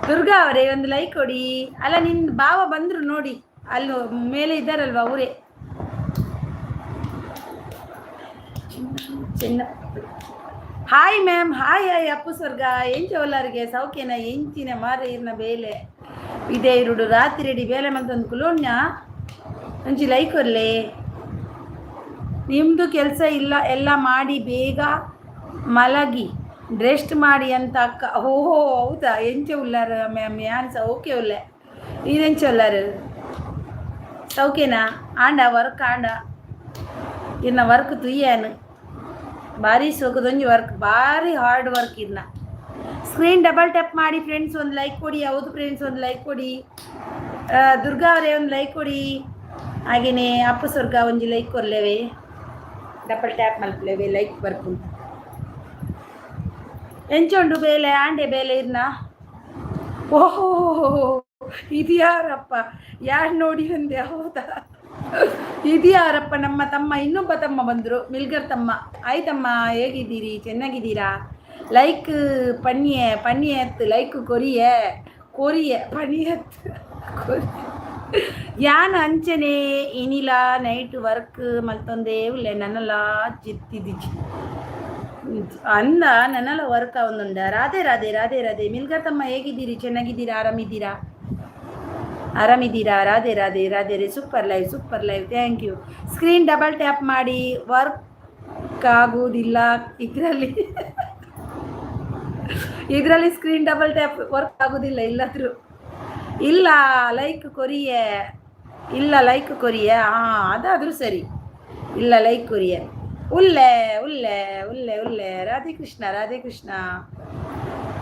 ದುರ್ಗಾ ಅವರೇ ಒಂದು ಲೈಕ್ ಕೊಡಿ. ಅಲ್ಲ ನಿನ್ನ ಭಾವ ಬಂದರು ನೋಡಿ, ಅಲ್ಲಿ ಮೇಲೆ ಇದ್ದಾರಲ್ವ ಅವರೇ. ಚಿನ್ನ hi ma'am, hi hi Appu ಸ್ವರ್ಗ. ಏನ್ ಚವಲಾರಿಗೆ ಸೌಖ್ಯನ ಎಂಚಿನ ಮಾರ ಇರ್ನ ಬೇಲೆ ಇದೇ ಇರುಡು ರಾತ್ರಿ ರೆಡಿ ಬೇಲೆ ಮಂತೊಂದು ಕುಲೋಣ್ಯ ಒಂಚಿ ಲೈಕ್ ಕೊರ್ಲೆ. ನಿಮ್ಮದು ಕೆಲಸ ಇಲ್ಲ, ಎಲ್ಲ ಮಾಡಿ ಬೇಗ ಮಲಗಿ ರೆಸ್ಟ್ ಮಾಡಿ ಅಂತ ಅಕ್ಕ. ಓಹೋ ಹೌದಾ? ಎಂಚ ಉಲ್ಲಾರ ಮ್ಯಾಮ್, ಯಾನ್ ಸೌಖ್ಯ ಉಲ್ಲೆ ಇದೇಂಚ ಉಲ್ಲಾರು ಸೌಖ್ಯನಾ? ಆಂಡ ವರ್ಕ್ ಆಂಡ ಇನ್ನ ವರ್ಕ್ ತುಯ್ಯಾನು ಭಾರಿ ಸೊಗದೊಂಜಿ ವರ್ಕ್, ಭಾರಿ ಹಾರ್ಡ್ ವರ್ಕ್ ಇನ್ನ. ಸ್ಕ್ರೀನ್ ಡಬಲ್ ಟ್ಯಾಪ್ ಮಾಡಿ ಫ್ರೆಂಡ್ಸ್, ಒಂದು ಲೈಕ್ ಕೊಡಿ. ಹೌದು ಫ್ರೆಂಡ್ಸ್, ಒಂದು ಲೈಕ್ ಕೊಡಿ. ದುರ್ಗಾ ಅವರೇ ಒಂದು ಲೈಕ್ ಕೊಡಿ. ಹಾಗೆಯೇ ಅಪ್ಪು ಸ್ವರ್ಗ ಒಂಜಿ ಲೈಕ್ ಕೊರ್ಲೇವೆ, ಡಬಲ್ ಟ್ಯಾಪ್ ಮಲ್ಪಲೇವೆ ಲೈಕ್ ಬರ್ಕು. ಎಂಚೊಂಡು ಬೇಲೆ ಆಂಡೆ ಬೇಲೆ ಇರ್ನ. ಓಹೋ ಇದು ಯಾರಪ್ಪ? ಯಾರು ನೋಡಿ ಅಂದೆ? ಹೌದಾ ಇದು ಯಾರಪ್ಪ? ನಮ್ಮ ತಮ್ಮ, ಇನ್ನೊಬ್ಬ ತಮ್ಮ ಬಂದರು, ಮಿಲ್ಗರ್ ತಮ್ಮ. ಆಯ್ತಮ್ಮ, ಹೇಗಿದ್ದೀರಿ? ಚೆನ್ನಾಗಿದ್ದೀರಾ? ಲೈಕ್ ಪನ್ನಿಯತ್ತು ಲೈಕ್ ಕೊರಿಯೆ ಪಣಿಯತ್ತು ಯಾನ್ ಅಂಚನೆ ಏನಿಲ್ಲ, ನೈಟ್ ವರ್ಕ್ ಮಲ್ತೊಂದೇ ಉಲ್ಲೆ ನನ್ನಲ್ಲ ಚಿತ್ತಿದ್ದಿ ಅಂದ ನನ್ನಲ್ಲ ವರ್ಕ್ ಒಂದುಂಡ. ರಾಧೆ ರಾಧೆ ರಾಧೆ ರಾಧೆ. ಮಿಲ್ಗರ್ ತಮ್ಮ ಹೇಗಿದ್ದೀರಿ? ಚೆನ್ನಾಗಿದ್ದೀರಾ? ಆರಾಮಿದ್ದೀರಾ? ರಾಧೆ ರಾಧೆ ರಾಧೆ ರೇ. Super live thank you. Screen double tap ಮಾಡಿ. ವರ್ಕ್ ಆಗುವುದಿಲ್ಲ ಇದರಲ್ಲಿ ಸ್ಕ್ರೀನ್ ಡಬಲ್ ಟ್ಯಾಪ್ ವರ್ಕ್ ಆಗೋದಿಲ್ಲ ಇಲ್ಲಾದರೂ. ಇಲ್ಲ ಲೈಕ್ ಕೊರಿಯೆ ಅದಾದರೂ ಸರಿ. ಇಲ್ಲ ಲೈಕ್ ಕೊರಿಯೆ. ಉಲ್ಲೆ ಉಲ್ಲೆ ಉಲ್ಲೆ ಉಲ್ಲೆ. ರಾಧೆ ಕೃಷ್ಣ.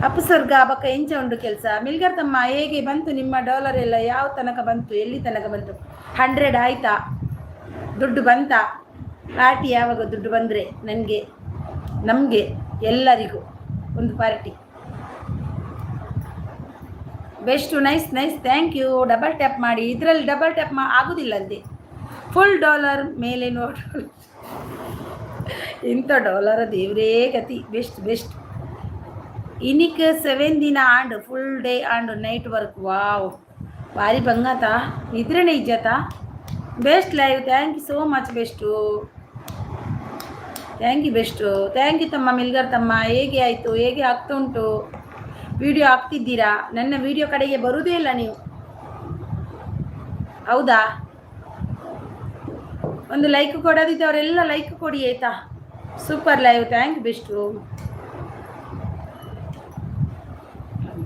ಅಪ್ಪು ಸ್ವರ್ಗ ಬಕ್ಕ ಎಂಚ ಉಂಡು ಕೆಲಸ? ಮಿಲ್ಗರ್ ತಮ್ಮ ಹೇಗೆ ಬಂತು ನಿಮ್ಮ ಡಾಲರ್ ಎಲ್ಲ? ಯಾವ ತನಕ ಬಂತು? ಎಲ್ಲಿ ತನಕ ಬಂತು? 100 ಆಯ್ತಾ? ದುಡ್ಡು ಬಂತಾ? ಪಾರ್ಟಿ ಯಾವಾಗ ದುಡ್ಡು ಬಂದರೆ ನಮಗೆ ಎಲ್ಲರಿಗೂ ಒಂದು party. Best nice thank you. Double tap ಮಾಡಿ. ಇದರಲ್ಲಿ ಡಬಲ್ ಟ್ಯಾಪ್ ಆಗೋದಿಲ್ಲ ಅಂತೆ. ಫುಲ್ ಡಾಲರ್ ಮೇಲೆ ನೋಡು. ಇಂಥ ಡಾಲರ ದೇವರೇ ಗತಿ. ಬೆಸ್ಟ್ ಇನಿಕ್ 7 ದಿನ and full day and night work. Wow ಭಾರಿ ಬಂಗಾತ ಇದ್ರೇನೆ ಇಜ್ಜತಾ. Best live. Thank you so much best. Thank you ತಮ್ಮ ಮಿಲ್ಗರ್ ತಮ್ಮ. ಹೇಗೆ ಆಯಿತು? ಹೇಗೆ ಆಗ್ತಾ ಉಂಟು? ವಿಡಿಯೋ ಹಾಕ್ತಿದ್ದೀರಾ? ನನ್ನ ವಿಡಿಯೋ ಕಡೆಗೆ ಬರುವುದೇ ಇಲ್ಲ ನೀವು, ಹೌದಾ? ಒಂದು ಲೈಕ್ ಕೊಡೋದಿದ್ದವರೆಲ್ಲ ಲೈಕ್ ಕೊಡಿ ಆಯಿತಾ? Super live. Thank you best.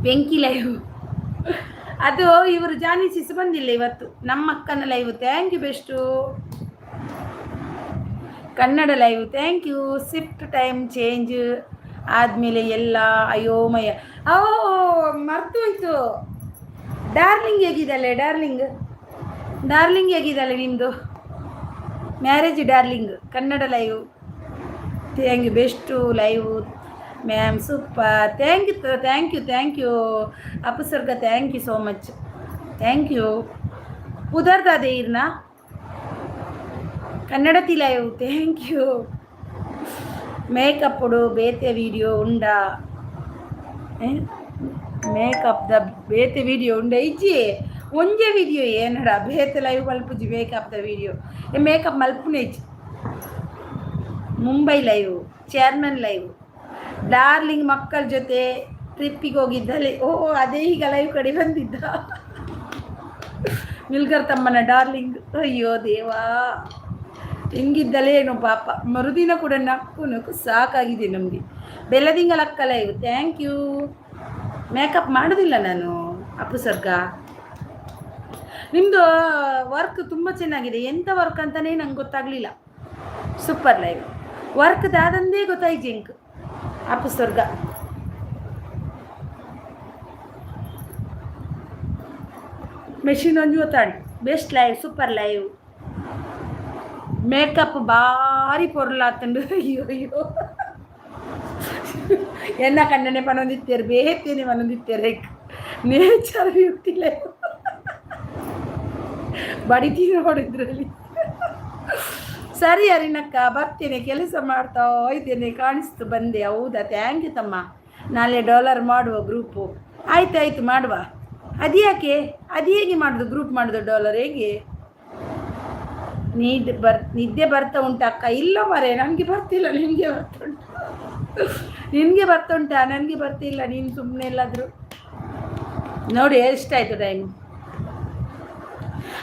ಬೆಂಕಿ ಲೈವ್ ಅದು ಇವರು ಜಾನಿಸಿಸಿ ಬಂದಿಲ್ಲ ಇವತ್ತು, ನಮ್ಮ ಅಕ್ಕನ live. Thank you best. Kannada live. Thank you. Shift time change ಆದಮೇಲೆ ಎಲ್ಲ ಅಯೋಮಯ. ಮರ್ತು ಹೋಯ್ತು. ಡಾರ್ಲಿಂಗ್ ಹೇಗಿದ್ದಾಳೆ? ಡಾರ್ಲಿಂಗ್ ಹೇಗಿದ್ದಾಳೆ ನಿಮ್ಮದು? Marriage darling. Kannada live. Thank you best live ma'am. Super. Thank you Appu ಸ್ವರ್ಗ. Thank you so much. Thank you. ಉದರ್ದಾದೆ ಇರ್ನ ಕನ್ನಡತಿ ಲೈವ್. Thank you. ಮೇಕಪ್ಪುಡು ಬೇತೆ ವಿಡಿಯೋ ಉಂಡ? ಮೇಕಪ್ ದ ಬೇತೆ ವಿಡಿಯೋ ಉಂಡ? ಇಜ್ಜಿ ಒಂಜೆ ವಿಡಿಯೋ ಏನಡ ಬೇತೆ ಲೈವ್ ಮಲ್ಪುಜಿ. ಮೇಕಪ್ ದ ವಿಡಿಯೋ ಮೇಕಪ್ ಮಲ್ಪುನೆ ಇಜ್ಜಿ. Mumbai live. Chairman live. Darling ಮಕ್ಕಳ ಜೊತೆ ಟ್ರಿಪ್ಪಿಗೆ ಹೋಗಿದ್ದಲ್ಲಿ. ಅದೇ ಈಗ ಲೈವ್ ಕಡೆ ಬಂದಿದ್ದ ಮಿಲ್ಗರ್ ತಮ್ಮನ ಡಾರ್ಲಿಂಗ್. ಅಯ್ಯೋ ದೇವಾ, ಹಿಂಗಿದ್ದಲೇ ಏನೋ ಪಾಪ ಮರುದಿನ ಕೂಡ ನಕ್ಕು ನಕ್ಕು ಸಾಕಾಗಿದೆ ನಮಗೆ. ಬೆಲ್ಲದಿಂಗಲ ಅಕ್ಕಲ್ಲ ಇವು, ಥ್ಯಾಂಕ್ ಯು. ಮೇಕಪ್ ಮಾಡೋದಿಲ್ಲ ನಾನು ಅಪ್ಪು ಸರ್ಗ. ನಿಮ್ಮದು ವರ್ಕ್ ತುಂಬ ಚೆನ್ನಾಗಿದೆ. ಎಂಥ ವರ್ಕ್ ಅಂತಲೇ ನಂಗೆ ಗೊತ್ತಾಗಲಿಲ್ಲ. ಸೂಪರ್ ಲೈವ್ ವರ್ಕ್ ದಾದಂದೇ ಗೊತ್ತಾಯ್ತು ಜಿಂಕ್ ಅಪ್ಪು ಸ್ವರ್ಗ. ಮೆಷಿನ್ ಒಂದು ಇವತ್ತಾಡಿ best live, super live. Makeup ಭಾರಿ ಪೊರ್ಲಾತಂಡು. ಅಯ್ಯೋ ಅಯ್ಯೋ ಎನ್ನ ಕಣ್ಣನೆ ಪನೊಂದಿತ್ತೇರು ಬೇತೇನೆ ಮನೊಂದಿತ್ತೇರೆ ನೇಚರ್ ಇರ್ತಿಲ್ಲ ಬಡಿತೀನಿ ನೋಡಿದ್ರಲ್ಲಿ. ಸರಿ ಅರಿನಕ್ಕ ಬರ್ತೇನೆ, ಕೆಲಸ ಮಾಡ್ತಾ ಇದ್ದೇನೆ, ಕಾಣಿಸ್ತು ಬಂದೆ. ಹೌದಾ, ಥ್ಯಾಂಕ್ ಯು ತಮ್ಮ. ನಾಳೆ ಡಾಲರ್ ಮಾಡುವ ಗ್ರೂಪು. ಆಯ್ತಾಯ್ತು ಮಾಡುವ. ಅದು ಯಾಕೆ, ಅದು ಹೇಗೆ ಮಾಡೋದು ಗ್ರೂಪ್ ಮಾಡೋದು ಡಾಲರ್ ಹೇಗೆ? ನಿದ್ದೆ ಬರ್ತಾ ಉಂಟಾ ಅಕ್ಕ? ಇಲ್ಲ ಮರೆ, ನನಗೆ ಬರ್ತಿಲ್ಲ. ನಿನಗೆ ಬರ್ತಾ ಉಂಟು? ನಿನಗೆ ಬರ್ತಾ ಉಂಟಾ? ನನಗೆ ಬರ್ತಿಲ್ಲ. ನೀನು ಸುಮ್ಮನೆ ಎಲ್ಲಾದರೂ ನೋಡಿ. ಎಷ್ಟಾಯಿತು ಟೈಮು?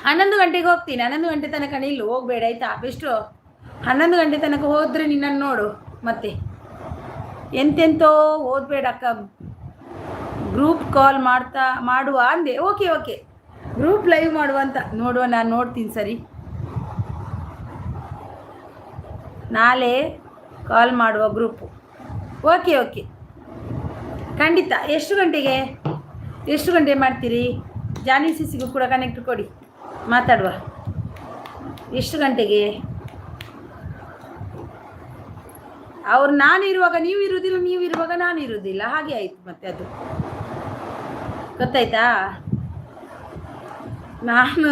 11 ಗಂಟೆಗೆ ಹೋಗ್ತೀನಿ. 11 ಗಂಟೆ ತನಕ ನಿಲ್ಲು, ಹೋಗಬೇಡ ಆಯಿತಾ? ಎಷ್ಟು 11 ಗಂಟೆ ತನಕ ಹೋದರೆ ನಿನ್ನನ್ನು ನೋಡು. ಮತ್ತೆ ಎಂತೆಂತೋ ಓದಬೇಡ ಅಕ್ಕ. ಗ್ರೂಪ್ ಕಾಲ್ ಮಾಡುವ ಅಂದೆ. ಓಕೆ ಓಕೆ, ಗ್ರೂಪ್ ಲೈವ್ ಮಾಡುವ ಅಂತ ನೋಡುವ. ನಾನು ನೋಡ್ತೀನಿ. ಸರಿ, ನಾಳೆ ಕಾಲ್ ಮಾಡುವ ಗ್ರೂಪು. ಓಕೆ ಓಕೆ, ಖಂಡಿತ. ಎಷ್ಟು ಗಂಟೆ ಮಾಡ್ತೀರಿ? ಜಾನಿ ಸಿಸಿಗೂ ಕೂಡ ಕನೆಕ್ಟ್ ಕೊಡಿ, ಮಾತಾಡುವ. ಎಷ್ಟು ಗಂಟೆಗೆ? ಅವ್ರು ನಾನಿರುವಾಗ ನೀವು ಇರುವುದಿಲ್ಲ, ನೀವು ಇರುವಾಗ ನಾನು ಇರುವುದಿಲ್ಲ, ಹಾಗೆ ಆಯಿತು. ಮತ್ತೆ ಅದು ಗೊತ್ತಾಯ್ತಾ? ನಾನು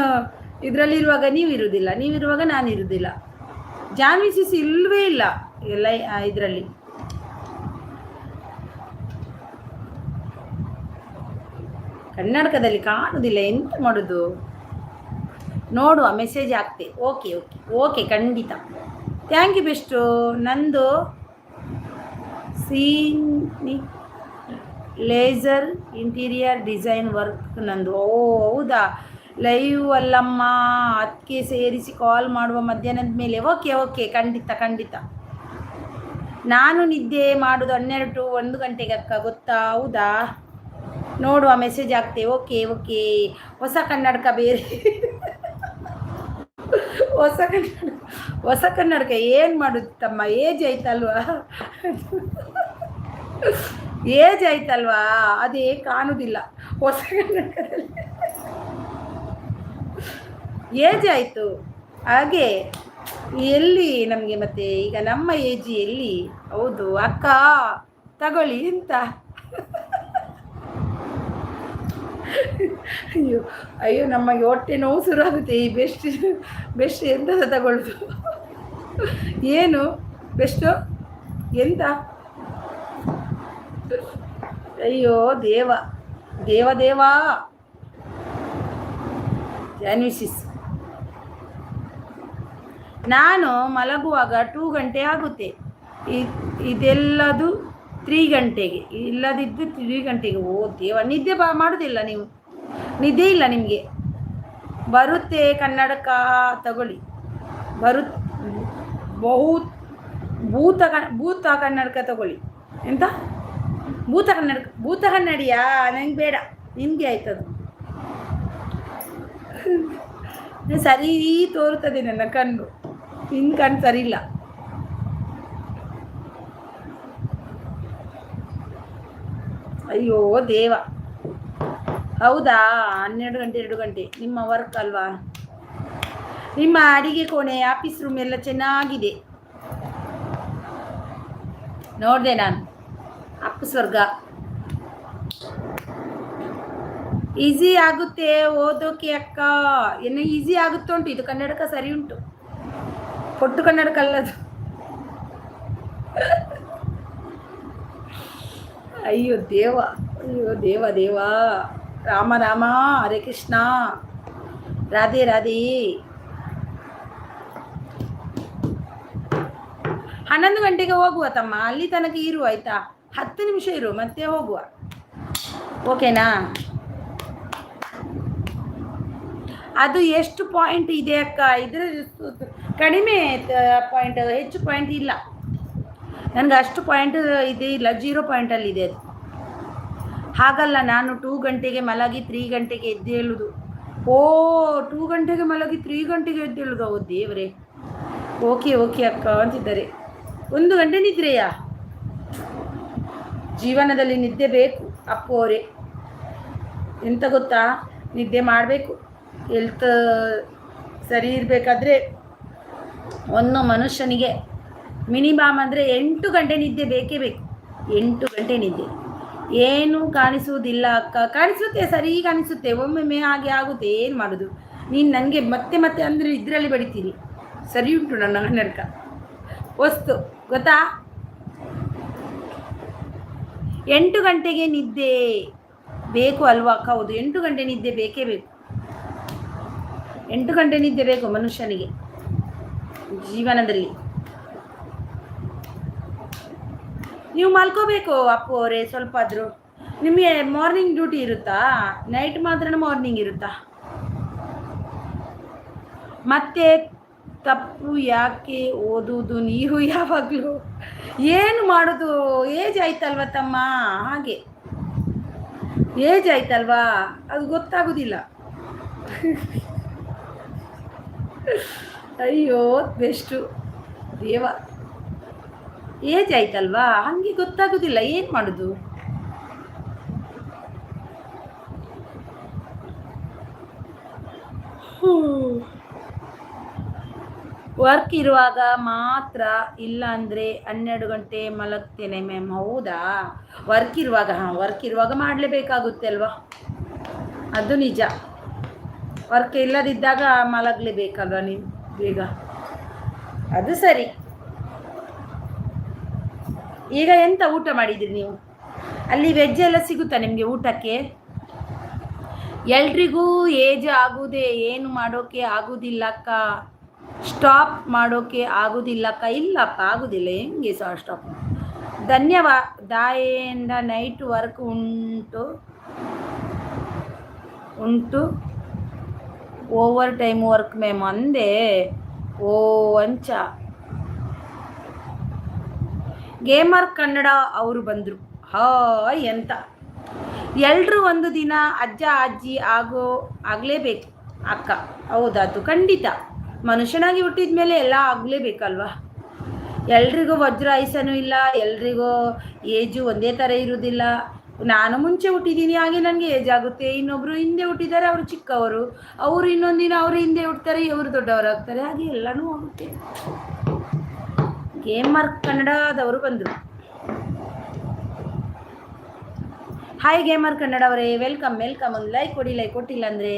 ಇದರಲ್ಲಿರುವಾಗ ನೀವು ಇರುವುದಿಲ್ಲ, ನೀವಿರುವಾಗ ನಾನು ಇರುವುದಿಲ್ಲ. ಜಾನ್ವಿ ಸಿಸಿ ಇಲ್ಲವೇ ಇಲ್ಲ ಎಲ್ಲ ಇದರಲ್ಲಿ. ಕರ್ನಾಟಕದಲ್ಲಿ ಕಾಣುವುದಿಲ್ಲ, ಎಂತ ಮಾಡೋದು? ನೋಡುವ, ಮೆಸೇಜ್ ಹಾಕ್ತೆ. ಓಕೆ ಓಕೆ ಓಕೆ, ಖಂಡಿತ. Thank you best. ನಂದು ಸೀನಿ ಲೇಸರ್ ಇಂಟೀರಿಯರ್ ಡಿಸೈನ್ ವರ್ಕ್ ನಂದು. ಓ ಹೌದಾ, ಲೈವ್ ಅಲ್ಲಮ್ಮ, ಅದಕ್ಕೆ ಸೇರಿಸಿ ಕಾಲ್ ಮಾಡುವ ಮಧ್ಯಾಹ್ನದ ಮೇಲೆ. ಓಕೆ ಓಕೆ, ಖಂಡಿತ ಖಂಡಿತ. ನಾನು ನಿದ್ದೆ ಮಾಡೋದು 1 ಗಂಟೆಗೆ ಅಕ್ಕ, ಗೊತ್ತಾ? ಹೌದಾ, ನೋಡುವ, ಮೆಸೇಜ್ ಆಗ್ತೆ. Okay okay. ಹೊಸ ಕನ್ನಡಕ ಬೇರೆ ಹೊಸ ಕನ್ನಡಕ ಏನು ಮಾಡೋದು ತಮ್ಮ? ಏಜ್ ಆಯ್ತಲ್ವಾ, ಅದೇ ಕಾಣುವುದಿಲ್ಲ ಹೊಸ ಕನ್ನಡಕದಲ್ಲಿ. ಏಜ್ ಆಯಿತು ಹಾಗೆ. ಎಲ್ಲಿ ನಮಗೆ ಮತ್ತೆ ಈಗ ನಮ್ಮ ಏಜ್ ಎಲ್ಲಿ? ಹೌದು ಅಕ್ಕ, ತಗೊಳ್ಳಿ ಎಂತ. ಅಯ್ಯೋ ಅಯ್ಯೋ, ನಮಗೆ ಹೊಟ್ಟೆ ನೋವು ಶುರು ಆಗುತ್ತೆ. ಈ ಬೆಸ್ಟ್ ಎಂತ ತಗೊಳ್ಳೋದು? ಏನು ಬೆಸ್ಟು ಎಂತ? ಅಯ್ಯೋ ದೇವ ದೇವ ದೇವ. ಜಾನ್ವಿಸಿಸ್, ನಾನು ಮಲಗುವಾಗ 2 ಗಂಟೆ ಆಗುತ್ತೆ. ಇದೆಲ್ಲದು 3 ಗಂಟೆಗೆ, ಇಲ್ಲದಿದ್ದು 3 ಗಂಟೆಗೆ. ಓ ದೇವ, ನಿದ್ದೆ ಮಾಡೋದಿಲ್ಲ ನೀವು? ನಿದ್ದೆ ಇಲ್ಲ ನಿಮಗೆ? ಬರುತ್ತೆ ಕನ್ನಡಕ ತಗೊಳ್ಳಿ. ಭೂತ ಕನ್ನಡಕ ತಗೊಳ್ಳಿ. ಎಂತ ಭೂತ ಕನ್ನಡಿಯಾ? ನನಗೆ ಬೇಡ, ನಿಮಗೆ ಆಯ್ತದು. ಸರಿ ತೋರುತ್ತದೆ ನನ್ನ ಕಣ್ಣು, ನಿನ್ನ ಕಣ್ಣು ಸರಿ ಇಲ್ಲ. ಅಯ್ಯೋ ದೇವ. ಹೌದಾ, 12 ಗಂಟೆ 2 ಗಂಟೆ ನಿಮ್ಮ ವರ್ಕ್ ಅಲ್ವಾ? ನಿಮ್ಮ ಅಡಿಗೆ ಕೋಣೆ, ಆಫೀಸ್ ರೂಮ್ ಎಲ್ಲ ಚೆನ್ನಾಗಿದೆ, ನೋಡಿದೆ ನಾನು. ಅಪ್ಪು ಸ್ವರ್ಗ. ಈಸಿ ಆಗುತ್ತೆ ಓದೋಕೆ ಅಕ್ಕ. ಏನು ಈಸಿ ಆಗುತ್ತೆ ಉಂಟು. ಇದು ಕನ್ನಡಕ ಸರಿ ಉಂಟು, ಕೊಟ್ಟು ಕನ್ನಡಕ ಅಲ್ಲದು. ಅಯ್ಯೋ ದೇವ, ಅಯ್ಯೋ ದೇವ ದೇವ. ರಾಮ ರಾಮ, ಹರೇ ಕೃಷ್ಣ, ರಾಧೆ ರಾಧೆ. 11 ಗಂಟೆಗೆ ಹೋಗುವ ತಮ್ಮ, ಅಲ್ಲಿ ತನಕ ಇರು ಆಯಿತಾ? 10 ನಿಮಿಷ ಇರು, ಮತ್ತೆ ಹೋಗುವ. ಓಕೆನಾ? ಅದು ಎಷ್ಟು ಪಾಯಿಂಟ್ ಇದೆ ಅಕ್ಕ? ಇದರ ಕಡಿಮೆ ಪಾಯಿಂಟ್, ಹೆಚ್ಚು ಪಾಯಿಂಟ್ ಇಲ್ಲ ನನಗೆ, ಅಷ್ಟು ಪಾಯಿಂಟ್ ಇದೆ ಇಲ್ಲ, 0 ಪಾಯಿಂಟಲ್ಲಿದೆ ಅದು. ಹಾಗಲ್ಲ, ನಾನು 2 ಗಂಟೆಗೆ ಮಲಗಿ 3 ಗಂಟೆಗೆ ಎದ್ದೇಳುವುದು. 2 ಗಂಟೆಗೆ ಮಲಗಿ 3 ಗಂಟೆಗೆ ಎದ್ದೇಳುವುದು, ಓ ದೇವರೇ. ಓಕೆ ಅಕ್ಕ ಅಂತಿದ್ದಾರೆ. 1 ಗಂಟೆ ನಿದ್ರೆಯಾ? ಜೀವನದಲ್ಲಿ ನಿದ್ದೆ ಬೇಕು ಅಪ್ಪು ಅವರೇ. ಎಂತ ಗೊತ್ತಾ, ನಿದ್ದೆ ಮಾಡಬೇಕು. ಹೆಲ್ತ್ ಸರಿ ಇರಬೇಕಾದ್ರೆ ಒಂದು ಮನುಷ್ಯನಿಗೆ ಮಿನಿಮಮ್ ಅಂದರೆ 8 ಗಂಟೆ ನಿದ್ದೆ ಬೇಕೇ ಬೇಕು. 8 ಗಂಟೆ ನಿದ್ದೆ. ಏನು ಕಾಣಿಸುವುದಿಲ್ಲ ಅಕ್ಕ. ಕಾಣಿಸುತ್ತೆ, ಸರಿ ಕಾಣಿಸುತ್ತೆ, ಒಮ್ಮೊಮ್ಮೆ ಹಾಗೆ ಆಗುತ್ತೆ. ಏನು ಮಾಡೋದು? ನೀನು ನನಗೆ ಮತ್ತೆ ಮತ್ತೆ ಅಂದರೆ ಇದರಲ್ಲಿ ಬಡಿತೀರಿ. ಸರಿ ಉಂಟು ನನ್ನ ಕನ್ನಡಕ ವಸ್ತು ಗೊತ್ತಾ. 8 ಗಂಟೆಗೆ ನಿದ್ದೆ ಬೇಕು ಅಲ್ವಾ ಅಕ್ಕ? ಹೌದು, 8 ಗಂಟೆ ನಿದ್ದೆ ಬೇಕೇ ಬೇಕು. 8 ಗಂಟೆ ನಿದ್ದೆ ಬೇಕು ಮನುಷ್ಯನಿಗೆ ಜೀವನದಲ್ಲಿ. ನೀವು ಮಲ್ಕೋಬೇಕು ಅಪ್ಪು ಅವರೇ ಸ್ವಲ್ಪ ಆದರೂ. ನಿಮಗೆ ಮಾರ್ನಿಂಗ್ ಡ್ಯೂಟಿ ಇರುತ್ತಾ? ನೈಟ್ ಮಾತ್ರ ಮಾರ್ನಿಂಗ್ ಇರುತ್ತಾ? ಮತ್ತೆ ತಪ್ಪು ಯಾಕೆ ಓದುವುದು ನೀವು ಯಾವಾಗಲೂ? ಏನು ಮಾಡೋದು? ಏಜ್ ಆಯ್ತಲ್ವ ತಮ್ಮ, ಹಾಗೆ ಏಜ್ ಆಯ್ತಲ್ವಾ, ಅದು ಗೊತ್ತಾಗೋದಿಲ್ಲ. ಅಯ್ಯೋ ಬೆಸ್ಟು ದೇವ, ಏಜ್ ಆಯ್ತಲ್ವಾ, ಹಾಗೆ ಗೊತ್ತಾಗೋದಿಲ್ಲ. ಏನು ಮಾಡೋದು? ವರ್ಕ್ ಇರುವಾಗ ಮಾತ್ರ, ಇಲ್ಲ ಅಂದರೆ 12 ಗಂಟೆ ಮಲಗ್ತೇನೆ ಮ್ಯಾಮ್. ಹೌದಾ? ವರ್ಕ್ ಇರುವಾಗ? ವರ್ಕ್ ಇರುವಾಗ ಮಾಡಲೇಬೇಕಾಗುತ್ತೆ ಅಲ್ವಾ, ಅದು ನಿಜ. ವರ್ಕ್ ಇಲ್ಲದಿದ್ದಾಗ ಮಲಗಲೇಬೇಕಲ್ವ ನೀವು ಬೇಗ, ಅದು ಸರಿ. ಈಗ ಎಂತ ಊಟ ಮಾಡಿದಿರಿ ನೀವು? ಅಲ್ಲಿ ವೆಜ್ ಎಲ್ಲ ಸಿಗುತ್ತಾ ನಿಮಗೆ ಊಟಕ್ಕೆ? ಎಲ್ರಿಗೂ ಏಜ್ ಆಗುವುದೇ, ಏನು ಮಾಡೋಕ್ಕೆ ಆಗೋದಿಲ್ಲಕ್ಕ, ಸ್ಟಾಪ್ ಮಾಡೋಕ್ಕೆ ಆಗೋದಿಲ್ಲಕ್ಕ. ಇಲ್ಲಪ್ಪ ಆಗೋದಿಲ್ಲ, ಹೆಂಗೆ ಸಹ ಸ್ಟಾಪ್. ಧನ್ಯವಾದ. ನೈಟ್ ವರ್ಕ್ ಉಂಟು ಓವರ್ ಟೈಮ್ ವರ್ಕ್ ಮ್ಯಾಮ್ ಅಂದೆ. ಓ ಅಂಚ. ಗೇಮರ್ ಕನ್ನಡ ಅವರು ಬಂದರು. ಎಂತ ಎಲ್ಲರೂ ಒಂದು ದಿನ ಅಜ್ಜ ಅಜ್ಜಿ ಆಗಲೇಬೇಕು ಅಕ್ಕ. ಹೌದದು ಖಂಡಿತ. ಮನುಷ್ಯನಾಗಿ ಹುಟ್ಟಿದ ಮೇಲೆ ಎಲ್ಲ ಆಗಲೇಬೇಕಲ್ವ. ಎಲ್ರಿಗೂ ವಜ್ರಾಯಸನೂ ಇಲ್ಲ, ಎಲ್ರಿಗೂ ಏಜು ಒಂದೇ ಥರ ಇರೋದಿಲ್ಲ. ನಾನು ಮುಂಚೆ ಹುಟ್ಟಿದ್ದೀನಿ, ಹಾಗೆ ನನಗೆ ಏಜ್ ಆಗುತ್ತೆ. ಇನ್ನೊಬ್ಬರು ಹಿಂದೆ ಹುಟ್ಟಿದ್ದಾರೆ, ಅವರು ಚಿಕ್ಕವರು. ಅವರು ಇನ್ನೊಂದಿನ ಅವರು ಹಿಂದೆ ಹುಡ್ತಾರೆ, ಇವರು ದೊಡ್ಡವರಾಗ್ತಾರೆ. ಹಾಗೆ ಎಲ್ಲನೂ ಆಗುತ್ತೆ. ಗೇಮರ್ ಕನ್ನಡದವರು ಬಂದರು. ಹಾಯ್ ಗೇಮರ್ ಕನ್ನಡ ಅವರೇ, ವೆಲ್ಕಮ್. ಒಂದು ಲೈಕ್ ಕೊಡಿ. ಲೈಕ್ ಕೊಟ್ಟಿಲ್ಲ ಅಂದರೆ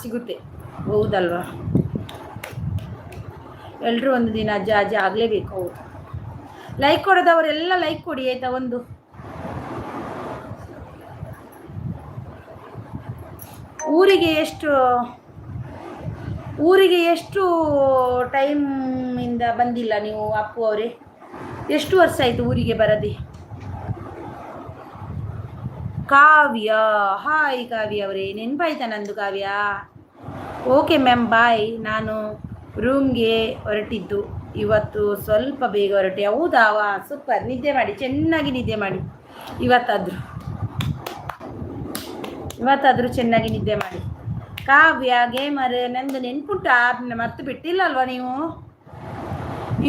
ಸಿಗುತ್ತೆ, ಹೌದಲ್ವಾ? ಎಲ್ಲರೂ ಒಂದು ದಿನ ಅಜ್ಜ ಅಜ್ಜ ಆಗಲೇಬೇಕು. ಹೌದು, ಲೈಕ್ ಕೊಡೋದವರೆಲ್ಲ ಲೈಕ್ ಕೊಡಿ ಆಯಿತಾ? ಒಂದು ಊರಿಗೆ ಎಷ್ಟು ಟೈಮಿಂದ ಬಂದಿಲ್ಲ ನೀವು ಅಪ್ಪು ಅವರೇ? ಎಷ್ಟು ವರ್ಷ ಆಯಿತು ಊರಿಗೆ ಬರದೆ? ಕಾವ್ಯ, ಹಾಯ್ ಕಾವ್ಯ ಅವರೇ, ನೆನಪಾಯ್ತಾ ನಂದು ಕಾವ್ಯ? ಓಕೆ ಮ್ಯಾಮ್ ಬಾಯ್. ನಾನು ರೂಮ್ಗೆ ಹೊರಟಿದ್ದು ಇವತ್ತು, ಸ್ವಲ್ಪ ಬೇಗ ಹೊರಟೆ. ಹೌದಾ? ಸೂಪರ್. ನಿದ್ದೆ ಮಾಡಿ, ಚೆನ್ನಾಗಿ ನಿದ್ದೆ ಮಾಡಿ. ಇವತ್ತಾದರೂ ಚೆನ್ನಾಗಿ ನಿದ್ದೆ ಮಾಡಿ. ಕಾವ್ಯ ಗೇಮರ್, ನಂದು ನೆನ್ಪುಂಟ, ಮರ್ತು ಬಿಟ್ಟಿಲ್ಲ ಅಲ್ವಾ ನೀವು?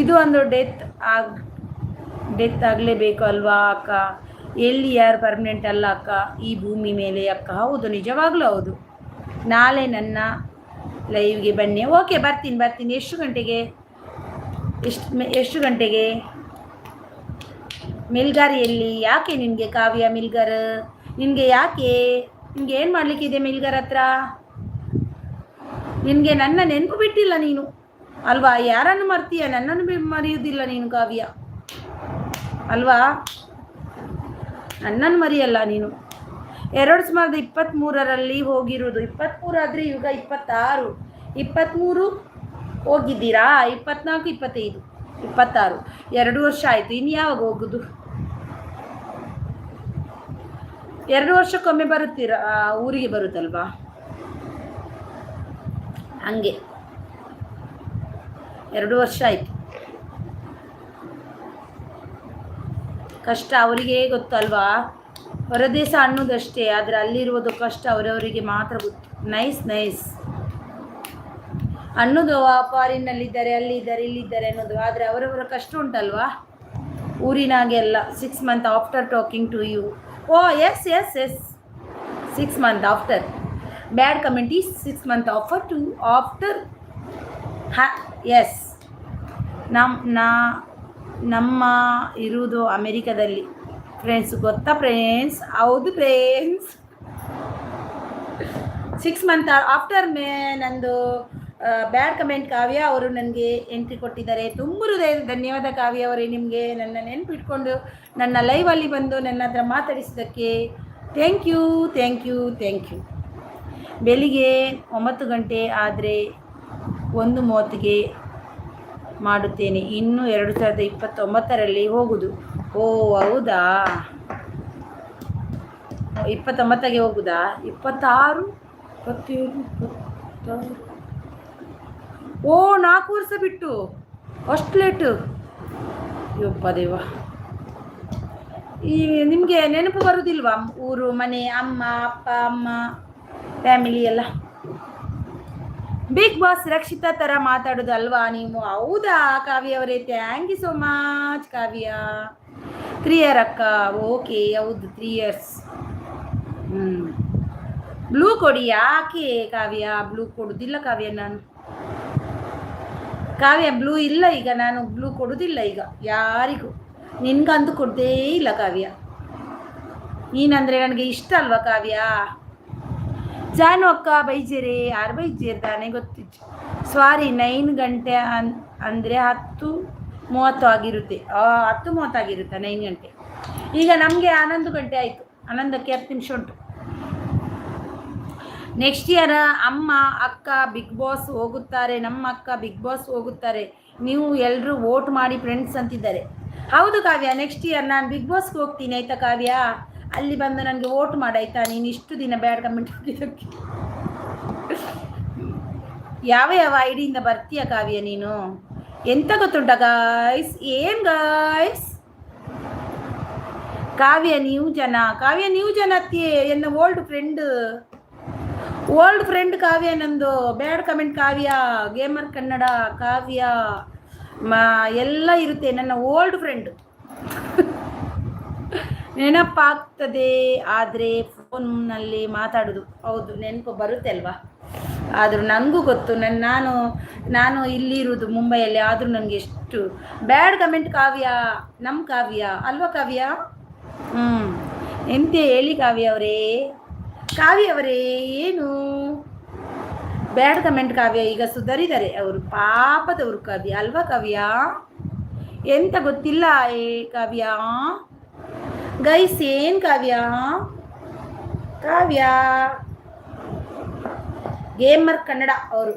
ಇದು ಒಂದು ಡೆತ್ ಆಗಲೇಬೇಕು ಅಲ್ವಾ ಅಕ್ಕ? ಎಲ್ಲಿ ಯಾರು ಪರ್ಮನೆಂಟ್ ಅಲ್ಲ ಅಕ್ಕ ಈ ಭೂಮಿ ಮೇಲೆ ಅಕ್ಕ. ಹೌದು, ನಿಜವಾಗ್ಲೂ ಹೌದು. ನಾಳೆ ನನ್ನ ಲೈವ್ಗೆ ಬನ್ನಿ. ಓಕೆ, ಬರ್ತೀನಿ. ಎಷ್ಟು ಗಂಟೆಗೆ? ಮಿಲ್ಗಾರ್ ಎಲ್ಲಿ? ಯಾಕೆ ನಿನಗೆ ಕಾವ್ಯ ಮಿಲ್ಗಾರ್? ನಿನಗೆ ಯಾಕೆ? ನಿನಗೆ ಏನು ಮಾಡಲಿಕ್ಕಿದೆ ಮಿಲ್ಗಾರ್ ಹತ್ರ? ನಿನಗೆ ನನ್ನ ನೆನಪು ಬಿಟ್ಟಿಲ್ಲ ನೀನು ಅಲ್ವಾ? ಯಾರನ್ನು ಮರ್ತೀಯ? ನನ್ನನ್ನು ಮರೆಯುವುದಿಲ್ಲ ನೀನು ಕಾವ್ಯ ಅಲ್ವಾ? ನನ್ನನ್ನು ಮರೆಯಲ್ಲ ನೀನು. 2023ರಲ್ಲಿ ಹೋಗಿರೋದು. 23 ಆದರೆ ಈಗ 26. 23 ಹೋಗಿದ್ದೀರಾ? 24, 25, 26, 2 ವರ್ಷ ಆಯಿತು. ಇನ್ನು ಯಾವಾಗ ಹೋಗೋದು? 2 ವರ್ಷಕ್ಕೊಮ್ಮೆ ಬರುತ್ತೀರಾ? ಊರಿಗೆ ಬರುತ್ತಲ್ವಾ? ಹಂಗೆ 2 ವರ್ಷ ಆಯಿತು. ಕಷ್ಟ ಅವರಿಗೆ ಗೊತ್ತು ಅಲ್ವಾ. ಹೊರದೇಶ ಅನ್ನೋದಷ್ಟೇ, ಆದರೆ ಅಲ್ಲಿರುವುದು ಕಷ್ಟ ಅವರವರಿಗೆ ಮಾತ್ರ ಗೊತ್ತು. ನೈಸ್ ನೈಸ್ ಅನ್ನೋದು ಫಾರಿನ್ನಲ್ಲಿದ್ದಾರೆ, ಅಲ್ಲಿದ್ದಾರೆ, ಇಲ್ಲಿದ್ದಾರೆ ಅನ್ನೋದು, ಆದರೆ ಅವರವರ ಕಷ್ಟ ಉಂಟಲ್ವಾ. ಊರಿನಾಗೆ ಎಲ್ಲ 6 months after talking to you. Oh yes yes yes 6 months after. Bad comment is 6 months offer to after. Yes ನಮ್ಮ ಇರುವುದು ಅಮೆರಿಕದಲ್ಲಿ ಫ್ರೆಂಡ್ಸ್. ಗೊತ್ತಾ ಫ್ರೆಂಡ್ಸ್? ಹೌದು ಫ್ರೆಂಡ್ಸ್. 6 months ಆಫ್ಟರ್ ನಂದು ಬ್ಯಾಡ್ ಕಮೆಂಟ್ ಕಾವ್ಯ ಅವರು ನನಗೆ ಎಂಟ್ರಿ ಕೊಟ್ಟಿದ್ದಾರೆ. ತುಂಬ ಹೃದಯದ ಧನ್ಯವಾದ ಕಾವ್ಯ ಅವರೇ ನಿಮಗೆ. ನನ್ನ ನೆನಪಿಟ್ಕೊಂಡು ನನ್ನ ಲೈವಲ್ಲಿ ಬಂದು ನನ್ನ ಹತ್ರ ಮಾತಾಡಿಸಿದ್ದಕ್ಕೆ thank you thank you thank you. ಬೆಳಿಗ್ಗೆ 9 ಗಂಟೆ ಆದರೆ 1:30ಗೆ ಮಾಡುತ್ತೇನೆ. ಇನ್ನು 2029ರಲ್ಲಿ ಹೋಗುದು. ಓ ಹೌದಾ, 29ಗೆ ಹೋಗುದಾ? 26, 27, 26. ಓ 4 ವರ್ಷ ಬಿಟ್ಟು ಅಷ್ಟು ಲೇಟು. ಯಪ್ಪ ದೇವ. ಈ ನಿಮಗೆ ನೆನಪು ಬರುವುದಿಲ್ವಾ ಊರು, ಮನೆ, ಅಮ್ಮ, ಅಪ್ಪ, ಅಮ್ಮ, ಫ್ಯಾಮಿಲಿ ಎಲ್ಲ? ಬಿಗ್ ಬಾಸ್ ರಕ್ಷಿತಾ ಥರ ಮಾತಾಡೋದು ಅಲ್ವಾ ನೀವು? ಹೌದಾ ಕಾವ್ಯ ಅವರೇ? Thank you so much Kavya. 3 year ಅಕ್ಕ. ಓಕೆ ಹೌದು 3 years. ಬ್ಲೂ ಕೊಡಿ. ಯಾಕೆ ಕಾವ್ಯ ಬ್ಲೂ ಕೊಡೋದಿಲ್ಲ ಕಾವ್ಯ? ನಾನು ಕಾವ್ಯ ಬ್ಲೂ ಇಲ್ಲ ಈಗ, ನಾನು ಬ್ಲೂ ಕೊಡೋದಿಲ್ಲ ಈಗ ಯಾರಿಗೂ. ನಿನ್ಗಂತೂ ಕೊಡದೇ ಇಲ್ಲ ಕಾವ್ಯ. ನೀನಂದರೆ ನನಗೆ ಇಷ್ಟ ಅಲ್ವಾ ಕಾವ್ಯ? ಜಾನು ಅಕ್ಕ ಬೈಜೇರೆ. ಯಾರು ಬೈಜೇರ್ದಾನೆ ಗೊತ್ತಿತ್ತು. ಸಾರಿ 9 ಗಂಟೆ ಅಂದರೆ 10:30 ಆಗಿರುತ್ತೆ. 10:30 ಆಗಿರುತ್ತೆ 9 ಗಂಟೆ. ಈಗ ನಮಗೆ 11 ಗಂಟೆ ಆಯಿತು. 11ಕ್ಕೆ 10 ನಿಮಿಷ ಉಂಟು. ನೆಕ್ಸ್ಟ್ ಇಯರ್ ಅಮ್ಮ ಅಕ್ಕ ಬಿಗ್ ಬಾಸ್ ಹೋಗುತ್ತಾರೆ. ನಮ್ಮ ಅಕ್ಕ ಬಿಗ್ ಬಾಸ್ ಹೋಗುತ್ತಾರೆ. ನೀವು ಎಲ್ಲರೂ ವೋಟ್ ಮಾಡಿ ಫ್ರೆಂಡ್ಸ್ ಅಂತಿದ್ದಾರೆ. ಹೌದು ಕಾವ್ಯ, ನೆಕ್ಸ್ಟ್ ಇಯರ್ ನಾನು ಬಿಗ್ ಬಾಸ್ಗೆ ಹೋಗ್ತೀನಿ ಆಯಿತಾ ಕಾವ್ಯ? ಅಲ್ಲಿ ಬಂದು ನನಗೆ ವೋಟ್ ಮಾಡಾಯ್ತಾ? ನೀನು ಇಷ್ಟು ದಿನ ಬ್ಯಾಡ್ ಕಮೆಂಟ್ ಹಾಕಿದ್ದಕ್ಕೆ. ಯಾವ ಯಾವ ಐಡಿಯಿಂದ ಬರ್ತೀಯ ಕಾವ್ಯ ನೀನು? ಎಂತ ಗೊತ್ತುಂಟ ಗಾಯ್ಸ್? ಏನು ಗಾಯ್ಸ್? ಕಾವ್ಯ ನ್ಯೂ ಜನ ಅತ್ತಿಯೇ ಎನ್ನ ಓಲ್ಡ್ ಫ್ರೆಂಡ್ ಕಾವ್ಯ. ನಂದು ಬ್ಯಾಡ್ ಕಮೆಂಟ್ ಕಾವ್ಯ, ಗೇಮರ್ ಕನ್ನಡ ಕಾವ್ಯ ಎಲ್ಲ ಇರುತ್ತೆ. ನನ್ನ ಓಲ್ಡ್ ಫ್ರೆಂಡ್. ನೆನಪಾಗ್ತದೆ ಆದರೆ ಫೋನ್ನಲ್ಲಿ ಮಾತಾಡೋದು. ಹೌದು ನೆನಪು ಬರುತ್ತೆ ಅಲ್ವಾ? ಆದರೂ ನನಗೂ ಗೊತ್ತು, ನಾನು ಇಲ್ಲಿರೋದು ಮುಂಬೈಯಲ್ಲಿ. ಆದರೂ ನನಗೆ ಎಷ್ಟು ಬ್ಯಾಡ್ ಕಮೆಂಟ್ ಕಾವ್ಯ, ನಮ್ಮ ಕಾವ್ಯ ಅಲ್ವಾ ಕಾವ್ಯ? ಎಂತೆ ಹೇಳಿ ಕಾವ್ಯ ಅವರೇ ಏನು ಬ್ಯಾಡ್ ಕಮೆಂಟ್ ಕಾವ್ಯ? ಈಗ ಸುಧಾರಿದ್ದಾರೆ ಅವರು, ಪಾಪದವರು ಕಾವ್ಯ ಅಲ್ವಾ ಕಾವ್ಯ? ಎಂತ ಗೊತ್ತಿಲ್ಲ ಕಾವ್ಯ ಗೈಸ್. ಏನು ಕಾವ್ಯ ಗೇಮರ್ ಕನ್ನಡ ಅವರು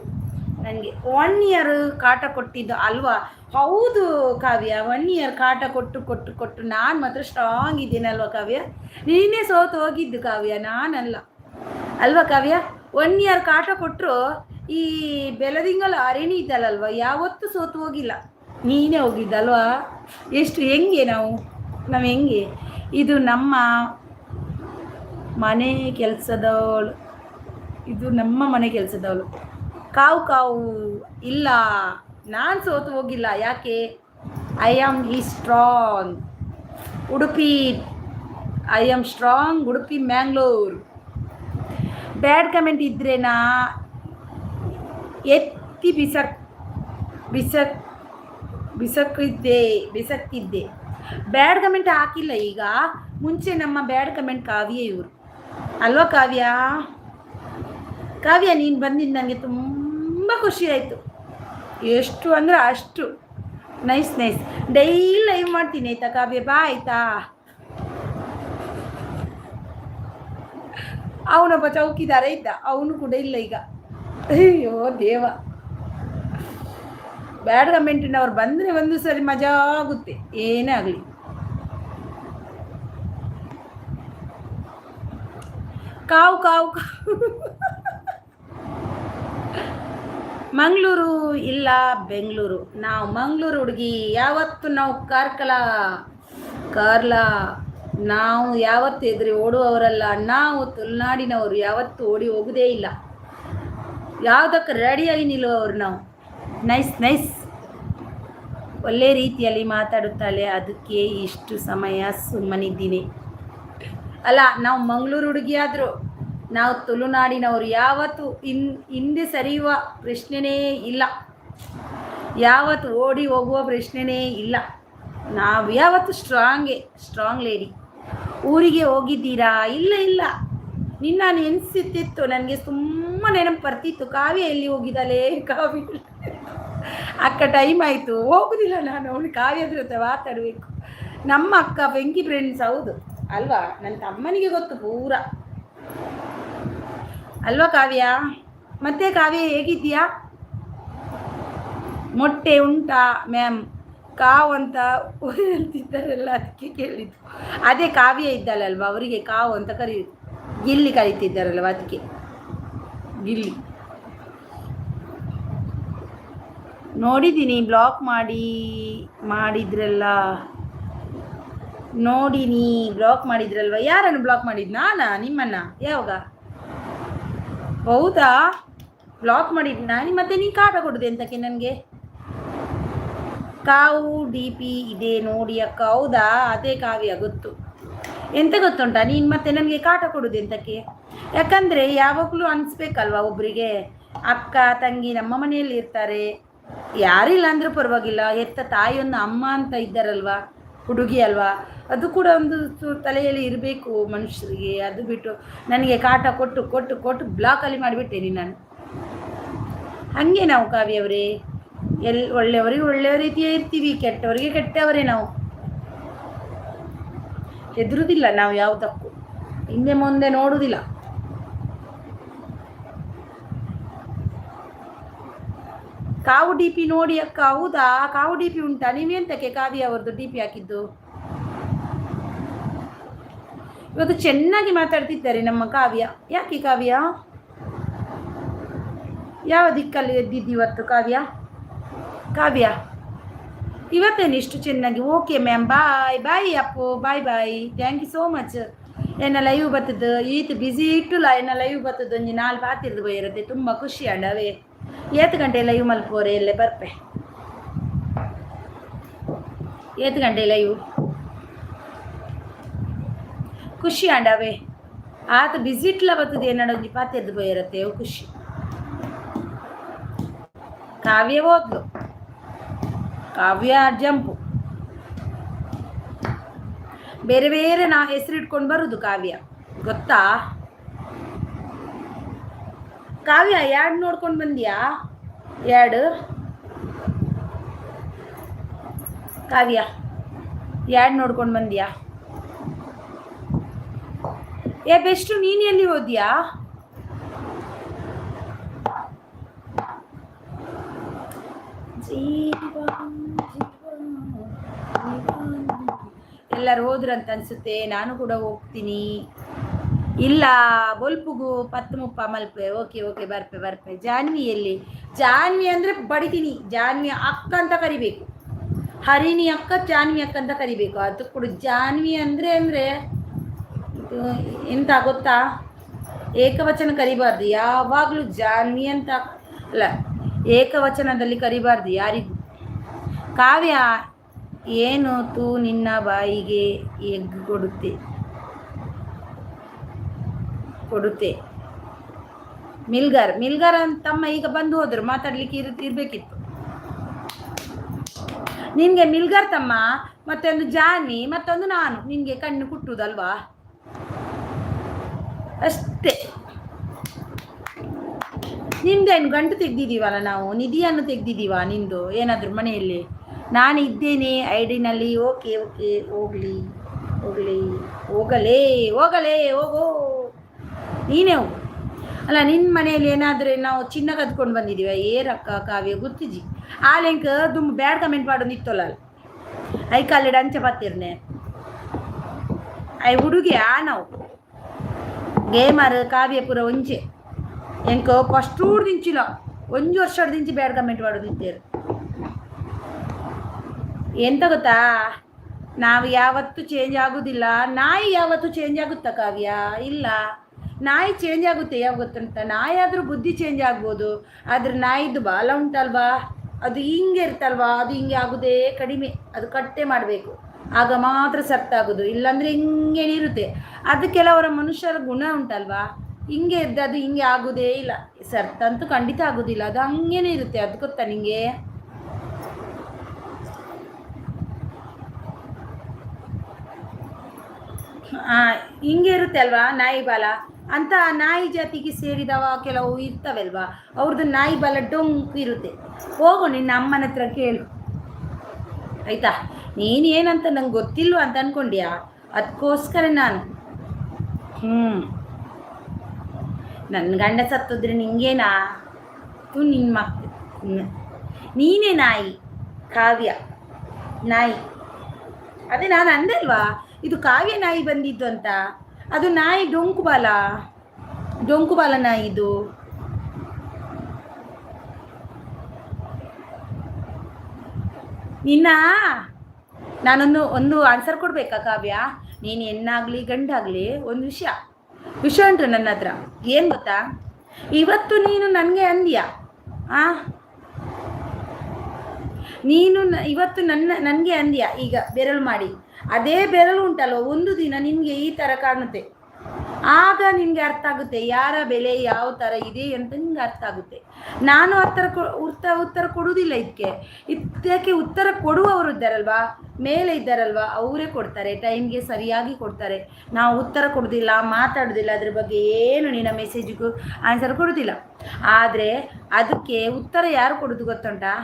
ನನಗೆ 1 year ಕಾಟ ಕೊಟ್ಟಿದ್ದು ಅಲ್ವಾ? ಹೌದು ಕಾವ್ಯ, 1 year ಕಾಟ ಕೊಟ್ಟು ನಾನು ಮಾತ್ರ ಸ್ಟ್ರಾಂಗ್ ಇದ್ದೀನಲ್ವ ಕಾವ್ಯ? ನೀನೇ ಸೋತು ಹೋಗಿದ್ದು ಕಾವ್ಯ, ನಾನಲ್ಲ ಅಲ್ವಾ ಕಾವ್ಯ? 1 year ಕಾಟ ಕೊಟ್ಟರು ಈ ಬೆಳದಿಂಗಲ ಅರಣಿ ಇದ್ದಲ್ಲಲ್ವ, ಯಾವತ್ತೂ ಸೋತು ಹೋಗಿಲ್ಲ. ನೀನೇ ಹೋಗಿದ್ದಲ್ವಾ? ಎಷ್ಟು ಹೆಂಗೆ ನಾವು ಹೆಂಗೆ? ಇದು ನಮ್ಮ ಮನೆ ಕೆಲಸದವಳು, ಕಾವು ಇಲ್ಲ, ನಾನು ಸೋತು ಹೋಗಿಲ್ಲ. ಯಾಕೆ? I am strong Udupi Mangalore. Bad comment ಇದ್ದರೆ ಎತ್ತಿ ಬಿಸಕ್ತಿದ್ದೆ. ಬ್ಯಾಡ್ ಕಮೆಂಟ್ ಹಾಕಿಲ್ಲ ಈಗ. ಮುಂಚೆ ನಮ್ಮ ಬ್ಯಾಡ್ ಕಮೆಂಟ್ ಕಾವ್ಯ ಇವರು ಅಲ್ವಾ ಕಾವ್ಯ? ನೀನು ಬಂದಿದ್ದು ನನಗೆ ತುಂಬ ಖುಷಿ ಆಯಿತು. ಎಷ್ಟು ಅಂದರೆ ಅಷ್ಟು. ನೈಸ್ ಡೈಲಿ ಲೈವ್ ಮಾಡ್ತೀನಿ ಆಯಿತಾ ಕಾವ್ಯ? ಬಾ ಆಯಿತಾ? ಅವನೊಬ್ಬ ಚೌಕಿದಾರ ಇದ್ದ, ಅವನು ಕೂಡ ಇಲ್ಲ ಈಗ. ಅಯ್ಯೋ ದೇವ. ಬ್ಯಾಡ್ ಕಮೆಂಟಿನವ್ರು ಬಂದರೆ ಒಂದು ಸರಿ ಮಜಾ ಆಗುತ್ತೆ, ಏನೇ ಆಗಲಿ. ಕಾವು ಮಂಗಳೂರು ಇಲ್ಲ ಬೆಂಗಳೂರು. ನಾವು ಮಂಗಳೂರು ಹುಡುಗಿ, ಯಾವತ್ತು ನಾವು ಕಾರ್ಲ ನಾವು ಯಾವತ್ತು ಎದುರಿ ಓಡುವವರಲ್ಲ. ನಾವು ತುಳುನಾಡಿನವರು, ಯಾವತ್ತು ಓಡಿ ಹೋಗುವುದೇ ಇಲ್ಲ. ಯಾವುದಕ್ಕೆ ರೆಡಿಯಾಗಿ ನಿಲ್ಲುವವರು ನಾವು. ನೈಸ್ ಒಳ್ಳೆ ರೀತಿಯಲ್ಲಿ ಮಾತಾಡುತ್ತಾಳೆ, ಅದಕ್ಕೆ ಇಷ್ಟು ಸಮಯ ಸುಮ್ಮನಿದ್ದೀನಿ. ಅಲ್ಲ, ನಾವು ಮಂಗಳೂರು ಹುಡುಗಿ ಆದರೂ ನಾವು ತುಳುನಾಡಿನವರು, ಯಾವತ್ತು ಹಿಂದೆ ಸರಿಯುವ ಪ್ರಶ್ನೆನೇ ಇಲ್ಲ, ಯಾವತ್ತು ಓಡಿ ಹೋಗುವ ಪ್ರಶ್ನೆನೇ ಇಲ್ಲ. ನಾವು ಯಾವತ್ತು ಸ್ಟ್ರಾಂಗ್ ಲೇಡಿ. ಊರಿಗೆ ಹೋಗಿದ್ದೀರಾ? ಇಲ್ಲ, ನಿನ್ನ ನೆನೆಸುತ್ತಿತ್ತು, ನನಗೆ ತುಂಬ ನೆನಪು ಬರ್ತಿತ್ತು. ಕಾವ್ಯ ಎಲ್ಲಿ ಹೋಗಿದ್ದಾಳೆ? ಕಾವ್ಯ ಅಕ್ಕ ಟೈಮ್ ಆಯಿತು, ಹೋಗುದಿಲ್ಲ ನಾನು. ಅವಳು ಕಾವ್ಯದ ಜೊತೆ ಮಾತಾಡಬೇಕು. ನಮ್ಮ ಅಕ್ಕ ಬೆಂಕಿ ಫ್ರೆಂಡ್ಸ್, ಹೌದು ಅಲ್ವಾ? ನನ್ನ ತಮ್ಮನಿಗೆ ಗೊತ್ತು ಪೂರ, ಅಲ್ವಾ ಕಾವ್ಯ? ಮತ್ತೆ ಕಾವ್ಯ ಹೇಗಿದ್ದೀಯಾ? ಮೊಟ್ಟೆ ಉಂಟಾ ಮ್ಯಾಮ್? ಕಾವು ಅಂತ ಹೇಳ್ತಿದ್ದಾರಲ್ಲ, ಅದಕ್ಕೆ ಕೇಳಿದ್ದು. ಅದೇ ಕಾವ್ಯ ಇದ್ದಲ್ಲಲ್ವ, ಅವರಿಗೆ ಕಾವು ಅಂತ ಗಿಲ್ಲಿ ಕರೀತಿದ್ದಾರಲ್ವ, ಅದಕ್ಕೆ ಗಿಲ್ಲಿ. ನೋಡಿದ್ದೀನಿ, ಬ್ಲಾಕ್ ಮಾಡಿದ್ರಲ್ಲ, ನೋಡಿನಿ, ಬ್ಲಾಕ್ ಮಾಡಿದ್ರಲ್ವ. ಯಾರನ್ನು ಬ್ಲಾಕ್ ಮಾಡಿದ್ದು? ನಾನಾ? ನಿಮ್ಮನ್ನ? ಯಾವಾಗ? ಹೌದಾ, ಬ್ಲಾಕ್ ಮಾಡಿದ್ನಾ? ಮತ್ತೆ ನೀ ಕಾಟ ಕೊಡುದೆ ಅಂತಕ್ಕೆ ನನಗೆ? ಕಾವು DP ಇದೆ ನೋಡಿ ಅಕ್ಕ. ಹೌದಾ, ಅದೇ ಕಾವ್ಯ, ಗೊತ್ತು. ಎಂತ ಗೊತ್ತುಂಟಾ, ನೀನು ಮತ್ತೆ ನನಗೆ ಕಾಟ ಕೊಡುದು ಎಂತಕ್ಕೆ? ಯಾಕಂದರೆ ಯಾವಾಗಲೂ ಅನಿಸ್ಬೇಕಲ್ವ ಒಬ್ಬರಿಗೆ, ಅಕ್ಕ ತಂಗಿ ನಮ್ಮ ಮನೆಯಲ್ಲಿ ಇರ್ತಾರೆ, ಯಾರಿಲ್ಲ ಅಂದರೂ ಪರವಾಗಿಲ್ಲ, ಹೆತ್ತ ತಾಯಿಯೊಂದು ಅಮ್ಮ ಅಂತ ಇದ್ದಾರಲ್ವ, ಹುಡುಗಿ ಅಲ್ವಾ, ಅದು ಕೂಡ ಒಂದು ತಲೆಯಲ್ಲಿ ಇರಬೇಕು ಮನುಷ್ಯರಿಗೆ. ಅದು ಬಿಟ್ಟು ನನಗೆ ಕಾಟ ಕೊಟ್ಟು ಬ್ಲಾಕಲ್ಲಿ ಮಾಡಿಬಿಟ್ಟೇನಿ ನಾನು. ಹಾಗೆ ನಾವು ಕಾವ್ಯವರೇ, ಒಳ್ಳೆಯವರಿಗೆ ಒಳ್ಳೆಯ ರೀತಿಯೇ ಇರ್ತೀವಿ, ಕೆಟ್ಟವರಿಗೆ ಕೆಟ್ಟವರೇ ನಾವು. ಹೆದರುವುದಿಲ್ಲ ನಾವು ಯಾವುದಕ್ಕೂ, ಹಿಂದೆ ಮುಂದೆ ನೋಡುವುದಿಲ್ಲ. ಕಾವು DP ನೋಡಿ ಅಕ್ಕ. ಹೌದಾ, ಕಾವು DP ಉಂಟಾ? ನೀವೆಂತಕ್ಕೆ ಕಾವ್ಯ ಅವ್ರದ್ದು DP ಹಾಕಿದ್ದು? ಇವತ್ತು ಚೆನ್ನಾಗಿ ಮಾತಾಡ್ತಿದ್ದಾರೆ ನಮ್ಮ ಕಾವ್ಯ. ಯಾಕೆ ಕಾವ್ಯ? ಯಾವ ದಿಕ್ಕಲ್ಲಿ ಎದ್ದಿದ್ದು ಇವತ್ತು ಕಾವ್ಯ? ಇವತ್ತೇನು ಇಷ್ಟು ಚೆನ್ನಾಗಿ? Okay ma'am, bye Appu, bye. Thank you so much. ಎನ್ನ ಲೈವ್ ಬರ್ತದ್ದು ಈತು ಬಿಸಿ ಇಟ್ಟುಲ್ಲ, ಎನ್ನ ಲೈವ್ ಬರ್ತದ್ದು ಒಂಜಿ 4 ಪಾತಿರ್ದು ಇರುತ್ತೆ. ತುಂಬ ಖುಷಿ ಅಂಡವೇ. 7 ಗಂಟೆ ಲೈವ್ ಮಲ್ಪೋರೆ, ಎಲ್ಲೇ ಬರ್ಪೆ. 7 ಗಂಟೆ ಲೈವ್ ಖುಷಿ ಅಂಡವೇ. ಆತ ಬಿಸಿ ಇಟ್ಲ ಬರ್ತದೆ, ಏನಾಡು ಒಂಜಿ ಪಾತಿರ್ದು ಇರುತ್ತೆ, ಖುಷಿ. ಕಾವ್ಯ ಹೋದ್ಲು, ಕಾವ್ಯ ಜಂಪು. ಬೇರೆ ನಾ ಹೆಸರಿಟ್ಕೊಂಡು ಬರುದು ಕಾವ್ಯ, ಗೊತ್ತಾ? ಕಾವ್ಯ ಯಾಡ್ ನೋಡ್ಕೊಂಡು ಬಂದ್ಯಾ? ಕಾವ್ಯ ಯಾಡ್ ನೋಡ್ಕೊಂಡು ಬಂದ್ಯಾ? ಬೆಸ್ಟು, ನೀನು ಎಲ್ಲಿ ಹೋದ್ಯಾ? ಎಲ್ಲರೂ ಹೋದ್ರಂತ ಅನ್ಸುತ್ತೆ, ನಾನು ಕೂಡ ಹೋಗ್ತೀನಿ. ಇಲ್ಲ, ಬೊಲ್ಪುಗು 10-30 ಮಲ್ಪೆ. ಓಕೆ ಬರ್ಪೆ. ಜಾನ್ವಿ ಎಲ್ಲಿ? ಜಾನ್ವಿ ಅಂದರೆ ಬಡಿತೀನಿ, ಜಾನ್ವಿ ಅಕ್ಕ ಅಂತ ಕರಿಬೇಕು. ಹರಿಣಿ ಅಕ್ಕ, ಜಾನ್ವಿ ಅಕ್ಕ ಅಂತ ಕರಿಬೇಕು. ಅದು ಕೂಡ ಜಾನ್ವಿ ಅಂದರೆ ಎಂತ ಗೊತ್ತಾ? ಏಕವಚನ ಕರಿಬಾರ್ದು ಯಾವಾಗಲೂ. ಜಾನ್ವಿ ಅಂತ ಅಲ್ಲ, ಏಕವಚನದಲ್ಲಿ ಕರಿಬಾರ್ದು ಯಾರಿಗೂ. ಕಾವ್ಯ ಏನು ತೂ ನಿನ್ನ ಬಾಯಿಗೆ ಎಗ್ ಕೊಡುತ್ತೆ. ಮಿಲ್ಗರ್ ಅಂತಮ್ಮ ಈಗ ಬಂದು ಹೋದ್ರು, ಮಾತಾಡ್ಲಿಕ್ಕೆ ಇರ್ಬೇಕಿತ್ತು. ನಿನ್ಗೆ ಮಿಲ್ಗರ್ ತಮ್ಮ, ಮತ್ತೊಂದು ಜಾನ್ವಿ, ಮತ್ತೊಂದು ನಾನು. ನಿನ್ಗೆ ಕಣ್ಣು ಕುಟ್ಟುದಲ್ವಾ ಅಷ್ಟೇ. ನಿಂದೇನು ಗಂಟು ತೆಗ್ದಿದ್ದೀವಲ್ಲ ನಾವು, ನಿಧಿಯನ್ನು ತೆಗ್ದಿದ್ದೀವ ನಿಂದು ಏನಾದರೂ ಮನೆಯಲ್ಲಿ? ನಾನು ಇದ್ದೇನೆ ಐಡಿನಲ್ಲಿ. ಓಕೆ ಹೋಗೋ, ನೀನೇ ಹೋಗು. ಅಲ್ಲ, ನಿನ್ನ ಮನೆಯಲ್ಲಿ ಏನಾದರೂ ನಾವು ಚಿನ್ನ ಕದ್ಕೊಂಡು ಬಂದಿದ್ದೀವ? ಏರಕ್ಕ ಕಾವ್ಯ ಗೊತ್ತಿಜಿ ಆ ಲೆಂಕ್ ತುಂಬ ಬ್ಯಾಡ್ ಕಮೆಂಟ್ ಮಾಡೋದು ನಿತ್ತಲ್ಲ. ಐ ಕಾಲಿಡ ಅಂಚೆ ಬತ್ತಿರ್ನೆ ಐ ಹುಡುಗಿ ನಾವು ಗೇಮರ್ ಕಾವ್ಯ ಪೂರ ಒಂಚೆ ಎಂಕ ಫಸ್ಟ್ ದಿಂಚಿಲ್ಲ ಒಂಜು ವರ್ಷ ದಿಂಚಿ ಬ್ಯಾಡ್ ಕಮೆಂಟ್ ಮಾಡೋದಿದ್ದೇರು. ಎಂತ ಗೊತ್ತಾ, ನಾವು ಯಾವತ್ತೂ ಚೇಂಜ್ ಆಗೋದಿಲ್ಲ. ನಾಯಿ ಯಾವತ್ತೂ ಚೇಂಜ್ ಆಗುತ್ತಾ ಕಾವ್ಯ? ಇಲ್ಲ. ನಾಯಿ ಚೇಂಜ್ ಆಗುತ್ತೆ ಯಾವಾಗ ಗೊತ್ತಂತ, ನಾಯಿ ಆದರೂ ಬುದ್ಧಿ ಚೇಂಜ್ ಆಗ್ಬೋದು, ಆದರೆ ನಾಯಿದು ಬಾಲ ಉಂಟಲ್ವಾ, ಅದು ಹಿಂಗೆ ಇರ್ತಲ್ವಾ, ಅದು ಹಿಂಗೆ ಆಗೋದೇ ಕಡಿಮೆ. ಅದು ಕಟ್ಟೆ ಮಾಡಬೇಕು, ಆಗ ಮಾತ್ರ ಸರ್ತಾಗೋದು, ಇಲ್ಲಾಂದರೆ ಹಿಂಗೆ ಇರುತ್ತೆ. ಅದು ಕೆಲವರ ಮನುಷ್ಯರ ಗುಣ ಉಂಟಲ್ವಾ, ಹಿಂಗೆ ಇದ್ದ ಅದು ಹಿಂಗೆ ಆಗೋದೇ ಇಲ್ಲ, ಅಂತೂ ಖಂಡಿತ ಆಗೋದಿಲ್ಲ, ಅದು ಹಂಗೇನೆ ಇರುತ್ತೆ. ಅದು ಗೊತ್ತಾ ನಿಂಗೆ? ಹಿಂಗೆ ಇರುತ್ತೆ ಅಲ್ವಾ ನಾಯಿ ಬಾಲ ಅಂತ. ನಾಯಿ ಜಾತಿಗೆ ಸೇರಿದವ ಕೆಲವು ಇರ್ತವಲ್ವಾ, ಅವ್ರದ್ದು ನಾಯಿ ಬಾಲ ಡೊಂಕು ಇರುತ್ತೆ. ಹೋಗು ನಿನ್ನ ಅಮ್ಮನ ಹತ್ರ ಕೇಳು ಆಯಿತಾ. ನೀನೇನಂತ ನಂಗೆ ಗೊತ್ತಿಲ್ವ ಅಂತ ಅಂದ್ಕೊಂಡ್ಯಾ, ಅದಕ್ಕೋಸ್ಕರ ನಾನು ನನ್ನ ಗಂಡ ಸತ್ತೋದ್ರೆ ನಿಂಗೇನಾ? ನಿನ್ನ ಮಕ್ಕಳು ನೀನೇ ನಾಯಿ ಕಾವ್ಯ ನಾಯಿ. ಅದೇ ನಾನು ಅಂದೆ ಅಲ್ವಾ, ಇದು ಕಾವ್ಯ ನಾಯಿ ಬಂದಿದ್ದು ಅಂತ. ಅದು ನಾಯಿ ಡೊಂಕು ಬಾಲ ನಾಯಿ ಇದು. ನಾನೊಂದು ಆನ್ಸರ್ ಕೊಡಬೇಕಾ ಕಾವ್ಯ? ನೀನು ಹೆಣ್ಣಾಗಲಿ ಗಂಡಾಗಲಿ ಒಂದು ವಿಷಯ ಉಂಟು ನನ್ನ ಹತ್ರ. ಏನು ಗೊತ್ತಾ, ಇವತ್ತು ನೀನು ನನಗೆ ಅಂದ್ಯಾ, ನೀನು ಇವತ್ತು ನನಗೆ ಅಂದ್ಯಾ, ಈಗ ಬೆರಳು ಮಾಡಿ, ಅದೇ ಬೆರಳು ಉಂಟಲ್ವ ಒಂದು ದಿನ ನಿನಗೆ ಈ ಥರ ಕಾಣುತ್ತೆ. ಆಗ ನಿನಗೆ ಅರ್ಥ ಆಗುತ್ತೆ ಯಾರ ಬೆಲೆ ಯಾವ ಥರ ಇದೆ ಅಂತ ನಿಮ್ಗೆ ಅರ್ಥ ಆಗುತ್ತೆ. ನಾನು ಆ ಥರ ಉತ್ತರ ಕೊಡುವುದಿಲ್ಲ. ಇದಕ್ಕೆ ಉತ್ತರ ಕೊಡುವವರು ಇದ್ದಾರಲ್ವಾ, ಮೇಲೆ ಇದ್ದಾರಲ್ವಾ, ಅವರೇ ಕೊಡ್ತಾರೆ, ಟೈಮ್ಗೆ ಸರಿಯಾಗಿ ಕೊಡ್ತಾರೆ. ನಾವು ಉತ್ತರ ಕೊಡೋದಿಲ್ಲ, ಮಾತಾಡೋದಿಲ್ಲ, ಅದ್ರ ಬಗ್ಗೆ ಏನು ನಿನ್ನ ಮೆಸೇಜಿಗೂ ಆನ್ಸರ್ ಕೊಡೋದಿಲ್ಲ. ಆದರೆ ಅದಕ್ಕೆ ಉತ್ತರ ಯಾರು ಕೊಡೋದು ಗೊತ್ತುಂಟಾ?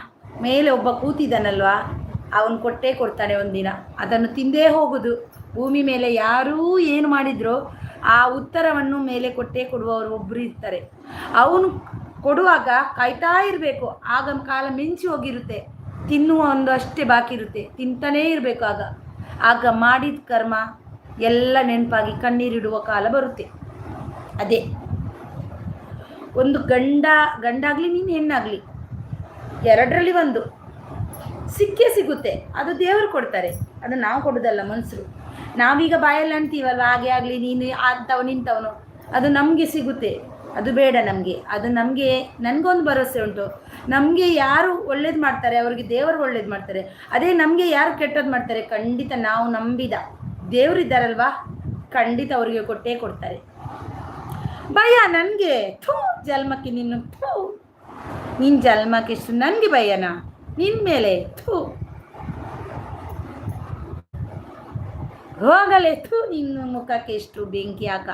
ಮೇಲೆ ಒಬ್ಬ ಕೂತಿದ್ದಾನಲ್ವಾ, ಅವನು ಕೊಟ್ಟೇ ಕೊಡ್ತಾನೆ ಒಂದಿನ. ಅದನ್ನು ತಿಂದೇ ಹೋಗೋದು. ಭೂಮಿ ಮೇಲೆ ಯಾರೂ ಏನು ಮಾಡಿದ್ರೋ ಆ ಉತ್ತರವನ್ನು ಮೇಲೆ ಕೊಟ್ಟೇ ಕೊಡುವವರು ಒಬ್ಬರು ಇರ್ತಾರೆ. ಅವನು ಕೊಡುವಾಗ ಕಾಯ್ತಾ ಇರಬೇಕು. ಆಗ ಕಾಲ ಮಿಂಚಿ ಹೋಗಿರುತ್ತೆ, ತಿನ್ನುವ ಒಂದು ಅಷ್ಟೇ ಬಾಕಿ ಇರುತ್ತೆ, ತಿಂತಾನೇ ಇರಬೇಕು. ಆಗ ಮಾಡಿದ ಕರ್ಮ ಎಲ್ಲ ನೆನಪಾಗಿ ಕಣ್ಣೀರಿಡುವ ಕಾಲ ಬರುತ್ತೆ. ಅದೇ ಒಂದು ಗಂಡಾಗಲಿ ನೀನು ಹೆಣ್ಣಾಗಲಿ, ಎರಡರಲ್ಲಿ ಒಂದು ಸಿಗುತ್ತೆ. ಅದು ದೇವರು ಕೊಡ್ತಾರೆ, ಅದು ನಾವು ಕೊಡೋದಲ್ಲ ಮನುಷ್ಯರು. ನಾವೀಗ ಬಾಯಲ್ಲಿ ಅಂತೀವಲ್ಲ, ಹಾಗೆ ಆಗಲಿ, ನೀನು ಅಂಥವು ನಿಂತವನು, ಅದು ನಮಗೆ ಸಿಗುತ್ತೆ. ಅದು ಬೇಡ ನಮಗೆ. ಅದು ನನಗೊಂದು ಭರವಸೆ ಉಂಟು, ನಮಗೆ ಯಾರು ಒಳ್ಳೇದು ಮಾಡ್ತಾರೆ ಅವ್ರಿಗೆ ದೇವರು ಒಳ್ಳೇದು ಮಾಡ್ತಾರೆ. ಅದೇ ನಮಗೆ ಯಾರು ಕೆಟ್ಟದ್ದು ಮಾಡ್ತಾರೆ, ಖಂಡಿತ ನಾವು ನಂಬಿದ ದೇವರಿದ್ದಾರಲ್ವಾ, ಖಂಡಿತ ಅವರಿಗೆ ಕೊಟ್ಟೇ ಕೊಡ್ತಾರೆ. ಭಯ ನನಗೆ ಜನ್ಮಕ್ಕೆ ನಿನ್ನ ಜನ್ಮಕ್ಕೆ ಎಷ್ಟು ನನಗೆ ಭಯನಾ ನಿನ್ನ ಮೇಲೆ? ಹೋಗಲೇ ನಿನ್ನ ಮುಖಕ್ಕೆ ಎಷ್ಟು ಬೆಂಕಿ ಹಾಕ.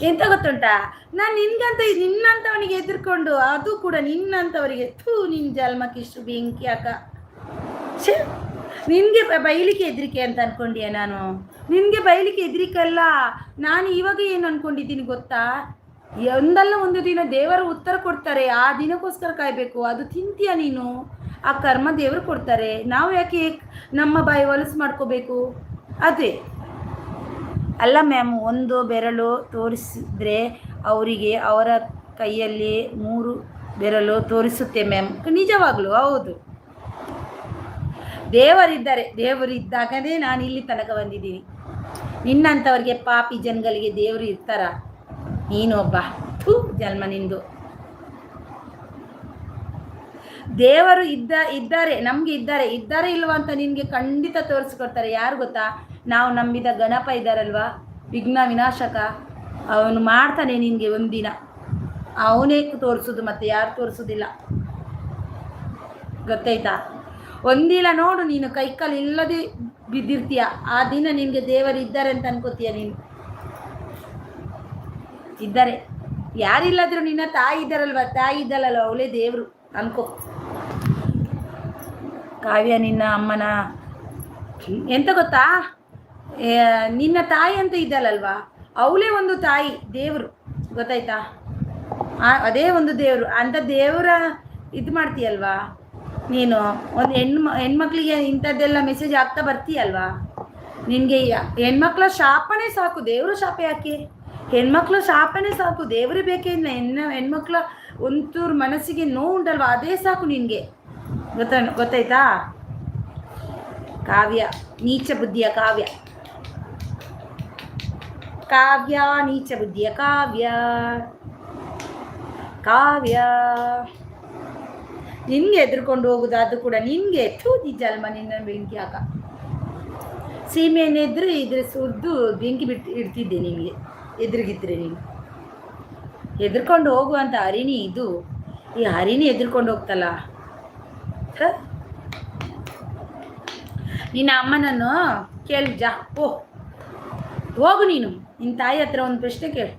ಎಂತ ಗೊತ್ತುಂಟಾ, ನಾನು ನಿನ್ನಂಥವನಿಗೆ ಎದುರ್ಕೊಂಡು, ಅದು ಕೂಡ ನಿನ್ನಂಥವರಿಗೆ ನಿನ್ನ ಜನ್ಮಕ್ಕೆ ಇಷ್ಟು ಬೆಂಕಿ ಹಾಕ. ನಿನಗೆ ಬೈಲಿಕ್ಕೆ ಹೆದರಿಕೆ ಅಂತ ಅಂದ್ಕೊಂಡ್ಯಾ? ನಾನು ನಿನಗೆ ಬೈಲಿಕ್ಕೆ ಹೆದರಿಕಲ್ಲ. ನಾನು ಇವಾಗ ಏನು ಅಂದ್ಕೊಂಡಿದ್ದೀನಿ ಗೊತ್ತಾ, ಒಂದಲ್ಲ ಒಂದು ದಿನ ದೇವರು ಉತ್ತರ ಕೊಡ್ತಾರೆ, ಆ ದಿನಕ್ಕೋಸ್ಕರ ಕಾಯಬೇಕು. ಅದು ತಿಂತೀಯ ನೀನು, ಆ ಕರ್ಮ ದೇವರು ಕೊಡ್ತಾರೆ. ನಾವು ಯಾಕೆ ನಮ್ಮ ಬಾಯಿ ಹೊಲಸು ಮಾಡ್ಕೋಬೇಕು? ಅದೇ ಅಲ್ಲ ಮ್ಯಾಮ್, ಒಂದು ಬೆರಳು ತೋರಿಸಿದ್ರೆ ಅವರಿಗೆ ಅವರ ಕೈಯಲ್ಲಿ 3 ಬೆರಳು ತೋರಿಸುತ್ತೆ ಮ್ಯಾಮ್. ನಿಜವಾಗ್ಲೂ ಹೌದು, ದೇವರಿದ್ದಾಗನೇ ನಾನು ಇಲ್ಲಿ ತನಕ ಬಂದಿದ್ದೀನಿ. ನಿನ್ನಂಥವ್ರಿಗೆ ಪಾಪಿ ಜನಗಳಿಗೆ ದೇವರು ಇರ್ತಾರ? ನೀನೊಬ್ಬ ಜನ್ಮ ನಿಂದು. ದೇವರು ಇದ್ದಾರೆ, ನಮಗೆ ಇದ್ದಾರೆ ಇಲ್ವಾ ಅಂತ ನಿನಗೆ ಖಂಡಿತ ತೋರಿಸ್ಕೊಡ್ತಾರೆ. ಯಾರು ಗೊತ್ತಾ? ನಾವು ನಂಬಿದ ಗಣಪ ಇದ್ದಾರಲ್ವಾ, ವಿಘ್ನ ವಿನಾಶಕ, ಅವನು ಮಾಡ್ತಾನೆ ನಿನಗೆ ಒಂದಿನ. ಅವನೇ ತೋರಿಸೋದು, ಮತ್ತೆ ಯಾರು ತೋರಿಸೋದಿಲ್ಲ, ಗೊತ್ತಾಯ್ತಾ? ಒಂದಿನ ನೋಡು, ನೀನು ಕೈಕಾಲು ಇಲ್ಲದೆ ಬಿದ್ದಿರ್ತೀಯ, ಆ ದಿನ ನಿನಗೆ ದೇವರು ಇದ್ದಾರೆ ಅಂತ ಅನ್ಕೋತೀಯ. ನೀನು ಇದ್ದಾರೆ, ಯಾರಿಲ್ಲದ್ರು ನಿನ್ನ ತಾಯಿ ಇದ್ದಾರಲ್ವ, ತಾಯಿ ಇದ್ದಲ್ಲಲ್ವ, ಅವಳೇ ದೇವರು ಅನ್ಕೋ. ಕಾವ್ಯ ನಿನ್ನ ಅಮ್ಮನ ಎಂತ ಗೊತ್ತಾ, ನಿನ್ನ ತಾಯಿ ಅಂತ ಇದ್ದಲ್ಲಲ್ವಾ, ಅವಳೇ ಒಂದು ತಾಯಿ ದೇವರು, ಗೊತ್ತಾಯ್ತಾ? ಅದೇ ಒಂದು ದೇವರು ಅಂತ ದೇವರ ಇದು ಮಾಡ್ತೀಯಲ್ವಾ ನೀನು. ಒಂದು ಹೆಣ್ಮಕ್ಳಿಗೆ ಇಂಥದ್ದೆಲ್ಲ ಮೆಸೇಜ್ ಆಗ್ತಾ ಬರ್ತೀಯಲ್ವಾ, ನಿನಗೆ ಹೆಣ್ಮಕ್ಳ ಶಾಪನೇ ಸಾಕು, ದೇವರು ಶಾಪ ಯಾಕೆ? ಹೆಣ್ಮಕ್ಳು ಶಾಪನೇ ಸಾಕು, ದೇವರೇ ಬೇಕೇ ಇಲ್ಲ. ಹೆಣ್ಮಕ್ಳ ಒಂಚೂರು ಮನಸ್ಸಿಗೆ ನೋವು ಉಂಟಲ್ವ, ಅದೇ ಸಾಕು ನಿನಗೆ. ಗೊತ್ತಾಯ್ತಾ? ಕಾವ್ಯ ನೀಚ ಬುದ್ಧಿಯ ಕಾವ್ಯ, ಕಾವ್ಯ ನೀಚ ಬುದ್ಧಿಯ ಕಾವ್ಯ, ಕಾವ್ಯ ನಿನ್ಗೆ ಎದುರ್ಕೊಂಡು ಹೋಗುದು ಅದು ಕೂಡ ನಿನ್ಗೆ. ನಿಜಲ್ಮ ನಿನ್ನ ಬೆಂಕಿ ಹಾಕ, ಸೀಮೆಯನ್ನೆದ್ರು ಇದ್ರೆ ಸುರಿದು ಬೆಂಕಿ ಇಡ್ತಿದ್ದೆ ನಿನಗೆ ಎದುರಿಗಿದ್ರೆ. ನೀನು ಎದುರ್ಕೊಂಡು ಹೋಗುವಂಥ ಹರಿಣಿ ಇದು. ಈ ಹರಿಣಿ ಎದುರ್ಕೊಂಡು ಹೋಗ್ತಲ್ಲ. ನಿನ್ನ ಅಮ್ಮನನ್ನು ಕೇಳಿ ಹೋಗು ನೀನು. ನಿನ್ನ ತಾಯಿ ಹತ್ರ ಒಂದು ಪ್ರಶ್ನೆ ಕೇಳು.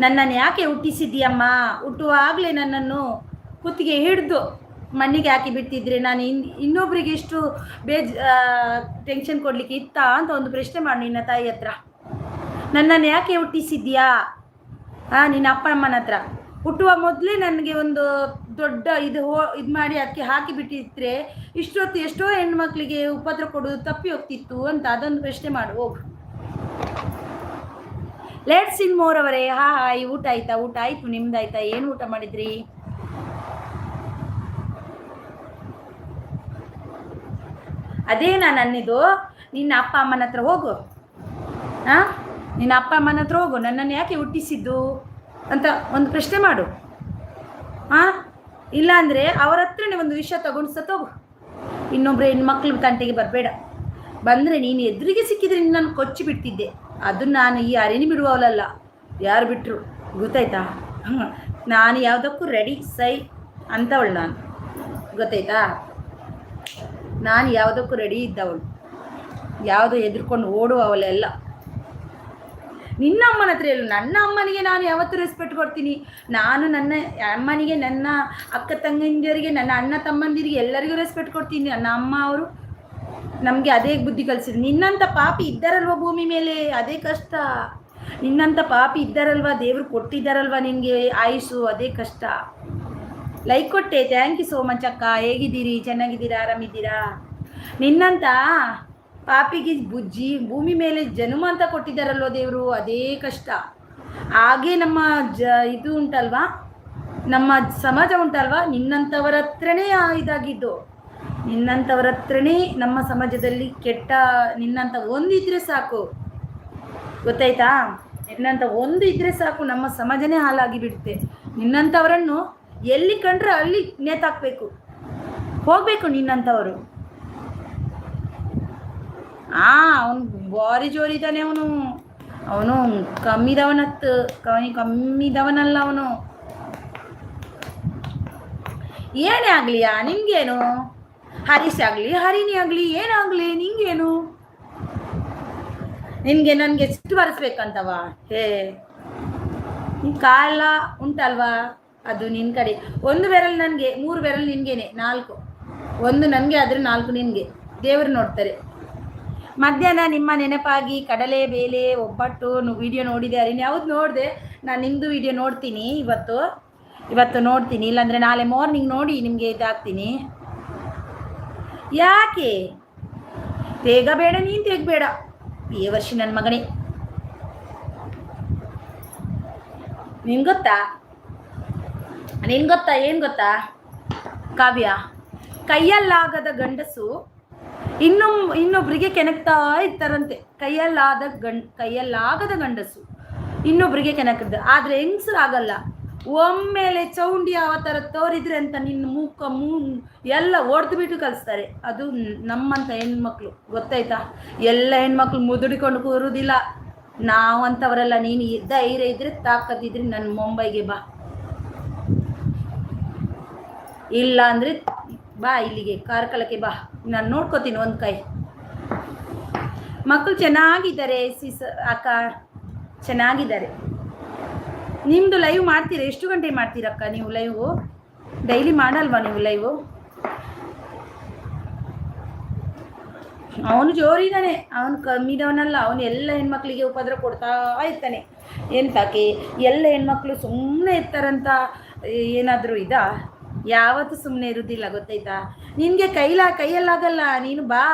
ನನ್ನನ್ನು ಯಾಕೆ ಹುಟ್ಟಿಸಿದ್ದೀಯಮ್ಮ? ಹುಟ್ಟುವಾಗಲೇ ನನ್ನನ್ನು ಕುತ್ತಿಗೆ ಹಿಡಿದು ಮಣ್ಣಿಗೆ ಹಾಕಿ ಬಿಟ್ಟಿದ್ರೆ ನಾನು ಇನ್ನೊಬ್ರಿಗೆ ಎಷ್ಟು ಟೆನ್ಷನ್ ಕೊಡಲಿಕ್ಕೆ ಇತ್ತಾ ಅಂತ ಒಂದು ಪ್ರಶ್ನೆ ಮಾಡು ನಿನ್ನ ತಾಯಿ ಹತ್ರ. ನನ್ನನ್ನು ಯಾಕೆ ಹುಟ್ಟಿಸಿದ್ಯಾ? ನಿನ್ನ ಅಪ್ಪ ಅಮ್ಮನ ಹತ್ರ. ಹುಟ್ಟುವ ಮೊದಲೇ ನನಗೆ ಒಂದು ದೊಡ್ಡ ಇದು ಮಾಡಿ ಅದಕ್ಕೆ ಹಾಕಿ ಬಿಟ್ಟಿದ್ರೆ ಇಷ್ಟೊತ್ತು ಎಷ್ಟೋ ಹೆಣ್ಮಕ್ಳಿಗೆ ಉಪದ್ರ ಕೊಡೋದು ತಪ್ಪಿ ಹೋಗ್ತಿತ್ತು ಅಂತ ಅದೊಂದು ಪ್ರಶ್ನೆ ಮಾಡು ಹೋಗು. ಲೆಟ್ಸ್ ಇನ್ ಮೋರ್ ಅವರೇ. ಹಾಯ್, ಊಟ ಆಯ್ತಾ? ಊಟ ಆಯಿತು, ನಿಮ್ದಾಯ್ತಾ? ಏನು ಊಟ ಮಾಡಿದ್ರಿ? ಅದೇ ನಾನು ಅನ್ನಿದ್ದು, ನಿನ್ನ ಅಪ್ಪ ಅಮ್ಮನ ಹತ್ರ ಹೋಗು. ನಿನ್ನ ಅಪ್ಪ ಅಮ್ಮನ ಹತ್ರ ಹೋಗು. ನನ್ನನ್ನು ಯಾಕೆ ಹುಟ್ಟಿಸಿದ್ದು ಅಂತ ಒಂದು ಪ್ರಶ್ನೆ ಮಾಡು. ಇಲ್ಲಾಂದರೆ ಅವರ ಹತ್ರನೇ ಒಂದು ವಿಷಯ ತಗೊಂಡು ಸತ್ತೋಗು. ಇನ್ನೊಬ್ಬರು ಹೆಣ್ಮಕ್ಳು ತಂಟೆಗೆ ಬರಬೇಡ. ಬಂದರೆ ನೀನು ಎದುರಿಗೆ ಸಿಕ್ಕಿದ್ರೆ ನಿನ್ನನ್ನು ಕೊಚ್ಚಿ ಬಿಡ್ತಿದ್ದೆ. ಅದು ನಾನು ಈ ಹರಿಣಿ ಬಿಡುವವಳಲ್ಲ, ಯಾರು ಬಿಟ್ಟರು. ಗೊತ್ತಾಯ್ತಾ? ನಾನು ಯಾವುದಕ್ಕೂ ರೆಡಿ ಸೈ ಅಂತವಳು ನಾನು. ಗೊತ್ತಾಯ್ತಾ? ನಾನು ಯಾವುದಕ್ಕೂ ರೆಡಿ ಇದ್ದವಳು, ಯಾವುದೋ ಎದುರ್ಕೊಂಡು ಓಡುವವಳೆಲ್ಲ. ನಿನ್ನ ಅಮ್ಮನ ಹತ್ರ ಹೇಳು. ನನ್ನ ಅಮ್ಮನಿಗೆ ನಾನು ಯಾವತ್ತೂ ರೆಸ್ಪೆಕ್ಟ್ ಕೊಡ್ತೀನಿ. ನಾನು ನನ್ನ ಅಮ್ಮನಿಗೆ, ನನ್ನ ಅಕ್ಕ ತಂಗಿಯರಿಗೆ, ನನ್ನ ಅಣ್ಣ ತಮ್ಮಂದಿರಿಗೆ ಎಲ್ಲರಿಗೂ ರೆಸ್ಪೆಕ್ಟ್ ಕೊಡ್ತೀನಿ. ನನ್ನ ಅಮ್ಮ ಅವರು ನಮಗೆ ಅದೇ ಬುದ್ಧಿ ಕಲಿಸಿದ್ರು. ನಿನ್ನಂಥ ಪಾಪಿ ಇದ್ದಾರಲ್ವ ಭೂಮಿ ಮೇಲೆ, ಅದೇ ಕಷ್ಟ. ನಿನ್ನಂಥ ಪಾಪಿ ಇದ್ದಾರಲ್ವ, ದೇವರು ಕೊಟ್ಟಿದ್ದಾರಲ್ವ ನಿನಗೆ ಆಯುಷು, ಅದೇ ಕಷ್ಟ. ಲೈಕ್ ಕೊಟ್ಟೆ, ಥ್ಯಾಂಕ್ ಯು ಸೋ ಮಚ್ ಅಕ್ಕ. ಹೇಗಿದ್ದೀರಿ? ಚೆನ್ನಾಗಿದ್ದೀರಾ? ಆರಾಮಿದ್ದೀರಾ? ನಿನ್ನಂಥ ಪಾಪಿಗೆ ಭೂಮಿ ಮೇಲೆ ಜನ್ಮ ಅಂತ ಕೊಟ್ಟಿದ್ದಾರಲ್ವ ದೇವರು, ಅದೇ ಕಷ್ಟ. ಹಾಗೆ ನಮ್ಮ ಇದು ಉಂಟಲ್ವಾ, ನಮ್ಮ ಸಮಾಜ ಉಂಟಲ್ವಾ, ನಿನ್ನಂಥವರ ಹತ್ರನೇ ಇದಾಗಿದ್ದು. ನಿನ್ನಂಥವ್ರ ಹತ್ರನೇ ನಮ್ಮ ಸಮಾಜದಲ್ಲಿ ಕೆಟ್ಟ. ನಿನ್ನಂಥ ಒಂದಿದ್ರೆ ಸಾಕು. ಗೊತ್ತಾಯ್ತಾ? ನಿನ್ನಂಥ ಒಂದು ಇದ್ದರೆ ಸಾಕು, ನಮ್ಮ ಸಮಾಜನೇ ಹಾಳಾಗಿ ಬಿಡುತ್ತೆ. ನಿನ್ನಂಥವರನ್ನು ಎಲ್ಲಿ ಕಂಡ್ರೆ ಅಲ್ಲಿ ನೇತಾಕಬೇಕು, ಹೋಗಬೇಕು ನಿನ್ನಂಥವರು. ಅವನು ಭಾರಿ ಜೋರಿದ್ದಾನೆ. ಅವನು ಕಮ್ಮಿದವನಲ್ಲ ಅವನು. ಏನೇ ಆಗಲಿಯಾ ನಿನ್ಗೇನು? ಹರೀಶ್ ಆಗಲಿ, ಹರಿಣಿ ಆಗಲಿ, ಏನಾಗಲಿ ನಿಂಗೇನು? ನಿನಗೆ ನನಗೆ ಎಷ್ಟು ಬರೆಸ್ಬೇಕಂತವ? ನಿನ್ನ ಕಾಲ ಉಂಟಲ್ವಾ, ಅದು ನಿನ್ನ ಕಡೆ. ಒಂದು ಬೆರಳು ನನಗೆ, 3 ಬೆರಳು ನಿನಗೇನೆ, 4. ಒಂದು ನನಗೆ ಆದರೆ 4 ನಿನಗೆ. ದೇವರು ನೋಡ್ತಾರೆ. ಮಧ್ಯಾಹ್ನ ನಿಮ್ಮ ನೆನಪಾಗಿ ಕಡಲೆ ಬೇಳೆ ಒಬ್ಬಟ್ಟು ವಿಡಿಯೋ ನೋಡಿದೆ ಹರಿಣಿ. ಯಾವುದು ನೋಡಿದೆ ನಾನು? ನಿಮ್ಮದು ವಿಡಿಯೋ ನೋಡ್ತೀನಿ ಇವತ್ತು ನೋಡ್ತೀನಿ. ಇಲ್ಲಾಂದರೆ ನಾಳೆ ಮಾರ್ನಿಂಗ್ ನೋಡಿ ನಿಮಗೆ ಇದಾಗ್ತೀನಿ. ಯಾಕೆ ಬೇಡ? ನೀನು ತೆಗಬೇಡ ಈ ವರ್ಷ ನನ್ನ ಮಗನೇ. ನಿನ್ಗೆ ಗೊತ್ತಾ ಏನು ಗೊತ್ತಾ ಕಾವ್ಯ? ಕೈಯಲ್ಲಾಗದ ಗಂಡಸು ಇನ್ನೊಬ್ರಿಗೆ ಕೆಣಕ್ತಾ ಇರ್ತಾರಂತೆ. ಕೈಯಲ್ಲಾಗದ ಗಂಡಸು ಇನ್ನೊಬ್ರಿಗೆ ಕೆಣಕದ. ಆದರೆ ಹೆಂಗಸರು ಆಗಲ್ಲ. ಒಮ್ಮೆಲೆ ಚೌಂಡಿ ಆ ಥರ ತೋರಿದ್ರೆ ಅಂತ ನಿನ್ನ ಎಲ್ಲ ಹೊಡೆದು ಬಿಟ್ಟು ಕಲಿಸ್ತಾರೆ. ಅದು ನಮ್ಮಂಥ ಹೆಣ್ಮಕ್ಳು. ಗೊತ್ತಾಯ್ತಾ? ಎಲ್ಲ ಹೆಣ್ಮಕ್ಳು ಮುದುಡಿಕೊಂಡು ಕೂರುವುದಿಲ್ಲ. ನಾವಂಥವರೆಲ್ಲ. ನೀನು ಧೈರ್ಯ ಇದ್ರೆ, ತಾಕತ್ತಿದ್ರೆ ನನ್ನ ಮುಂಬೈಗೆ ಬಾ. ಇಲ್ಲ ಅಂದರೆ ಬಾ ಇಲ್ಲಿಗೆ ಕಾರ್ಕಳಕ್ಕೆ ಬಾ. ನಾನು ನೋಡ್ಕೋತೀನಿ ಒಂದು ಕೈ. ಮಕ್ಕಳು ಚೆನ್ನಾಗಿದ್ದಾರೆ ಅಕ್ಕ, ಚೆನ್ನಾಗಿದ್ದಾರೆ. ನಿಮ್ಮದು ಲೈವ್ ಮಾಡ್ತೀರಾ? ಎಷ್ಟು ಗಂಟೆ ಮಾಡ್ತೀರಕ್ಕ ನೀವು ಲೈವು? ಡೈಲಿ ಮಾಡಲ್ವಾ ನೀವು ಲೈವು? ಅವನು ಜೋರಿದ್ದಾನೆ, ಅವನು ಕಮ್ಮಿದವನಲ್ಲ. ಅವನು ಎಲ್ಲ ಹೆಣ್ಮಕ್ಳಿಗೆ ಉಪದ್ರ ಕೊಡ್ತಾ ಇರ್ತಾನೆ. ಎಂತಕ್ಕೆ ಎಲ್ಲ ಹೆಣ್ಮಕ್ಳು ಸುಮ್ಮನೆ ಇರ್ತಾರಂತ ಏನಾದರೂ ಯಾವತ್ತೂ ಸುಮ್ಮನೆ ಇರೋದಿಲ್ಲ. ಗೊತ್ತಾಯ್ತಾ? ನಿನಗೆ ಕೈಯಲ್ಲಾಗಲ್ಲ. ನೀನು ಬಾ,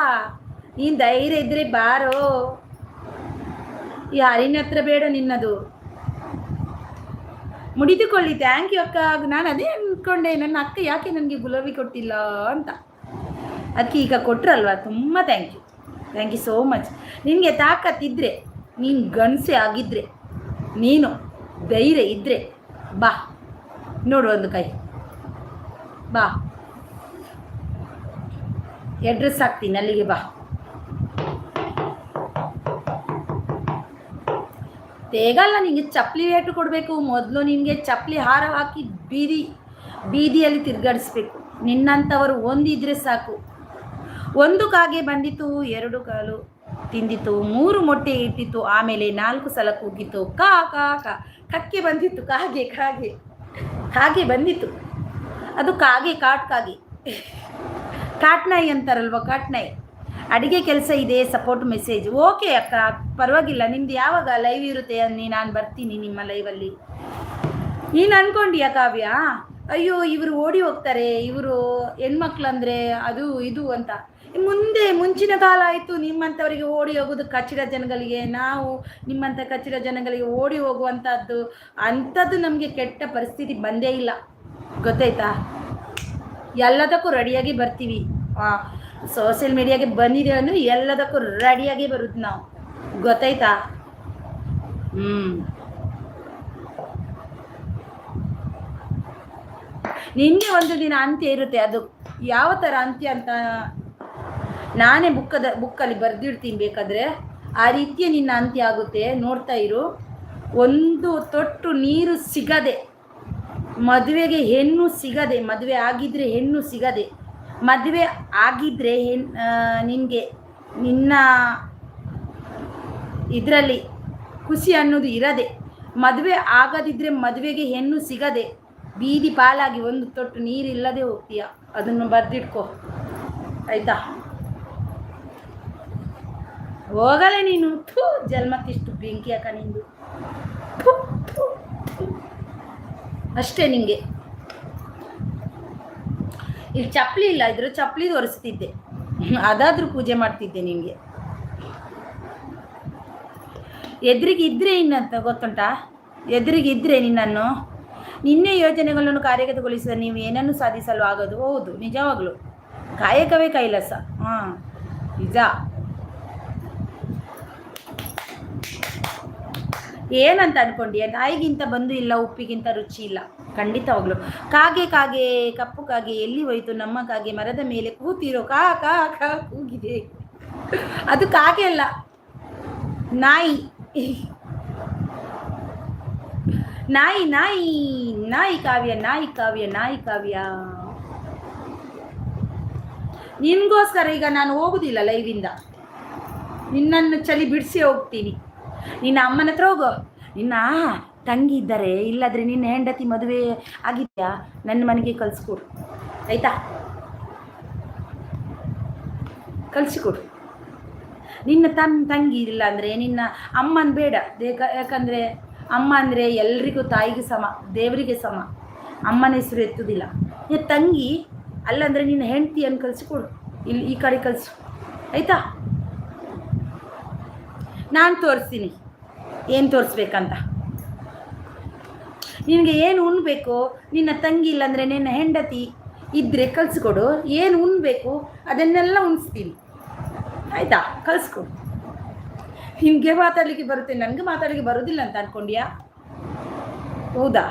ನೀನು ಧೈರ್ಯ ಇದ್ದರೆ ಬಾರೋ. ಈ ಹರಿನ ಹತ್ರ ಬೇಡ ನಿನ್ನದು. ಮುಡಿದುಕೊಳ್ಳಿ. ಥ್ಯಾಂಕ್ ಯು ಅಕ್ಕ. ನಾನು ಅದೇ ಅಂದ್ಕೊಂಡೆ, ನನ್ನ ಅಕ್ಕ ಯಾಕೆ ನನಗೆ ಗುಲಾಬಿ ಕೊಟ್ಟಿಲ್ಲ ಅಂತ. ಅದಕ್ಕೆ ಈಗ ಕೊಟ್ರಲ್ವ, ತುಂಬ ಥ್ಯಾಂಕ್ ಯು ಸೋ ಮಚ್. ನಿನಗೆ ತಾಕತ್ತಿದ್ರೆ, ನೀನು ಗಂಡಸೆ ಆಗಿದ್ದರೆ, ನೀನು ಧೈರ್ಯ ಇದ್ದರೆ ಬಾ, ನೋಡು ಒಂದು ಕೈ ಬಾ, ಅಡ್ರೆಸ್ ಹಾಕ್ತೀನಿ, ಅಲ್ಲಿಗೆ ಬಾ. ಬೇಗಲ್ಲ, ನಿನಗೆ ಚಪ್ಪಲಿ ವೇಟು ಕೊಡಬೇಕು. ಮೊದಲು ನಿನಗೆ ಚಪ್ಪಲಿ ಹಾರ ಹಾಕಿ ಬೀದಿಯಲ್ಲಿ ತಿರುಗಾಡಿಸ್ಬೇಕು. ನಿನ್ನಂಥವರು ಒಂದಿದ್ರೆ ಸಾಕು. ಒಂದು ಕಾಗೆ ಬಂದಿತು, 2 ಕಾಲು ತಿಂದಿತು, 3 ಮೊಟ್ಟೆ ಇಟ್ಟಿತು, ಆಮೇಲೆ 4 ಸಲ ಕೂಗಿತು, ಕಾ ಕಾ ಕಾ. ಕಕ್ಕೆ ಬಂದಿತ್ತು, ಕಾಗೆ ಬಂದಿತ್ತು. ಅದು ಕಾಗೆ, ಕಾಟ್ನಾಯಿ ಅಂತಾರಲ್ವ, ಕಾಟ್ನಾಯಿ. ಅಡುಗೆ ಕೆಲಸ ಇದೆ, ಸಪೋರ್ಟ್ ಮೆಸೇಜ್. ಓಕೆ ಅಕ್ಕ, ಪರವಾಗಿಲ್ಲ. ನಿಮ್ದು ಯಾವಾಗ ಲೈವ್ ಇರುತ್ತೆ ಅನ್ನಿ, ನಾನು ಬರ್ತೀನಿ ನಿಮ್ಮ ಲೈವಲ್ಲಿ. ನೀನು ಅಂದ್ಕೊಂಡ್ಯಾ ಕಾವ್ಯ, ಅಯ್ಯೋ ಇವರು ಓಡಿ ಹೋಗ್ತಾರೆ, ಇವರು ಹೆಣ್ಮಕ್ಳಂದರೆ ಅದು ಇದು ಅಂತ. ಮುಂಚಿನ ಕಾಲ ಆಯಿತು ನಿಮ್ಮಂಥವರಿಗೆ ಓಡಿ ಹೋಗೋದು, ಕಚ್ಚಿಡ ಜನಗಳಿಗೆ. ನಾವು ನಿಮ್ಮಂಥ ಕಚ್ಚಿಡ ಜನಗಳಿಗೆ ಓಡಿ ಹೋಗುವಂಥದ್ದು ಅಂಥದ್ದು ನಮಗೆ ಕೆಟ್ಟ ಪರಿಸ್ಥಿತಿ ಬಂದೇ ಇಲ್ಲ, ಗೊತ್ತಾಯ್ತಾ? ಎಲ್ಲದಕ್ಕೂ ರೆಡಿಯಾಗಿ ಬರ್ತೀವಿ. ಸೋಷಿಯಲ್ ಮೀಡಿಯಾಗೆ ಬಂದಿದೆ ಅಂದರೆ ಎಲ್ಲದಕ್ಕೂ ರೆಡಿಯಾಗಿ ಬರುತ್ತೆ ನಾವು, ಗೊತ್ತಾಯ್ತಾ? ನಿನ್ನೆ ಒಂದು ದಿನ ಅಂತ್ಯ ಇರುತ್ತೆ. ಅದು ಯಾವ ಥರ ಅಂತ್ಯ ಅಂತ ನಾನೇ ಬುಕ್ಕಲ್ಲಿ ಬರೆದಿಡ್ತೀನಿ, ಬೇಕಾದರೆ ಆ ರೀತಿಯ ನಿನ್ನ ಅಂತ್ಯ ಆಗುತ್ತೆ. ನೋಡ್ತಾ ಇರು. ಒಂದು ತೊಟ್ಟು ನೀರು ಸಿಗದೆ, ಮದುವೆಗೆ ಹೆಣ್ಣು ಸಿಗದೆ, ಮದುವೆ ಆಗಿದ್ದರೆ ಹೆಣ್ಣು ಸಿಗದೆ, ಮದುವೆ ಆಗಿದ್ದರೆ ನಿನಗೆ ನಿನ್ನ ಇದರಲ್ಲಿ ಖುಷಿ ಅನ್ನೋದು ಇರದೆ, ಮದುವೆ ಆಗದಿದ್ದರೆ ಮದುವೆಗೆ ಹೆಣ್ಣು ಸಿಗದೆ ಬೀದಿ ಪಾಲಾಗಿ ಒಂದು ತೊಟ್ಟು ನೀರಿಲ್ಲದೆ ಹೋಗ್ತೀಯ. ಅದನ್ನು ಬರೆದಿಟ್ಕೋ, ಆಯಿತಾ? ಹೋಗಲೇ ನೀನು. ಜನ್ಮಕ್ಕಿಷ್ಟು ಬೆಂಕಿ ಅಕ್ಕ ನಿಂದು. ಅಷ್ಟೇ ನಿಂಗೆ. ಇಲ್ಲಿ ಚಪ್ಪಲಿ ಇಲ್ಲ, ಇದ್ರ ಚಪ್ಪಲಿ ತೋರಿಸ್ತಿದ್ದೆ, ಅದಾದರೂ ಪೂಜೆ ಮಾಡ್ತಿದ್ದೆ ನಿನಗೆ. ಎದುರಿಗಿದ್ರೆ ಇನ್ನಂತ ಗೊತ್ತುಂಟಾ? ಎದುರಿಗಿದ್ರೆ ನಿನ್ನನ್ನು, ನಿನ್ನೆ ಯೋಜನೆಗಳನ್ನು ಕಾರ್ಯಗತಗೊಳಿಸಿದ ನೀವು ಏನನ್ನು ಸಾಧಿಸಲು ಆಗೋದು. ಹೌದು, ನಿಜವಾಗ್ಲು ಕಾಯಕವೇ ಕೈಲಾಸ. ನಿಜ. ಏನಂತ ಅನ್ಕೊಂಡಿ? ನಾಯಿಗಿಂತ ಬಂದು ಇಲ್ಲ, ಉಪ್ಪಿಗಿಂತ ರುಚಿ ಇಲ್ಲ. ಖಂಡಿತವಾಗ್ಲು. ಕಾಗೆ ಕಪ್ಪು ಕಾಗೆ ಎಲ್ಲಿ ಹೋಯ್ತು ನಮ್ಮ ಕಾಗೆ? ಮರದ ಮೇಲೆ ಕೂತಿರೋ ಕಾ ಕಾ ಕಾ ಕೂಗಿದೆ. ಅದು ಕಾಗೆ ಅಲ್ಲ, ನಾಯಿ. ನಾಯಿ ನಾಯಿ ನಾಯಿ ಕಾವ್ಯ, ನಾಯಿ ಕಾವ್ಯ. ನಿನ್ಗೋಸ್ಕರ ಈಗ ನಾನು ಹೋಗುದಿಲ್ಲ ಲೈವಿಂದ. ನಿನ್ನನ್ನು ಚಳಿ ಬಿಡಿಸಿ ಹೋಗ್ತೀನಿ. ನಿನ್ನ ಅಮ್ಮನ ಹತ್ರ ಹೋಗೋ. ನಿನ್ನ ತಂಗಿ ಇದ್ದಾರೆ, ಇಲ್ಲಾದರೆ ನಿನ್ನ ಹೆಂಡತಿ ಮದುವೆ ಆಗಿದ್ಯಾ, ನನ್ನ ಮನೆಗೆ ಕಳಿಸ್ಕೊಡು, ಆಯಿತಾ? ಕಳಿಸಿಕೊಡು. ನಿನ್ನ ತಂಗಿ ಇಲ್ಲ ಅಂದರೆ ನಿನ್ನ ಅಮ್ಮನ ಬೇಡ. ಯಾಕಂದರೆ ಅಮ್ಮ ಅಂದರೆ ಎಲ್ರಿಗೂ ತಾಯಿಗೆ ಸಮ, ದೇವರಿಗೆ ಸಮ. ಅಮ್ಮನ ಹೆಸರು ಎತ್ತುವುದಿಲ್ಲ. ನಿನ್ನ ತಂಗಿ ಅಲ್ಲಂದರೆ ನಿನ್ನ ಹೆಂಡತಿಯನ್ನು ಕಳಿಸಿಕೊಡು, ಇಲ್ಲಿ ಈ ಕಡೆ ಕಳಿಸು, ಆಯಿತಾ? ನಾನು ತೋರಿಸ್ತೀನಿ ಏನು ತೋರಿಸ್ಬೇಕಂತ. ನಿನಗೆ ಏನು ಉಣ್ಬೇಕು, ನಿನ್ನ ತಂಗಿ ಇಲ್ಲಾಂದರೆ ನಿನ್ನ ಹೆಂಡತಿ ಇದ್ದರೆ ಕಳಿಸ್ಕೊಡು. ಏನು ಉಣ್ಬೇಕು ಅದನ್ನೆಲ್ಲ ಉಣಿಸ್ತೀನಿ, ಆಯಿತಾ? ಕಳಿಸ್ಕೊಡು. ನಿನಗೆ ಮಾತಾಡಲಿಕ್ಕೆ ಬರುತ್ತೆ, ನನಗೆ ಮಾತಾಡಲಿಕ್ಕೆ ಬರೋದಿಲ್ಲ ಅಂತ ಅಂದ್ಕೊಂಡ್ಯಾ? ಹೌದಾ?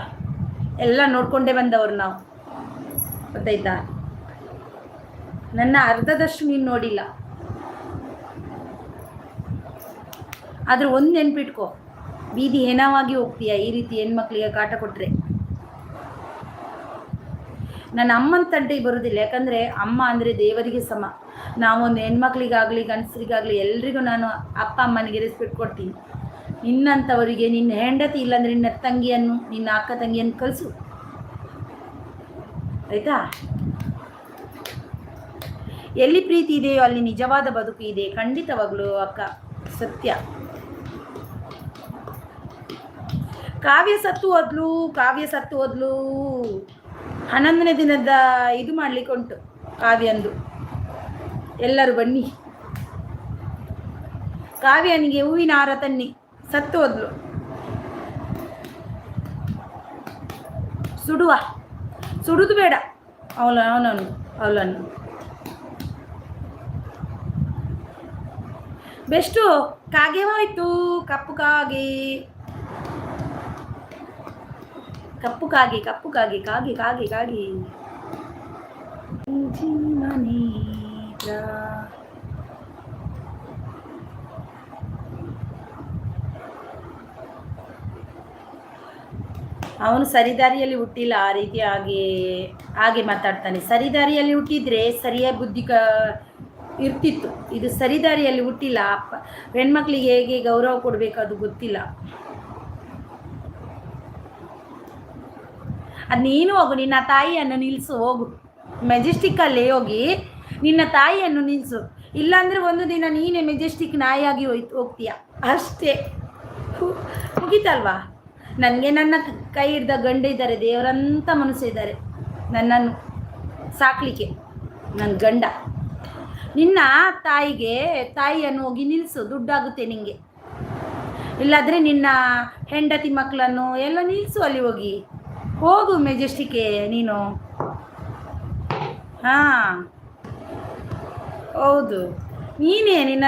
ಎಲ್ಲ ನೋಡಿಕೊಂಡೇ ಬಂದವರು ನಾವು, ಗೊತ್ತಾಯ್ತಾ? ನನ್ನ ಅರ್ಧದಷ್ಟು ನೀನು ನೋಡಿಲ್ಲ. ಆದರೂ ಒಂದು ನೆನ್ಪಿಟ್ಕೋ, ಬೀದಿ ಹೆಣವಾಗಿ ಹೋಗ್ತೀಯ ಈ ರೀತಿ ಹೆಣ್ಮಕ್ಳಿಗೆ ಕಾಟ ಕೊಟ್ಟರೆ. ನನ್ನ ಅಮ್ಮನ ತಂಟೆಗೆ ಬರೋದಿಲ್ಲ, ಯಾಕಂದರೆ ಅಮ್ಮ ಅಂದರೆ ದೇವರಿಗೆ ಸಮ. ನಾವೊಂದು ಹೆಣ್ಮಕ್ಳಿಗಾಗಲಿ ಗಂಡಸರಿಗಾಗಲಿ ಎಲ್ರಿಗೂ ನಾನು ಅಪ್ಪ ಅಮ್ಮನಿಗೆ ರೆಸ್ಪೆಕ್ಟ್ ಕೊಡ್ತೀನಿ. ನಿನ್ನಂಥವರಿಗೆ ನಿನ್ನ ಹೆಂಡತಿ ಇಲ್ಲಾಂದರೆ ನಿನ್ನ ತಂಗಿಯನ್ನು, ನಿನ್ನ ಅಕ್ಕ ತಂಗಿಯನ್ನು ಕಳಿಸು, ಆಯಿತಾ? ಎಲ್ಲಿ ಪ್ರೀತಿ ಇದೆಯೋ ಅಲ್ಲಿ ನಿಜವಾದ ಬದುಕು ಇದೆ. ಖಂಡಿತವಾಗ್ಲೂ ಅಕ್ಕ, ಸತ್ಯ. ಕಾವ್ಯ ಸತ್ತು ಹೋದ್ಲು. 11ನೇ ದಿನದ ಇದು ಮಾಡಲಿಕ್ಕೆ ಉಂಟು ಕಾವ್ಯಂದು. ಎಲ್ಲರೂ ಬನ್ನಿ. ಕಾವ್ಯನಿಗೆ ಹೂವಿನ ಹಾರ ತನ್ನಿ. ಸತ್ತು ಹೋದ್ಲು. ಸುಡುವ, ಸುಡುದು ಬೇಡ ಅವಳನ್ನು ಬೆಸ್ಟು. ಕಾಗೆ ಹೋಯ್ತು, ಕಪ್ಪು ಕಾಗೆ, ಕಪ್ಪು ಕಾಗೆ, ಕಪ್ಪು ಕಾಗೆ, ಕಾಗೆ ಕಾಗೆ ಕಾಗೆ ಮನೇತ್ರ. ಅವನು ಸರಿದಾರಿಯಲ್ಲಿ ಹುಟ್ಟಿಲ್ಲ, ಆ ರೀತಿ ಹಾಗೆ ಮಾತಾಡ್ತಾನೆ. ಸರಿದಾರಿಯಲ್ಲಿ ಹುಟ್ಟಿದ್ರೆ ಸರಿಯಾಗಿ ಬುದ್ಧಿ ಇರ್ತಿತ್ತು. ಇದು ಸರಿದಾರಿಯಲ್ಲಿ ಹುಟ್ಟಿಲ್ಲ. ಹೆಣ್ಮಕ್ಳಿಗೆ ಹೇಗೆ ಗೌರವ ಕೊಡಬೇಕು ಅದು ಗೊತ್ತಿಲ್ಲ. ಅದು ನೀನು ಹೋಗು, ನಿನ್ನ ತಾಯಿಯನ್ನು ನಿಲ್ಲಿಸು, ಹೋಗು ಮೆಜೆಸ್ಟಿಕ್ಕಲ್ಲಿ ಹೋಗಿ ನಿನ್ನ ತಾಯಿಯನ್ನು ನಿಲ್ಲಿಸು. ಇಲ್ಲಾಂದರೆ ಒಂದು ದಿನ ನೀನೇ ಮೆಜೆಸ್ಟಿಕ್ ನಾಯಿಯಾಗಿ ಹೋಗ್ತೀಯ ಅಷ್ಟೇ. ಮುಗೀತಲ್ವಾ? ನನಗೆ ನನ್ನ ಕೈ ಹಿಡ್ದ ಗಂಡ ಇದ್ದಾರೆ, ದೇವರಂಥ ಮನುಷ್ಯ ಇದ್ದಾರೆ ನನ್ನನ್ನು ಸಾಕಲಿಕ್ಕೆ, ನನ್ನ ಗಂಡ. ನಿನ್ನ ತಾಯಿಯನ್ನು ಹೋಗಿ ನಿಲ್ಲಿಸು, ದುಡ್ಡಾಗುತ್ತೆ ನಿನಗೆ. ಇಲ್ಲಾದರೆ ನಿನ್ನ ಹೆಂಡತಿ ಮಕ್ಕಳನ್ನು ಎಲ್ಲ ನಿಲ್ಲಿಸು, ಅಲ್ಲಿ ಹೋಗು ಮೆಜೆಸ್ಟಿಕ್ಕೆ ನೀನು. ಹಾಂ ಹೌದು, ನೀನೇ ನಿನ್ನ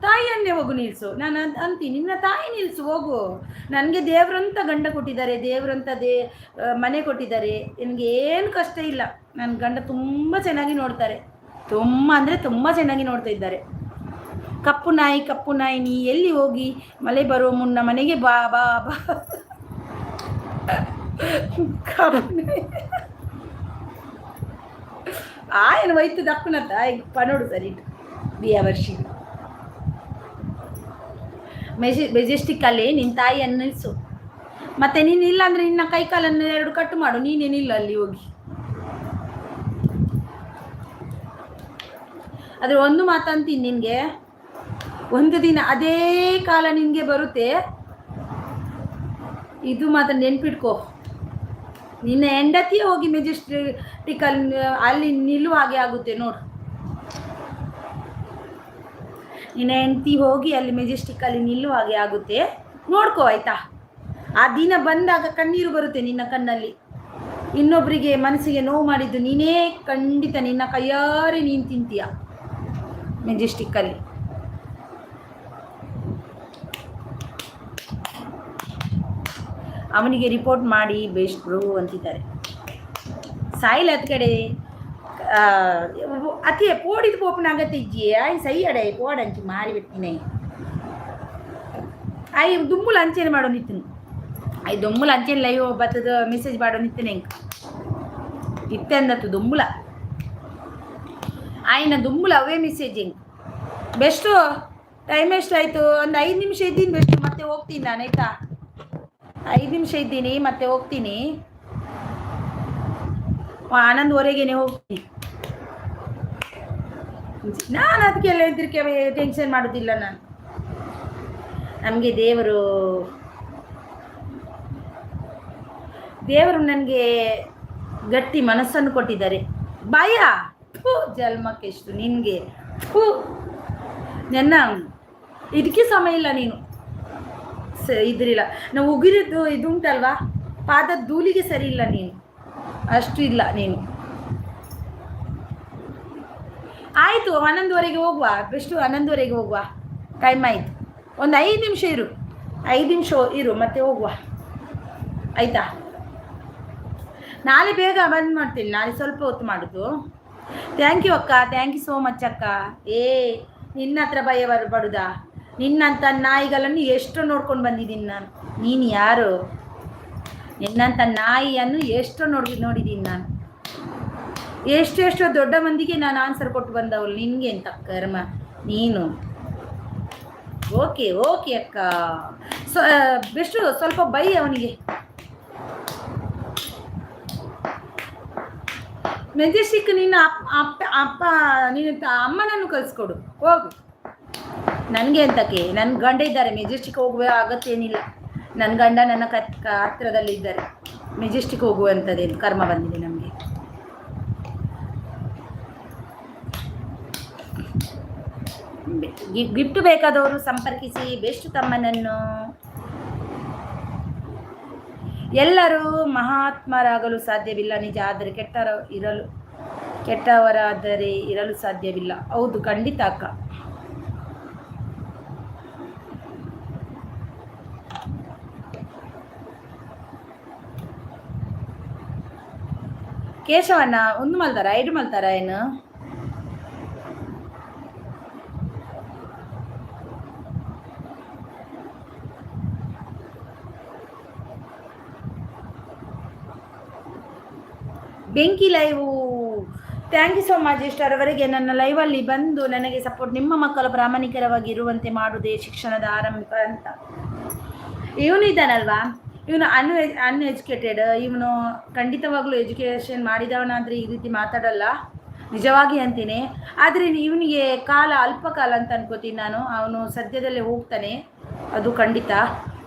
ತಾಯಿಯನ್ನೇ ಹೋಗು ನಿಲ್ಲಿಸು. ನಾನು ಅಂತೀನಿ, ನಿನ್ನ ತಾಯಿ ನಿಲ್ಲಿಸು, ಹೋಗು. ನನಗೆ ದೇವರಂತ ಗಂಡ ಕೊಟ್ಟಿದ್ದಾರೆ, ದೇವರಂತ ಮನೆ ಕೊಟ್ಟಿದ್ದಾರೆ. ನನಗೆ ಏನು ಕಷ್ಟ ಇಲ್ಲ. ನನ್ನ ಗಂಡ ತುಂಬ ಚೆನ್ನಾಗಿ ನೋಡ್ತಾರೆ, ತುಂಬ ಅಂದರೆ ತುಂಬ ಚೆನ್ನಾಗಿ ನೋಡ್ತಾ ಇದ್ದಾರೆ. ಕಪ್ಪು ನಾಯಿ ನೀ ಎಲ್ಲಿ ಹೋಗಿ? ಮಳೆ ಬರೋ ಮುನ್ನ ಮನೆಗೆ ಬಾ ಬಾ ಬಾ. ఆయన ವೈತು ದಕ್ಕುನತ್ತ ಪನೋಡು ಸರಿ ಬಿಯ ವರ್ಷಿ ಮೆಜೆಸ್ಟಿಕ್ಕಲ್ಲಿ ನಿನ್ನ ತಾಯಿಯನ್ನು ನಿಲ್ಲಿಸು. ಮತ್ತೆ ನೀನು ಇಲ್ಲ ಅಂದರೆ ನಿನ್ನ ಕೈ ಕಾಲನ್ನು 2 ಕಟ್ಟು ಮಾಡು, ನೀನೇನಿಲ್ಲ ಅಲ್ಲಿ ಹೋಗಿ. ಆದರೆ ಒಂದು ಮಾತಂತೀನಿ ನಿನಗೆ, ಒಂದು ದಿನ ಅದೇ ಕಾಲ ನಿನಗೆ ಬರುತ್ತೆ. ಇದು ಮಾತ್ರ ನೆನ್ಪಿಟ್ಕೋ. ನಿನ್ನ ಹೆಂಡತಿಯೇ ಹೋಗಿ ಮೆಜೆಸ್ಟಿಕಲ್ಲಿ ಅಲ್ಲಿ ನಿಲ್ಲುವ ಹಾಗೆ ಆಗುತ್ತೆ ನೋಡು. ನಿನ್ನ ಹೆಂಡತಿ ಹೋಗಿ ಅಲ್ಲಿ ಮೆಜೆಸ್ಟಿಕ್ಕಲ್ಲಿ ನಿಲ್ಲುವ ಹಾಗೆ ಆಗುತ್ತೆ, ನೋಡ್ಕೋ ಆಯಿತಾ? ಆ ದಿನ ಬಂದಾಗ ಕಣ್ಣೀರು ಬರುತ್ತೆ ನಿನ್ನ ಕಣ್ಣಲ್ಲಿ. ಇನ್ನೊಬ್ಬರಿಗೆ ಮನಸ್ಸಿಗೆ ನೋವು ಮಾಡಿದ್ದು ನೀನೇ ಖಂಡಿತ ನಿನ್ನ ಕೈಯಾರೆ ನೀನು ತಿಂತೀಯ ಮೆಜೆಸ್ಟಿಕ್ಕಲ್ಲಿ. ಅವನಿಗೆ ರಿಪೋರ್ಟ್ ಮಾಡಿ ಬೆಸ್ಟ್ ಬ್ರೋ ಅಂತಿದ್ದಾರೆ. ಸಾಯಿಲ್ ಹತ್ತು ಕಡೆ ಅತಿ ಪೋಡಿದು ಪೋಪನಾಗತ್ತೆ ಇಜ್ಜಿ ಆಯ್ ಸೈ ಅಡೆ ಪೋಡ್ ಹಂಚಿ ಮಾರಿ ಬಿಡ್ತೀನಿ. ಆಯ್ ದುಮ್ಮುಲು ಅಂಚೆನೆ ಮಾಡೋ ನಿತ್ತನು, ಆಯ್ ದುಮ್ಮುಲು ಅಂಚೆನೆ ಲೈವ್ ಬತ್ತದ ಮೆಸೇಜ್ ಮಾಡೋ ನಿತ್ತನೆ ಹೆಂಗೆ ಇತ್ತೆ ಅಂದತ್ತು ದುಮ್ಮುಲ. ಆಯ್ನ ದುಮ್ಮುಲ ಅವೇ ಮೆಸೇಜ್ ಹೆಂಗೆ. ಬೆಸ್ಟು ಟೈಮ್ ಎಷ್ಟಾಯಿತು? ಒಂದು 5 ನಿಮಿಷ ಇದ್ದೀನಿ ಬೆಸ್ಟು, ಮತ್ತೆ ಹೋಗ್ತೀನಿ ನಾನು ಆಯಿತಾ? 5 ನಿಮಿಷ ಇದ್ದೀನಿ, ಮತ್ತೆ ಹೋಗ್ತೀನಿ. 11:15 ಹೋಗ್ತೀನಿ ನಾನು. ಅದಕ್ಕೆಲ್ಲ ಇದಕ್ಕೆ ಟೆನ್ಷನ್ ಮಾಡೋದಿಲ್ಲ ನಾನು. ನಮಗೆ ದೇವರು ನನಗೆ ಗಟ್ಟಿ ಮನಸ್ಸನ್ನು ಕೊಟ್ಟಿದ್ದಾರೆ. ಭಯ ಜನ್ಮಕ್ಕೆಷ್ಟು ನಿನಗೆ ನನ್ನ ಇದಕ್ಕೆ ಸಮಯ ಇಲ್ಲ. ನೀನು ಇದ್ರಿಲ್ಲ, ನಾವು ಉಗಿರಿದ್ದು ಇದು ಉಂಟಲ್ವಾ ಪಾದದ ಧೂಳಿಗೆ ಸರಿ ಇಲ್ಲ ನೀನು, ಅಷ್ಟು ಇಲ್ಲ ನೀನು. ಆಯಿತು 11:15 ಹೋಗುವ ಬೆಸ್ಟು, 11:15 ಹೋಗುವ. ಟೈಮ್ ಆಯಿತು, ಒಂದು 5 ನಿಮಿಷ ಇರು, 5 ನಿಮಿಷ ಇರು ಮತ್ತೆ ಹೋಗುವ ಆಯಿತಾ? ನಾಳೆ ಬೇಗ ಬಂದ್ ಮಾಡ್ತೀನಿ, ನಾಳೆ ಸ್ವಲ್ಪ ಹೊತ್ತು ಮಾಡೋದು. ಥ್ಯಾಂಕ್ ಯು ಅಕ್ಕ, ಥ್ಯಾಂಕ್ ಯು ಸೋ ಮಚ್ ಅಕ್ಕ. ನಿನ್ನ ಹತ್ರ ಭಯ ಬರುದಾ? ನಿನ್ನಂಥ ನಾಯಿಗಳನ್ನು ಎಷ್ಟು ನೋಡ್ಕೊಂಡು ಬಂದಿದ್ದೀನಿ ನಾನು. ನೀನು ಯಾರು? ನಿನ್ನಂಥ ನಾಯಿಯನ್ನು ಎಷ್ಟೋ ನೋಡಿದ್ದೀನಿ ನಾನು. ಎಷ್ಟೆಷ್ಟೋ ದೊಡ್ಡ ಮಂದಿಗೆ ನಾನು ಆನ್ಸರ್ ಕೊಟ್ಟು ಬಂದವಳು. ನಿನಗೆ ಎಂತ ಕರ್ಮ ನೀನು. ಓಕೆ ಅಕ್ಕ. ಬೆಸ್ಟು ಸ್ವಲ್ಪ ಬೈ ಅವನಿಗೆ. ಮೆಜೆಸ್ಟಿಕ್ ನಿನ್ನ ಅಪ್ಪ ನಿನ್ನ ಅಮ್ಮನನ್ನು ಕಳಿಸ್ಕೊಡು, ಹೋಗು. ನನಗೆ ಅಂತಕ್ಕೆ ನನ್ನ ಗಂಡ ಇದ್ದಾರೆ, ಮೆಜೆಸ್ಟಿಕ್ ಹೋಗುವ ಅಗತ್ಯ ಏನಿಲ್ಲ. ನನ್ನ ಗಂಡ ನನ್ನ ಹತ್ತಿರದಲ್ಲಿ ಇದ್ದಾರೆ, ಮೆಜೆಸ್ಟಿಕ್ ಹೋಗುವಂಥದ್ದೇನು ಕರ್ಮ ಬಂದಿದೆ ನಮಗೆ. ಗಿಫ್ಟ್ ಬೇಕಾದವರು ಸಂಪರ್ಕಿಸಿ ಬೆಸ್ಟ್ ತಮ್ಮನನ್ನು. ಎಲ್ಲರೂ ಮಹಾತ್ಮರಾಗಲು ಸಾಧ್ಯವಿಲ್ಲ, ನಿಜ. ಆದರೆ ಕೆಟ್ಟವರಾದರೆ ಇರಲು ಸಾಧ್ಯವಿಲ್ಲ. ಹೌದು, ಖಂಡಿತ ಅಕ್ಕ. ಕೇಶವನ್ನ ಒಂದು ಮಲ್ತಾರ, ಐದು ಮಲ್ತಾರ ಏನು? ಬೆಂಕಿ live, thank you so much. ಇಷ್ಟರವರೆಗೆ ನನ್ನ ಲೈವಲ್ಲಿ ಬಂದು ನನಗೆ ಸಪೋರ್ಟ್. ನಿಮ್ಮ ಮಕ್ಕಳು ಪ್ರಾಮಾಣಿಕರವಾಗಿ ಇರುವಂತೆ ಮಾಡುವುದೇ ಶಿಕ್ಷಣದ ಆರಂಭಿಕ ಅಂತ. ಇವನು ಇದ್ದಾನಲ್ವಾ, ಇವನು ಅನ್ಎಜುಕೇಟೆಡ್. ಇವನು ಖಂಡಿತವಾಗ್ಲೂ ಎಜುಕೇಷನ್ ಮಾಡಿದವನಾದರೆ ಈ ರೀತಿ ಮಾತಾಡಲ್ಲ, ನಿಜವಾಗಿ ಅಂತೀನಿ. ಆದರೆ ಇವನಿಗೆ ಕಾಲ ಅಲ್ಪ ಕಾಲ ಅಂತ ಅನ್ಕೋತೀನಿ ನಾನು. ಅವನು ಸದ್ಯದಲ್ಲೇ ಹೋಗ್ತಾನೆ, ಅದು ಖಂಡಿತ.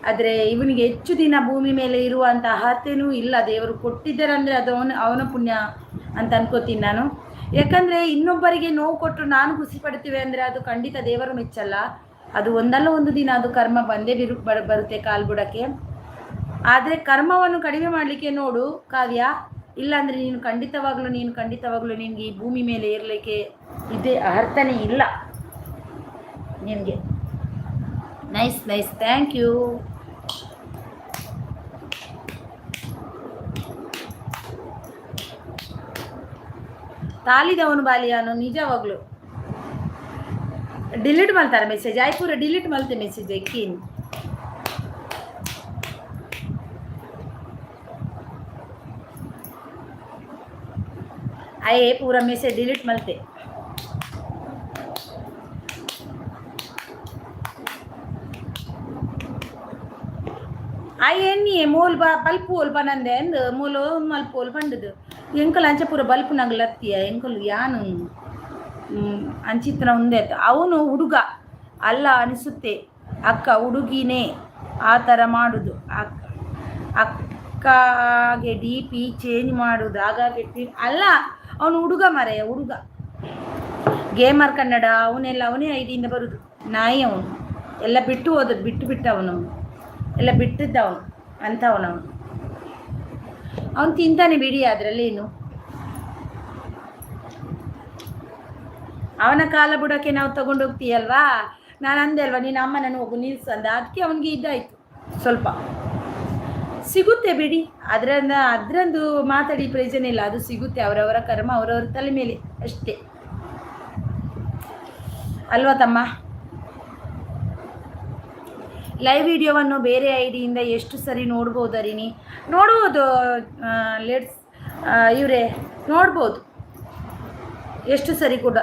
ಆದರೆ ಇವನಿಗೆ ಹೆಚ್ಚು ದಿನ ಭೂಮಿ ಮೇಲೆ ಇರುವಂಥ ಅರ್ಹತೆಯೂ ಇಲ್ಲ. ದೇವರು ಕೊಟ್ಟಿದ್ದಾರಂದರೆ ಅದು ಅವನ ಪುಣ್ಯ ಅಂತ ಅನ್ಕೋತೀನಿ ನಾನು. ಯಾಕಂದರೆ ಇನ್ನೊಬ್ಬರಿಗೆ ನೋವು ಕೊಟ್ಟರು ನಾನು ಖುಷಿ ಪಡ್ತೀವಿ ಅಂದರೆ ಅದು ಖಂಡಿತ ದೇವರು ಮೆಚ್ಚಲ್ಲ. ಅದು ಒಂದಲ್ಲ ಒಂದು ದಿನ ಅದು ಕರ್ಮ ಬಂದೇ ಬರುತ್ತೆ ಕಾಲ್ಬುಡಕ್ಕೆ. ಆದರೆ ಕರ್ಮವನ್ನು ಕಡಿಮೆ ಮಾಡಲಿಕ್ಕೆ ನೋಡು ಕಾವ್ಯ. ಇಲ್ಲಾಂದರೆ ನೀನು ಖಂಡಿತವಾಗ್ಲೂ ನಿನಗೆ ಈ ಭೂಮಿ ಮೇಲೆ ಇರಲಿಕ್ಕೆ ಇದೇ ಅರ್ಥನೇ ಇಲ್ಲ ನಿನಗೆ. Nice, thank you. ತಾಲಿದವನು ಬಾಲಿಯಾನು, ನಿಜವಾಗ್ಲು ಡಿಲೀಟ್ ಮಾಡ್ತಾರೆ ಮೆಸೇಜ್. ಆಯ್ಪೂರ ಡಿಲೀಟ್ ಮಾಡ್ತೆ ಮೆಸೇಜ್ ಎಕ್ಕಿನ್. आए पूरा मैसेज डिलीट मलते आए मूल बल्प ओल्प नंदे मूल मल्प ओल्पंडದು ಎಂಕಲ್ ಅಂಚೆ ಪೂರ ಬಲ್ಪ್ ನಂಗೆ ಲತ್ತಿಯ ಎಂಕಲ್ ಯಾನು ಅಂಚಿತ್ರ ಒಂದೇ ಅವನು ಹುಡುಗ ಅಲ್ಲ ಅನಿಸುತ್ತೆ ಅಕ್ಕ, ಹುಡುಗಿನೇ ಆ ಥರ ಮಾಡೋದು. ಅಕ್ಕಗೆ ಡಿ ಪಿ ಚೇಂಜ್ ಮಾಡೋದು ಹಾಗಾಗಿ ಅಲ್ಲ, ಅವನು ಹುಡುಗ ಮರೆಯ ಹುಡುಗ, ಗೇಮರ್ ಕನ್ನಡ. ಅವನೇ ಐಡಿಯಿಂದ ಬರೋದು. ನಾಯಿ ಅವನು ಎಲ್ಲ ಬಿಟ್ಟು ಹೋದದ್ದು, ಬಿಟ್ಟವನು ಎಲ್ಲ ಬಿಟ್ಟಿದ್ದವನು ಅಂಥವನವನು. ಅವನು ತಿಂತಾನೆ ಬಿಡಿ, ಅದರಲ್ಲೇನು. ಅವನ ಕಾಲ ಬುಡಕ್ಕೆ ನಾವು ತಗೊಂಡೋಗ್ತೀಯಲ್ವಾ. ನಾನು ಅಂದೆ ಅಲ್ವಾ, ನೀನು ಅಮ್ಮ ನಾನು ಹೋಗು ನಿಲ್ಸು ಅಂದ. ಅದಕ್ಕೆ ಅವನಿಗೆ ಇದಾಯಿತು ಸ್ವಲ್ಪ. ಸಿಗುತ್ತೆ ಬಿಡಿ, ಅದರಂದು ಮಾತಾಡಿ ಪ್ರಯೋಜನ ಇಲ್ಲ. ಅದು ಸಿಗುತ್ತೆ, ಅವರವರ ಕರ್ಮ ಅವರವರ ತಲೆ ಮೇಲೆ ಅಷ್ಟೇ ಅಲ್ವಾ ತಮ್ಮ. ಲೈವ್ ವಿಡಿಯೋವನ್ನು ಬೇರೆ ಐಡಿಯಿಂದ ಎಷ್ಟು ಸರಿ ನೋಡ್ಬೋದರಿನಿ? ನೋಡ್ಬೋದು ಇವರೇ, ನೋಡ್ಬೋದು ಎಷ್ಟು ಸರಿ ಕೂಡ.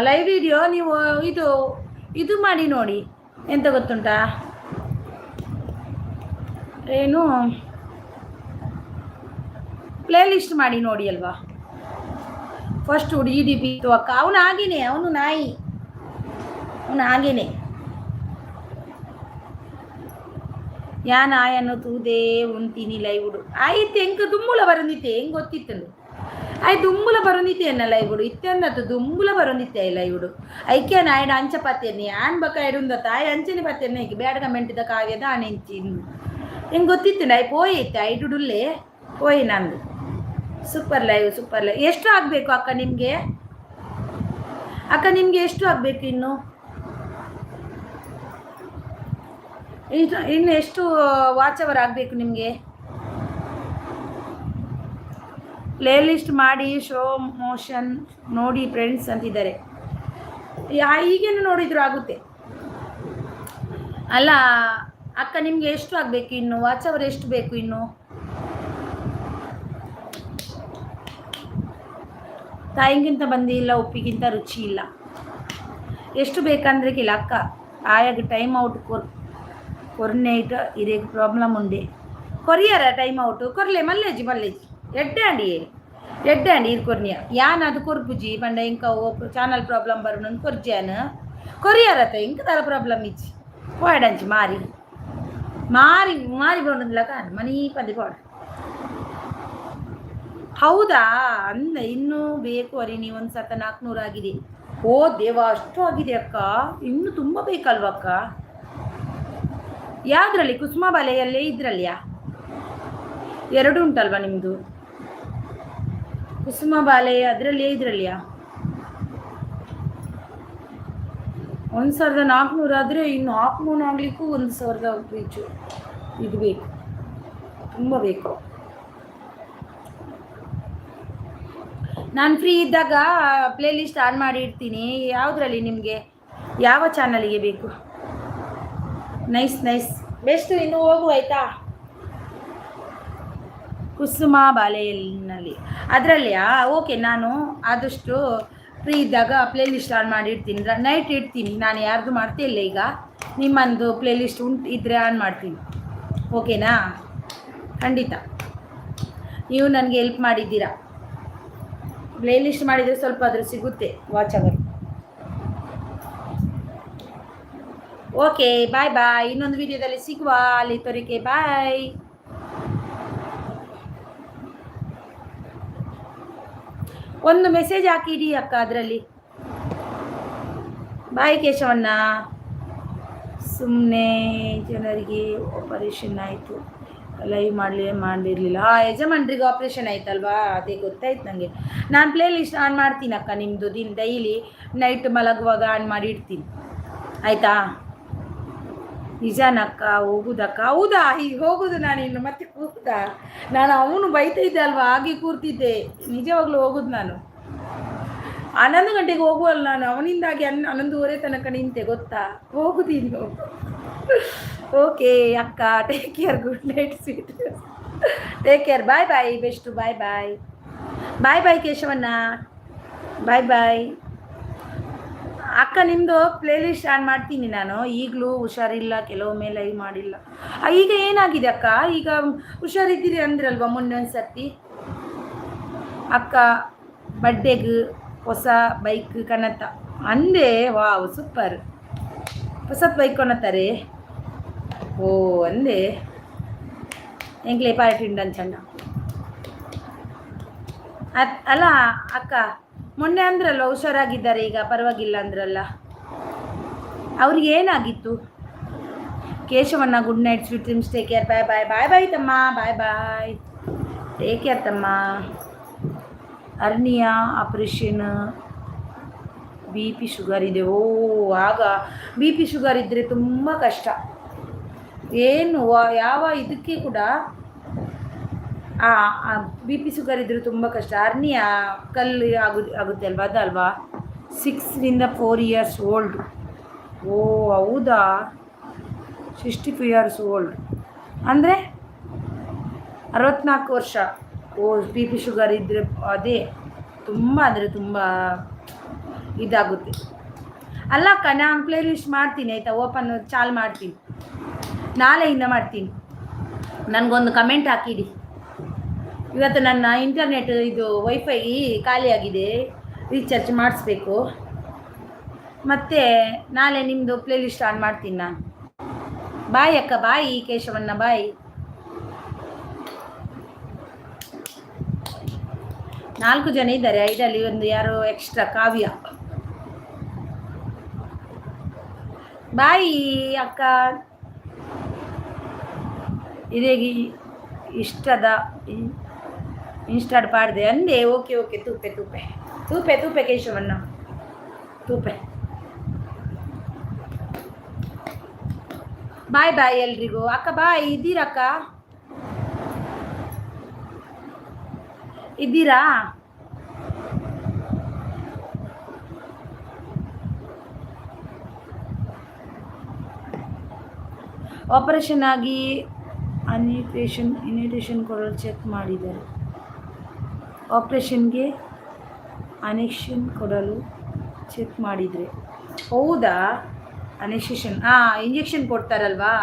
ಲೈವ್ ವಿಡಿಯೋ ನೀವು ಇದು ಮಾಡಿ ನೋಡಿ. ಎಂತ ಗೊತ್ತುಂಟಾ, ಏನು ಪ್ಲೇ ಲಿಸ್ಟ್ ಮಾಡಿ ನೋಡಿ ಅಲ್ವಾ. ಫಸ್ಟ್ ಹುಡುಗಿ ಡಿ ಪಿ ಅಕ್ಕ, ಅವನು ನಾಯಿ, ಅವನು ಹಾಗೇನೆ. ಯಾ ನಾಯನ್ನು ತೂದೇ ಉಂತೀನಿ ಲೈವುಡು ಆಯ್ತು. ಎಂಕ ದುಮ್ಮುಲ ಬರಂದಿತ್ತೆ ಹೆಂಗೆ ಗೊತ್ತಿತ್ತಂದು ಆಯ್ತು. ದುಮ್ಮುಲ ಬರಂದಿತ್ತೆ ಅನ್ನ ಲೈವುಡು ಇತ್ತಂದತ್ತು ದುಮ್ಮುಲ ಬರಂದಿತ್ತೆ ಲೈವುಡು ಐಕ್ಯ ನಾಯನ ಅಂಚ ಪತ್ತೇನಿ ಆನ್ ಬಕ ಇಡುಂದ ತಾಯಿ ಅಂಚನೆ ಪತ್ತೇನೆ ಬೇಡ ಕಮೆಂಟಿದ ಕಾವ್ಯದ ಆನೆಂಚಿ ಹೆಂಗೆ ಗೊತ್ತಿತ್ತು ನಾಯಿ ಪೋಯಿತ್ತೆ ಐಡುಡುಲ್ಲೇ ಪೋಯಿ ನಂದು. Super live. ಎಷ್ಟು ಆಗಬೇಕು ಅಕ್ಕ ನಿಮಗೆ? ಎಷ್ಟು ಆಗಬೇಕು ಇನ್ನು ಎಷ್ಟು ವಾಚ್ ಅವರ್ ಆಗಬೇಕು ನಿಮಗೆ? ಪ್ಲೇ ಲಿಸ್ಟ್ ಮಾಡಿ, ಶೋ ಮೋಷನ್ ನೋಡಿ ಫ್ರೆಂಡ್ಸ್ ಅಂತಿದ್ದಾರೆ. ಈಗೇನು ನೋಡಿದ್ರು ಆಗುತ್ತೆ ಅಲ್ಲ ಅಕ್ಕ. ನಿಮಗೆ ಎಷ್ಟು ಆಗಬೇಕು ಇನ್ನು? ವಾಚ್ ಅವರ್ ಎಷ್ಟು ಬೇಕು ಇನ್ನು? ತಾಯಿಗಿಂತ ಬಂದಿಲ್ಲ, ಉಪ್ಪಿಗಿಂತ ರುಚಿ ಇಲ್ಲ. ಎಷ್ಟು ಬೇಕಂದ್ರೆ ಕಿಲ್ಲ ಅಕ್ಕ. ಆಯಾಗ ಟೈಮ್ ಔಟ್ ಕೊರ್ನೇಟ್ ಇದೇ ಪ್ರಾಬ್ಲಮ್ ಉಂಡೆ ಕೊರಿಯರ ಟೈಮ್ ಔಟ್ ಕೊರ್ಲೆ ಮಲ್ಲೇಜಿ ಎಡ್ಡೆ ಅಂಡಿ ಇದು ಕೊರ್ನಿಯ ಯಾನ್ ಅದು ಕೊರ್ಪುಜಿ ಪಂಡ ಇಂಕ ಚಾನಲ್ ಪ್ರಾಬ್ಲಮ್ ಬರೋಣ ಕೊರ್ಜಾನ್ ಕೊರಿಯರತ್ತ ಇಂಕ ತರ ಪ್ರಾಬ್ಲಮ್ ಇಚ್ಚಿ పోయాడంచి ಮಾರಿ ಬೋಣದ್ಲ ಕಾಣ ಮನಿ ಪಂದಿ ಪೋಡ. ಹೌದಾ ಅಂದ ಇನ್ನೂ ಬೇಕು ಅರಿ ನೀವೊಂದು 400 ಆಗಿದೆ. ಓ ದೇವ, ಅಷ್ಟು ಆಗಿದೆ ಅಕ್ಕ, ಇನ್ನೂ ತುಂಬ ಬೇಕಲ್ವ ಅಕ್ಕ? ಯಾವುದ್ರಲ್ಲಿ? ಕುಸುಮ ಬಾಲೆಯಲ್ಲೇ ಇದ್ರಲ್ಲಿಯಾ? ಎರಡು ಉಂಟಲ್ವಾ ನಿಮ್ಮದು? ಕುಸುಮ ಬಾಲೆ ಅದರಲ್ಲಿ ಇದರಲ್ಲಿಯಾ? 1400 ಆದರೆ ಇನ್ನು ಹಾಫ್ ಮೂನ್ ಆಗಲಿಕ್ಕೂ 1000 ರೀಚು ಇದು ಬೇಕು, ತುಂಬ ಬೇಕು. ನಾನು ಫ್ರೀ ಇದ್ದಾಗ ಪ್ಲೇ ಲಿಸ್ಟ್ ಆನ್ ಮಾಡಿ ಇಡ್ತೀನಿ. ಯಾವುದ್ರಲ್ಲಿ ನಿಮಗೆ ಯಾವ ಚಾನಲಿಗೆ ಬೇಕು? Nice nice, best. ಇನ್ನು ಹೋಗುವ ಆಯಿತಾ? ಕುಸುಮ ಬಾಲೆಯಲ್ಲಿ ಅದರಲ್ಲಿಯಾ? ಓಕೆ, ನಾನು ಆದಷ್ಟು ಫ್ರೀ ಇದ್ದಾಗ ಪ್ಲೇ ಲಿಸ್ಟ್ ಆನ್ ಮಾಡಿ ಇಡ್ತೀನಿ. ನೈಟ್ ಇಡ್ತೀನಿ, ನಾನು ಯಾರ್ದು ಮಾಡ್ತಿಲ್ಲ ಈಗ. ನಿಮ್ಮಂದು ಪ್ಲೇ ಲಿಸ್ಟ್ ಇದ್ದರೆ ಆನ್ ಮಾಡ್ತೀನಿ, ಓಕೆನಾ? ಖಂಡಿತ ನೀವು ನನಗೆ ಹೆಲ್ಪ್ ಮಾಡಿದ್ದೀರಾ. ಪ್ಲೇ ಲಿಸ್ಟ್ ಮಾಡಿದರೆ ಸ್ವಲ್ಪ ಆದರೂ ಸಿಗುತ್ತೆ ವಾಚ್ ಅವರ್. ಓಕೆ, ಬಾಯ್ ಬಾಯ್. ಇನ್ನೊಂದು ವಿಡಿಯೋದಲ್ಲಿ ಸಿಗುವ. ಅಲ್ಲಿ ತೋರಿಕೆ ಬಾಯ್. ಒಂದು ಮೆಸೇಜ್ ಹಾಕಿಡಿ ಅಕ್ಕ ಅದರಲ್ಲಿ. ಬಾಯ್ ಕೇಶವಣ್ಣ. ಸುಮ್ಮನೆ ಜನರಿಗೆ ಆಪರೇಷನ್ ಆಯಿತು, ಲೈವ್ ಮಾಡಿರಲಿಲ್ಲ. ಯಜಮಾನ್ರಿಗೆ ಆಪ್ರೇಷನ್ ಆಯ್ತಲ್ವಾ, ಅದೇ ಗೊತ್ತಾಯ್ತು ನನಗೆ. ನಾನು ಪ್ಲೇ ಲಿಸ್ಟ್ ಆನ್ ಮಾಡ್ತೀನಿ ಅಕ್ಕ ನಿಮ್ಮದು. ಡೈಲಿ ನೈಟ್ ಮಲಗುವಾಗ ಆನ್ ಮಾಡಿ ಇಡ್ತೀನಿ, ಆಯಿತಾ? ನಿಜಾನಕ್ಕ? ಹೋಗುದಕ್ಕ? ಹೌದಾ? ಈಗ ಹೋಗುದು ನಾನು ಇನ್ನು ಮತ್ತೆ ಕೂಗುದಾ? ನಾನು ಅವನು ಬೈತಿದ್ದೆ ಅಲ್ವಾ, ಹಾಗೆ ಕೂರ್ತಿದ್ದೆ. ನಿಜವಾಗ್ಲೂ ಹೋಗುದು ನಾನು. 11 ಗಂಟೆಗೆ ಹೋಗುವಲ್ಲ ನಾನು, ಅವನಿಂದಾಗಿ 11:30 ತನಕ ನಿಂತೆ, ಗೊತ್ತಾ? ಹೋಗುದಿನ್ನು. ಓಕೆ ಅಕ್ಕ, take care. Good night sweet. Take care. Bye bye best. Bye bye. Bye bye ಕೇಶವಣ್ಣ. ಬಾಯ್ ಬಾಯ್ ಅಕ್ಕ. ನಿಮ್ಮದು ಪ್ಲೇ ಲಿಸ್ಟ್ ಆನ್ ಮಾಡ್ತೀನಿ ನಾನು. ಈಗಲೂ ಹುಷಾರಿಲ್ಲ, ಕೆಲವೊಮ್ಮೆ ಲೈವ್ ಮಾಡಿಲ್ಲ. ಈಗ ಏನಾಗಿದೆ ಅಕ್ಕ? ಈಗ ಹುಷಾರಿದ್ದೀರಿ ಅಂದ್ರಲ್ವ ಮೊನ್ನೆ ಒಂದು ಸರ್ತಿ. ಅಕ್ಕ ಬರ್ಡೇಗೆ ಹೊಸ ಬೈಕ್ ಕಣತ ಅಂದೆ. Wow, super. ಹೊಸದು ಬೈಕ್ ಕೊನತ್ತಾರೆ. ಓ ಅಂದೆ ಎಂಕ್ಲೆ ಪಾರ್ಟಿ ಉಂಡಂಚಣ್ಣ. ಅಲ್ಲ ಅಕ್ಕ, ಮೊನ್ನೆ ಅಂದ್ರಲ್ಲ ಹುಷಾರಾಗಿದ್ದಾರೆ, ಈಗ ಪರವಾಗಿಲ್ಲ ಅಂದ್ರಲ್ಲ. ಅವ್ರಿಗೆ ಏನಾಗಿತ್ತು? ಕೇಶವಣ್ಣ. Good night sweet dreams. Take care. Bye bye. Bye bye ತಮ್ಮ. Bye bye. ಟೇಕ್ ಕೇರ್ ತಮ್ಮ. ಅರ್ನಿಯಾ ಆಪ್ರೇಷನ್, BP ಶುಗರ್ ಇದೆ. ಓ, ಆಗ BP ಶುಗರ್ ಇದ್ದರೆ ತುಂಬ ಕಷ್ಟ. ಏನು ಯಾವ ಇದಕ್ಕೆ ಕೂಡ BP ಶುಗರ್ ಇದ್ದರೆ ತುಂಬ ಕಷ್ಟ. ಅರ್ನಿಯಾ ಕಲ್ಲು ಆಗುತ್ತೆ ಅಲ್ವಾ, ಅದಲ್ವಾ? 6ರಿಂದ 4 ಇಯರ್ಸ್ ಓಲ್ಡ್. ಓ ಹೌದಾ? 65 ಇಯರ್ಸ್ ಓಲ್ಡ್ ಅಂದರೆ 64 ವರ್ಷ. ಓ, BP ಶುಗರ್ ಇದ್ದರೆ ಅದೇ ತುಂಬ ಅಂದರೆ ತುಂಬ ಇದಾಗುತ್ತೆ. ಅಲ್ಲಕ್ಕ, ನಾನು ಪ್ಲೇ ಲಿಸ್ಟ್ ಮಾಡ್ತೀನಿ ಆಯಿತಾ? ಓಪನ್ ಚಾಲು ಮಾಡ್ತೀನಿ, ನಾಳೆಯಿಂದ ಮಾಡ್ತೀನಿ. ನನಗೊಂದು ಕಮೆಂಟ್ ಹಾಕಿಡಿ. ಇವತ್ತು ನನ್ನ ಇಂಟರ್ನೆಟ್ ಇದು ವೈಫೈ ಖಾಲಿಯಾಗಿದೆ, ರೀಚಾರ್ಜ್ ಮಾಡಿಸ್ಬೇಕು. ಮತ್ತು ನಾಳೆ ನಿಮ್ಮದು ಪ್ಲೇ ಲಿಸ್ಟ್ ಆನ್ ಮಾಡ್ತೀನಿ ನಾನು. ಬಾಯ್ ಅಕ್ಕ. ಬಾಯ್ ಕೇಶವಣ್ಣ. ಬಾಯ್. 4 ಜನ ಇದ್ದಾರೆ, 5ರಲ್ಲಿ ಒಂದು ಯಾರೋ ಎಕ್ಸ್ಟ್ರಾ, ಕಾವ್ಯ. ಬಾಯಿ ಅಕ್ಕ. ಇದೇಗಿ ಇಷ್ಟದ ಇನ್ಸ್ಟಾಡ್ ಪಾಡಿದೆ ಅಂದೆ. Okay okay. ತೂಪೆ ತೂಪೆ ತೂಪೆ ತೂಪೆ ಕೇಶವಣ್ಣ, ತೂಪೆ. ಬಾಯ್ ಬಾಯ್ ಎಲ್ರಿಗೂ. ಅಕ್ಕ ಬಾಯ್. ಇದ್ದೀರಕ್ಕ? ಇದ್ದೀರಾ? ಆಪರೇಷನ್ ಆಗಿ ಇನ್ವಿಟೇಷನ್ ಕೊಡಲು ಚೆಕ್ ಮಾಡಿದ್ದಾರೆ. ಆಪ್ರೇಷನ್ಗೆ ಅನೆಕ್ಷನ್ ಕೊಡಲು ಚೆಕ್ ಮಾಡಿದರೆ. ಹೌದಾ? ಅನೆಕ್ಷನ್ ಇಂಜೆಕ್ಷನ್ ಕೊಡ್ತಾರಲ್ವಾ?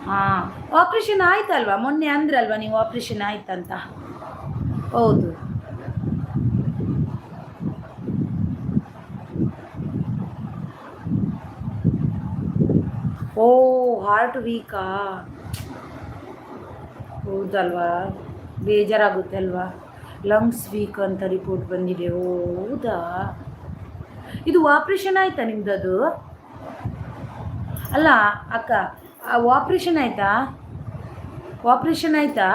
ಹಾಂ, ಆಪ್ರೇಷನ್ ಆಯ್ತಲ್ವಾ? ಮೊನ್ನೆ ಅಂದ್ರಲ್ವಾ ನೀವು ಆಪ್ರೇಷನ್ ಆಯ್ತಂತ. ಹೌದು. ಓ, ಹಾರ್ಟ್ ವೀಕಾ? ಹೌದಲ್ವಾ? ಬೇಜಾರಾಗುತ್ತೆ ಅಲ್ವಾ? ಲಂಗ್ಸ್ ವೀಕ್ ಅಂತ ರಿಪೋರ್ಟ್ ಬಂದಿದೆ. ಓ ಹೌದಾ? ಇದು ಆಪ್ರೇಷನ್ ಆಯಿತಾ ನಿಮ್ಮದು? ಅಲ್ಲ ಅಕ್ಕ, ಆಪ್ರೇಷನ್ ಆಯಿತಾ? ಆಪ್ರೇಷನ್ ಆಯಿತಾ?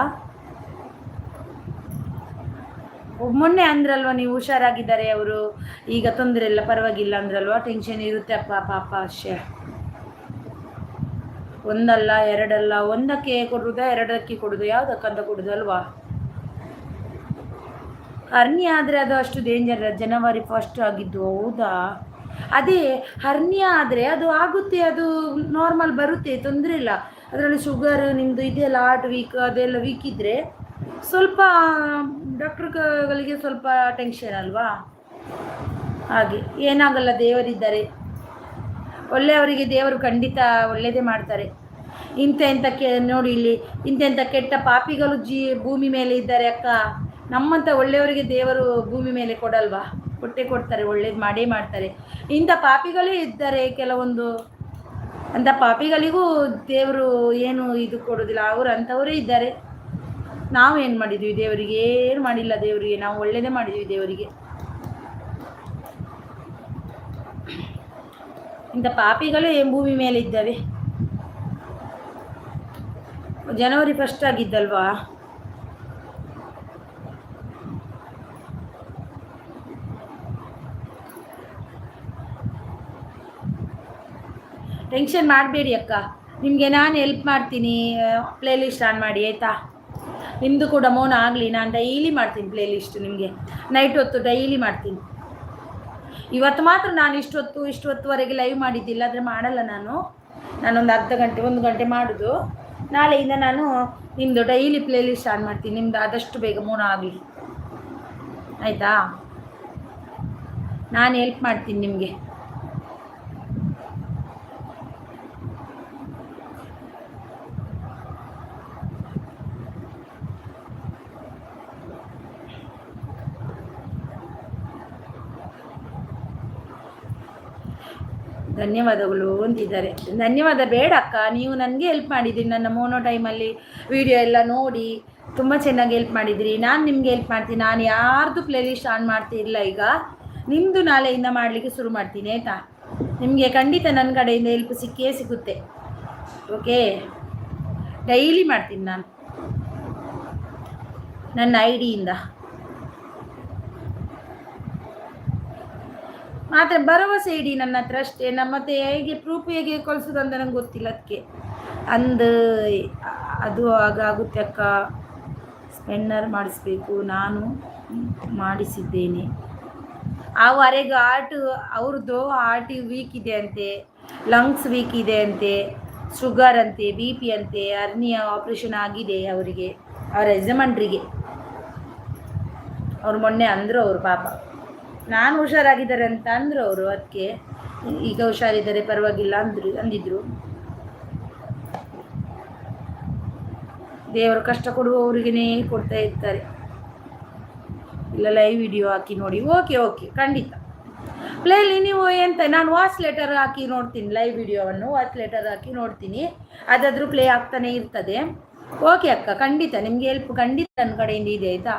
ಮೊನ್ನೆ ಅಂದ್ರಲ್ವ ನೀವು ಹುಷಾರಾಗಿದ್ದಾರೆ ಅವರು, ಈಗ ತೊಂದರೆ ಇಲ್ಲ ಪರವಾಗಿಲ್ಲ ಅಂದ್ರಲ್ವ. ಟೆನ್ಷನ್ ಇರುತ್ತೆ ಅಪ್ಪ ಪಾಪ ಅಷ್ಟೇ. ಒಂದಲ್ಲ ಎರಡಲ್ಲ, ಒಂದಕ್ಕೆ ಕೊಡೋದು ಎರಡಕ್ಕೆ ಕೊಡೋದು, ಯಾವುದಕ್ಕಂತ ಕೊಡೋದು ಅಲ್ವಾ. ಹರ್ನಿಯಾ ಆದರೆ ಅದು ಅಷ್ಟು ಡೇಂಜರ್. ಜನವರಿ 1 ಆಗಿದ್ದು. ಹೌದಾ? ಅದೇ ಹರ್ನಿಯಾ ಆದರೆ ಅದು ಆಗುತ್ತೆ, ಅದು ನಾರ್ಮಲ್ ಬರುತ್ತೆ, ತೊಂದರೆ ಇಲ್ಲ. ಅದರಲ್ಲಿ ಶುಗರ್ ನಿಮ್ಮದು ಇದೆಯಲ್ಲ, ಹಾರ್ಟ್ ವೀಕ್ ಅದೆಲ್ಲ ವೀಕ್ ಇದ್ದರೆ ಸ್ವಲ್ಪ ಡಾಕ್ಟ್ರುಗಳಿಗೆ ಸ್ವಲ್ಪ ಟೆನ್ಷನ್ ಅಲ್ವಾ. ಹಾಗೆ ಏನಾಗಲ್ಲ, ದೇವರಿದ್ದಾರೆ, ಒಳ್ಳೆಯವರಿಗೆ ದೇವರು ಖಂಡಿತ ಒಳ್ಳೆಯದೇ ಮಾಡ್ತಾರೆ. ಇಂಥ ನೋಡಿ ಇಲ್ಲಿ ಇಂಥ ಕೆಟ್ಟ ಪಾಪಿಗಳು ಭೂಮಿ ಮೇಲೆ ಇದ್ದಾರೆ ಅಕ್ಕ. ನಮ್ಮಂಥ ಒಳ್ಳೆಯವರಿಗೆ ದೇವರು ಭೂಮಿ ಮೇಲೆ ಕೊಡಲ್ವಾ? ಕೊಟ್ಟೆ ಕೊಡ್ತಾರೆ, ಒಳ್ಳೇದು ಮಾಡೇ ಮಾಡ್ತಾರೆ. ಇಂಥ ಪಾಪಿಗಳೇ ಇದ್ದಾರೆ ಕೆಲವೊಂದು. ಅಂಥ ಪಾಪಿಗಳಿಗೂ ದೇವರು ಏನು ಇದು ಕೊಡೋದಿಲ್ಲ, ಅವರು ಅಂಥವರೇ ಇದ್ದಾರೆ. ನಾವೇನು ಮಾಡಿದ್ವಿ ದೇವರಿಗೆ? ಏನು ಮಾಡಿಲ್ಲ ದೇವರಿಗೆ, ನಾವು ಒಳ್ಳೆಯದೇ ಮಾಡಿದ್ವಿ ದೇವರಿಗೆ. ಇಂಥ ಪಾಪಿಗಳೇ ಭೂಮಿ ಮೇಲೆ ಇದ್ದಾವೆ. ಜನವರಿ 1 ಆಗಿದ್ದಲ್ವಾ? ಟೆನ್ಷನ್ ಮಾಡಬೇಡಿ ಅಕ್ಕ, ನಿಮಗೆ ನಾನು ಹೆಲ್ಪ್ ಮಾಡ್ತೀನಿ. ಪ್ಲೇಲಿಸ್ಟ್ ಆನ್ ಮಾಡಿ ಆಯಿತಾ? ನಿಮ್ಮದು ಕೂಡ ಮೌನ ಆಗಲಿ. ನಾನು ಡೈಲಿ ಮಾಡ್ತೀನಿ ಪ್ಲೇಲಿಸ್ಟ್ ನಿಮಗೆ, ನೈಟ್ ಹೊತ್ತು ಡೈಲಿ ಮಾಡ್ತೀನಿ. ಇವತ್ತು ಮಾತ್ರ ನಾನು ಇಷ್ಟೊತ್ತುವರೆಗೆ ಲೈವ್ ಮಾಡಿದ್ದಿಲ್ಲ, ಆದರೆ ಮಾಡಲ್ಲ ನಾನೊಂದು ಅರ್ಧ ಗಂಟೆ 1 ಗಂಟೆ ಮಾಡೋದು. ನಾಳೆಯಿಂದ ನಾನು ನಿಮ್ಮದು ಡೈಲಿ ಪ್ಲೇಲಿಸ್ಟ್ ಆನ್ ಮಾಡ್ತೀನಿ. ನಿಮ್ಮದು ಆದಷ್ಟು ಬೇಗ ಮೌನ ಆಗಲಿ ಆಯಿತಾ? ನಾನು ಹೆಲ್ಪ್ ಮಾಡ್ತೀನಿ ನಿಮಗೆ. ಧನ್ಯವಾದಗಳು ಅಂತಿದ್ದಾರೆ. ಧನ್ಯವಾದ ಬೇಡ ಅಕ್ಕ, ನೀವು ನನಗೆ ಹೆಲ್ಪ್ ಮಾಡಿದ್ದೀರಿ. ನನ್ನ ಮೋನೋ ಟೈಮಲ್ಲಿ ವಿಡಿಯೋ ಎಲ್ಲ ನೋಡಿ ತುಂಬ ಚೆನ್ನಾಗಿ ಹೆಲ್ಪ್ ಮಾಡಿದಿರಿ. ನಾನು ನಿಮಗೆ ಹೆಲ್ಪ್ ಮಾಡ್ತೀನಿ. ನಾನು ಯಾರ್ದು ಪ್ಲೇಲಿಸ್ಟ್ ಆನ್ ಮಾಡ್ತಿರಲಿಲ್ಲ, ಈಗ ನಿಮ್ಮದು ನಾಳೆಯಿಂದ ಮಾಡಲಿಕ್ಕೆ ಶುರು ಮಾಡ್ತೀನಿ ಆಯಿತಾ? ನಿಮಗೆ ಖಂಡಿತ ನನ್ನ ಕಡೆಯಿಂದ ಹೆಲ್ಪ್ ಸಿಕ್ಕೇ ಸಿಗುತ್ತೆ. ಓಕೆ, ಡೈಲಿ ಮಾಡ್ತೀನಿ ನಾನು ನನ್ನ ಐಡಿಯಿಂದ. ಮಾತ್ರ ಭರವಸೆ ಇಡಿ ನನ್ನ ಹತ್ರ ಅಷ್ಟೇ. ಮತ್ತೆ ಹೇಗೆ ಪ್ರೂಫ್ ಹೇಗೆ ಕಳಿಸೋದು ಅಂತ ನಂಗೆ ಗೊತ್ತಿಲ್ಲ, ಅದಕ್ಕೆ ಅದು ಆಗುತ್ತೆ ಅಕ್ಕ. ಸ್ಪೆನ್ನರ್ ಮಾಡಿಸ್ಬೇಕು, ನಾನು ಮಾಡಿಸಿದ್ದೇನೆ. ಅವರೆಗೂ ಅವ್ರದ್ದು ಹಾರ್ಟ್ ವೀಕ್ ಇದೆ ಅಂತೆ, ಲಂಗ್ಸ್ ವೀಕ್ ಇದೆ ಅಂತೆ, ಶುಗರ್ ಅಂತೆ, BP ಅಂತೆ, ಹರ್ನಿಯಾ ಆಪ್ರೇಷನ್ ಆಗಿದೆ ಅವರಿಗೆ, ಅವರ ಯಜಮಾನ್ರಿಗೆ. ಅವ್ರು ಮೊನ್ನೆ ಅಂದರು, ಅವರು ಪಾಪ ನಾನು ಹುಷಾರಾಗಿದ್ದಾರೆ ಅಂತ ಅಂದರು ಅವರು. ಅದಕ್ಕೆ ಈಗ ಹುಷಾರಿದ್ದಾರೆ ಪರವಾಗಿಲ್ಲ ಅಂದಿದ್ರು. ದೇವರು ಕಷ್ಟ ಕೊಡುವವರಿಗೇ ಕೊಡ್ತಾ ಇರ್ತಾರೆ. ಇಲ್ಲ ಲೈವ್ ವಿಡಿಯೋ ಹಾಕಿ ನೋಡಿ. ಓಕೆ ಖಂಡಿತ ಪ್ಲೇಲಿ ನೀವು ಎಂತ, ನಾನು ವಾಚ್ ಲೆಟರ್ ಹಾಕಿ ನೋಡ್ತೀನಿ, ಲೈವ್ ವಿಡಿಯೋವನ್ನು ವಾಚ್ ಲೆಟರ್ ಹಾಕಿ ನೋಡ್ತೀನಿ, ಅದಾದರೂ ಪ್ಲೇ ಆಗ್ತಾನೆ ಇರ್ತದೆ. ಓಕೆ ಅಕ್ಕ, ಖಂಡಿತ ನಿಮಗೆ ಹೆಲ್ಪ್ ಖಂಡಿತ ನನ್ನ ಕಡೆಯಿಂದ ಇದೆ ಆಯಿತಾ?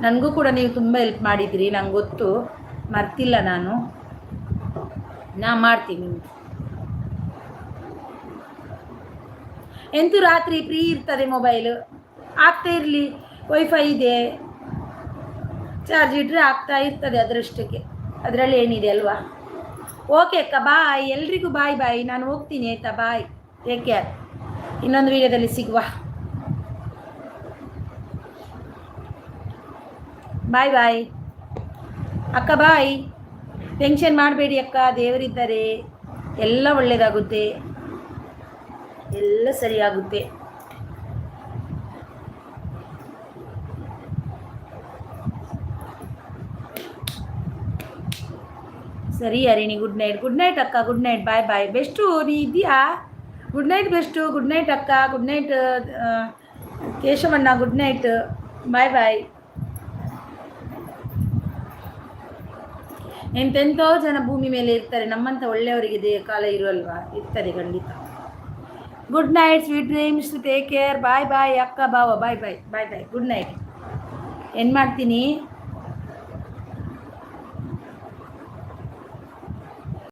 ನನಗೂ ಕೂಡ ನೀವು ತುಂಬ ಹೆಲ್ಪ್ ಮಾಡಿದಿರಿ, ನಂಗೆ ಗೊತ್ತು, ಮರ್ತಿಲ್ಲ. ನಾನು ಮಾಡ್ತೀನಿ. ಎಂತೂ ರಾತ್ರಿ ಫ್ರೀ ಇರ್ತದೆ, ಮೊಬೈಲು ಆಗ್ತಾ ಇರಲಿ, ವೈಫೈ ಇದೆ, ಚಾರ್ಜ್ ಇಟ್ಟರೆ ಆಗ್ತಾ ಇರ್ತದೆ ಅದರಷ್ಟಕ್ಕೆ, ಅದರಲ್ಲಿ ಏನಿದೆ ಅಲ್ವಾ? ಓಕೆ ಅಕ್ಕ, ಬಾಯ್, ಎಲ್ರಿಗೂ ಬಾಯ್. ನಾನು ಹೋಗ್ತೀನಿ ಆಯಿತಾ? ಬಾಯ್, ಟೇಕ್ ಕೇರ್. ಇನ್ನೊಂದು ವಿಡಿಯೋದಲ್ಲಿ ಸಿಗುವ. ಬಾಯ್ ಅಕ್ಕ, ಬಾಯ್. ಟೆನ್ಷನ್ ಮಾಡಬೇಡಿ ಅಕ್ಕ, ದೇವರಿದ್ದಾರೆ, ಎಲ್ಲ ಒಳ್ಳೆಯದಾಗುತ್ತೆ, ಎಲ್ಲ ಸರಿಯಾಗುತ್ತೆ. ಸರಿ ಹರಿಣಿ, ಗುಡ್ ನೈಟ್ ಅಕ್ಕ, ಗುಡ್ ನೈಟ್, ಬಾಯ್. ಬೆಸ್ಟು ನೀ ಇದೆಯಾ? Good night best, good night ಅಕ್ಕ, ಗುಡ್ ನೈಟ್ ಕೇಶವಣ್ಣ, ಗುಡ್ ನೈಟ್, ಬಾಯ್. ಎಂತೆಂಥೋ ಜನ ಭೂಮಿ ಮೇಲೆ ಇರ್ತಾರೆ, ನಮ್ಮಂಥ ಒಳ್ಳೆಯವರಿಗೆ ಕಾಲ ಇರುವಲ್ವಾ? ಇರ್ತಾರೆ ಖಂಡಿತ. Good night, sweet dreams, take care, bye ಅಕ್ಕ, ಬಾವ, ಬಾಯ್. Good night. ಏನು ಮಾಡ್ತೀನಿ?